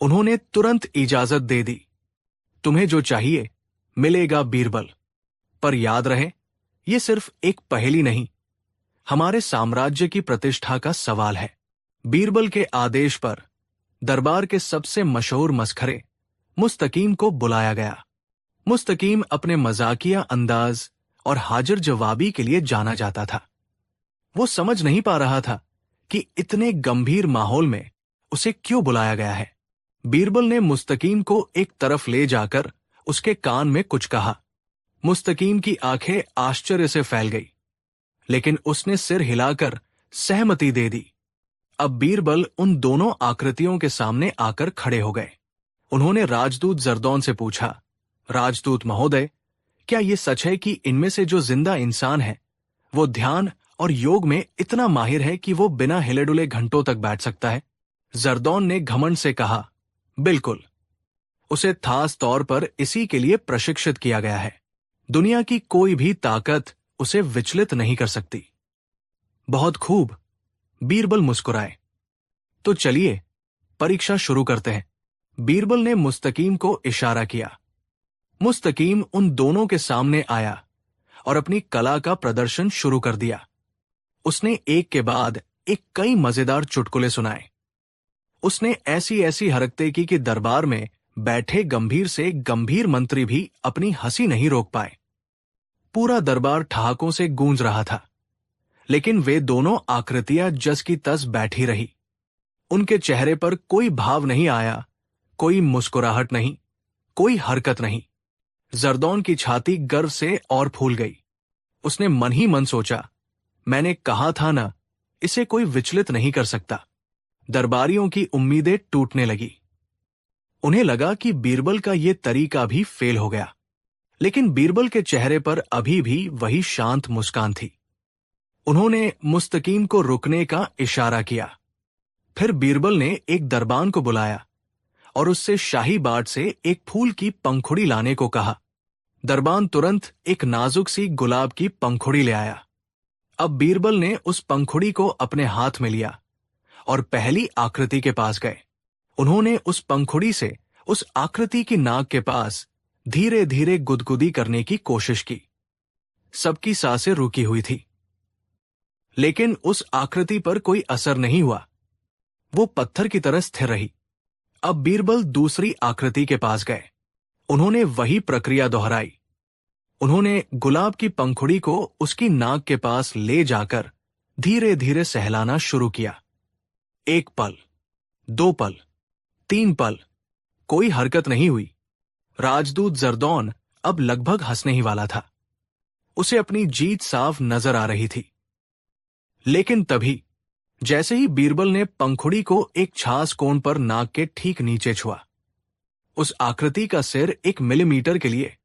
उन्होंने तुरंत इजाजत दे दी। तुम्हें जो चाहिए मिलेगा बीरबल, पर याद रहे ये सिर्फ एक पहेली नहीं, हमारे साम्राज्य की प्रतिष्ठा का सवाल है। बीरबल के आदेश पर दरबार के सबसे मशहूर मसखरे मुस्तकीम को बुलाया गया। मुस्तकीम अपने मजाकिया अंदाज और हाजिर जवाबी के लिए जाना जाता था। वो समझ नहीं पा रहा था कि इतने गंभीर माहौल में उसे क्यों बुलाया गया है। बीरबल ने मुस्तकीम को एक तरफ ले जाकर उसके कान में कुछ कहा। मुस्तकीम की आंखें आश्चर्य से फैल गई, लेकिन उसने सिर हिलाकर सहमति दे दी। अब बीरबल उन दोनों आकृतियों के सामने आकर खड़े हो गए। उन्होंने राजदूत जरदौन से पूछा, राजदूत महोदय, क्या ये सच है कि इनमें से जो जिंदा इंसान है वो ध्यान और योग में इतना माहिर है कि वो बिना हिले डुले घंटों तक बैठ सकता है? जरदौन ने घमंड से कहा, बिल्कुल। उसे खास तौर पर इसी के लिए प्रशिक्षित किया गया है। दुनिया की कोई भी ताकत उसे विचलित नहीं कर सकती। बहुत खूब, बीरबल मुस्कुराए। तो चलिए परीक्षा शुरू करते हैं। बीरबल ने मुस्तकीम को इशारा किया। मुस्तकीम उन दोनों के सामने आया और अपनी कला का प्रदर्शन शुरू कर दिया। उसने एक के बाद एक कई मजेदार चुटकुले सुनाए। उसने ऐसी ऐसी हरकतें की कि दरबार में बैठे गंभीर से गंभीर मंत्री भी अपनी हंसी नहीं रोक पाए। पूरा दरबार ठहाकों से गूंज रहा था, लेकिन वे दोनों आकृतियां जस की तस बैठी रही। उनके चेहरे पर कोई भाव नहीं आया, कोई मुस्कुराहट नहीं, कोई हरकत नहीं। जरदौन की छाती गर्व से और फूल गई। उसने मन ही मन सोचा, मैंने कहा था ना, इसे कोई विचलित नहीं कर सकता। दरबारियों की उम्मीदें टूटने लगी। उन्हें लगा कि बीरबल का ये तरीका भी फेल हो गया, लेकिन बीरबल के चेहरे पर अभी भी वही शांत मुस्कान थी। उन्होंने मुस्तकीम को रुकने का इशारा किया। फिर बीरबल ने एक दरबान को बुलाया और उससे शाही बाट से एक फूल की पंखुड़ी लाने को कहा। दरबान तुरंत एक नाजुक सी गुलाब की पंखुड़ी ले आया। अब बीरबल ने उस पंखुड़ी को अपने हाथ में लिया और पहली आकृति के पास गए। उन्होंने उस पंखुड़ी से उस आकृति की नाक के पास धीरे धीरे गुदगुदी करने की कोशिश की। सबकी सांसें रुकी हुई थी, लेकिन उस आकृति पर कोई असर नहीं हुआ। वो पत्थर की तरह स्थिर रही। अब बीरबल दूसरी आकृति के पास गए। उन्होंने वही प्रक्रिया दोहराई। उन्होंने गुलाब की पंखुड़ी को उसकी नाक के पास ले जाकर धीरे धीरे सहलाना शुरू किया। 1 पल, 2 पल, 3 पल, कोई हरकत नहीं हुई। राजदूत जरदौन अब लगभग हंसने ही वाला था। उसे अपनी जीत साफ नजर आ रही थी। लेकिन तभी जैसे ही बीरबल ने पंखुड़ी को एक छास कोण पर नाक के ठीक नीचे छुआ, उस आकृति का सिर 1 मिलीमीटर के लिए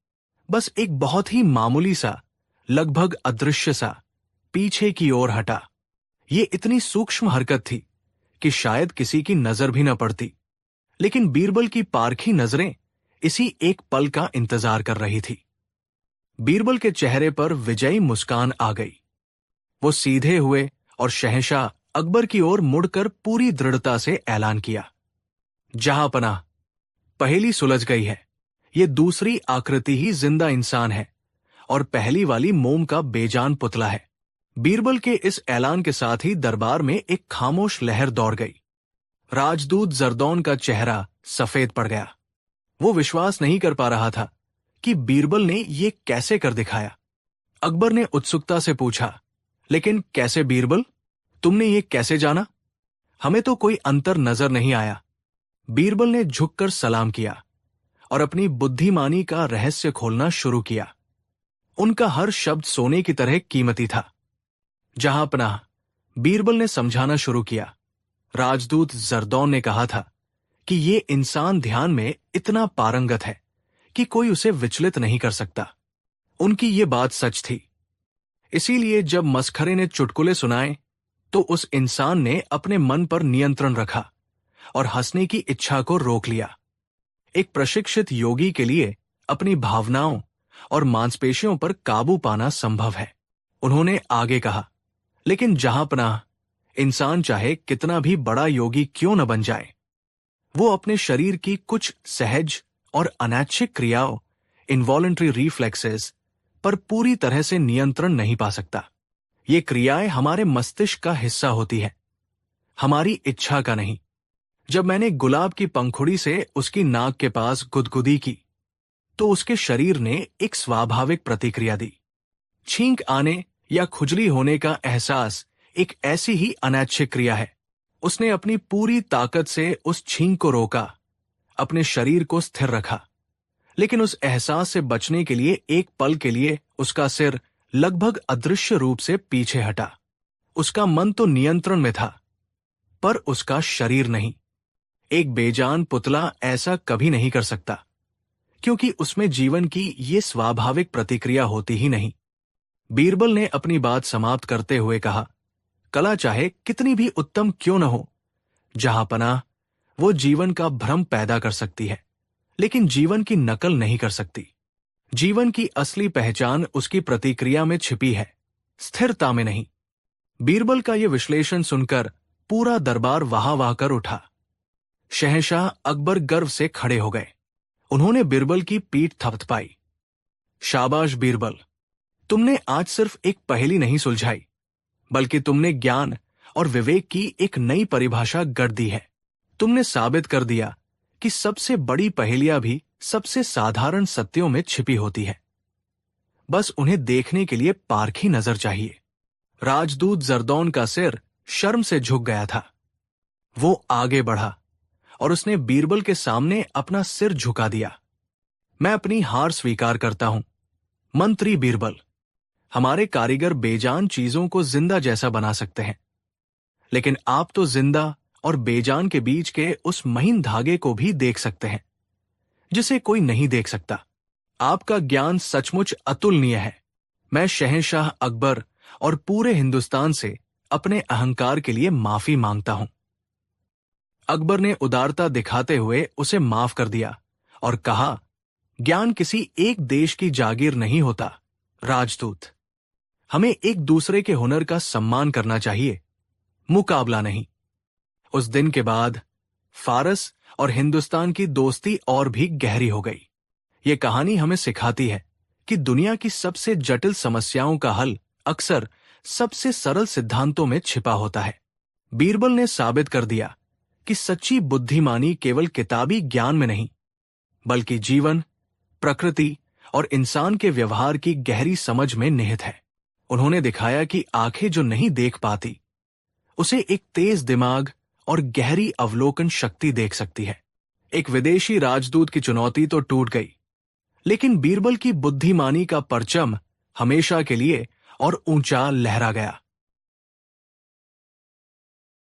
बस एक बहुत ही मामूली सा, लगभग अदृश्य सा पीछे की ओर हटा। ये इतनी सूक्ष्म हरकत थी कि शायद किसी की नजर भी न पड़ती, लेकिन बीरबल की पारखी नजरें इसी 1 पल का इंतजार कर रही थी। बीरबल के चेहरे पर विजयी मुस्कान आ गई। वो सीधे हुए और शहंशाह अकबर की ओर मुड़कर पूरी दृढ़ता से ऐलान किया, जहांपनाह, पहेली सुलझ गई है। ये दूसरी आकृति ही जिंदा इंसान है और पहली वाली मोम का बेजान पुतला है। बीरबल के इस ऐलान के साथ ही दरबार में एक खामोश लहर दौड़ गई। राजदूत जरदौन का चेहरा सफेद पड़ गया। वो विश्वास नहीं कर पा रहा था कि बीरबल ने ये कैसे कर दिखाया। अकबर ने उत्सुकता से पूछा, लेकिन कैसे बीरबल? तुमने ये कैसे जाना? हमें तो कोई अंतर नजर नहीं आया। बीरबल ने झुककर सलाम किया और अपनी बुद्धिमानी का रहस्य खोलना शुरू किया। उनका हर शब्द सोने की तरह कीमती था। जहांपनाह, बीरबल ने समझाना शुरू किया। राजदूत जरदौन ने कहा था कि ये इंसान ध्यान में इतना पारंगत है कि कोई उसे विचलित नहीं कर सकता। उनकी ये बात सच थी। इसीलिए जब मसखरे ने चुटकुले सुनाए तो उस इंसान ने अपने मन पर नियंत्रण रखा और हंसने की इच्छा को रोक लिया। एक प्रशिक्षित योगी के लिए अपनी भावनाओं और मांसपेशियों पर काबू पाना संभव है। उन्होंने आगे कहा, लेकिन जहांपनाह, इंसान चाहे कितना भी बड़ा योगी क्यों न बन जाए, वो अपने शरीर की कुछ सहज और अनैच्छिक क्रियाओं, इनवॉलंटरी रिफ्लेक्सेस पर पूरी तरह से नियंत्रण नहीं पा सकता। ये क्रियाएं हमारे मस्तिष्क का हिस्सा होती है, हमारी इच्छा का नहीं। जब मैंने गुलाब की पंखुड़ी से उसकी नाक के पास गुदगुदी की, तो उसके शरीर ने एक स्वाभाविक प्रतिक्रिया दी। छींक आने या खुजली होने का एहसास एक ऐसी ही अनैच्छिक क्रिया है। उसने अपनी पूरी ताकत से उस छींक को रोका, अपने शरीर को स्थिर रखा, लेकिन उस एहसास से बचने के लिए एक पल के लिए उसका सिर लगभग अदृश्य रूप से पीछे हटा। उसका मन तो नियंत्रण में था, पर उसका शरीर नहीं। एक बेजान पुतला ऐसा कभी नहीं कर सकता, क्योंकि उसमें जीवन की ये स्वाभाविक प्रतिक्रिया होती ही नहीं। बीरबल ने अपनी बात समाप्त करते हुए कहा, कला चाहे कितनी भी उत्तम क्यों न हो, जहांपनाह, वो जीवन का भ्रम पैदा कर सकती है, लेकिन जीवन की नकल नहीं कर सकती। जीवन की असली पहचान उसकी प्रतिक्रिया में छिपी है, स्थिरता में नहीं। बीरबल का यह विश्लेषण सुनकर पूरा दरबार वाह वाह कर उठा। शहंशाह अकबर गर्व से खड़े हो गए। उन्होंने बीरबल की पीठ थपथपाई। शाबाश बीरबल, तुमने आज सिर्फ एक पहेली नहीं सुलझाई, बल्कि तुमने ज्ञान और विवेक की एक नई परिभाषा गढ़ दी है। तुमने साबित कर दिया कि सबसे बड़ी पहेलियां भी सबसे साधारण सत्यों में छिपी होती है। बस उन्हें देखने के लिए पारखी नजर चाहिए। राजदूत जरदौन का सिर शर्म से झुक गया था। वो आगे बढ़ा और उसने बीरबल के सामने अपना सिर झुका दिया। मैं अपनी हार स्वीकार करता हूं, मंत्री बीरबल। हमारे कारीगर बेजान चीजों को जिंदा जैसा बना सकते हैं, लेकिन आप तो जिंदा और बेजान के बीच के उस महीन धागे को भी देख सकते हैं, जिसे कोई नहीं देख सकता। आपका ज्ञान सचमुच अतुलनीय है। मैं शहंशाह अकबर और पूरे हिंदुस्तान से अपने अहंकार के लिए माफी मांगता हूं। अकबर ने उदारता दिखाते हुए उसे माफ कर दिया और कहा, ज्ञान किसी एक देश की जागीर नहीं होता, राजदूत। हमें एक दूसरे के हुनर का सम्मान करना चाहिए, मुकाबला नहीं। उस दिन के बाद फारस और हिंदुस्तान की दोस्ती और भी गहरी हो गई। ये कहानी हमें सिखाती है कि दुनिया की सबसे जटिल समस्याओं का हल अक्सर सबसे सरल सिद्धांतों में छिपा होता है। बीरबल ने साबित कर दिया कि सच्ची बुद्धिमानी केवल किताबी ज्ञान में नहीं, बल्कि जीवन, प्रकृति और इंसान के व्यवहार की गहरी समझ में निहित है। उन्होंने दिखाया कि आंखें जो नहीं देख पाती, उसे एक तेज दिमाग और गहरी अवलोकन शक्ति देख सकती है। एक विदेशी राजदूत की चुनौती तो टूट गई, लेकिन बीरबल की बुद्धिमानी का परचम हमेशा के लिए और ऊंचा लहरा गया।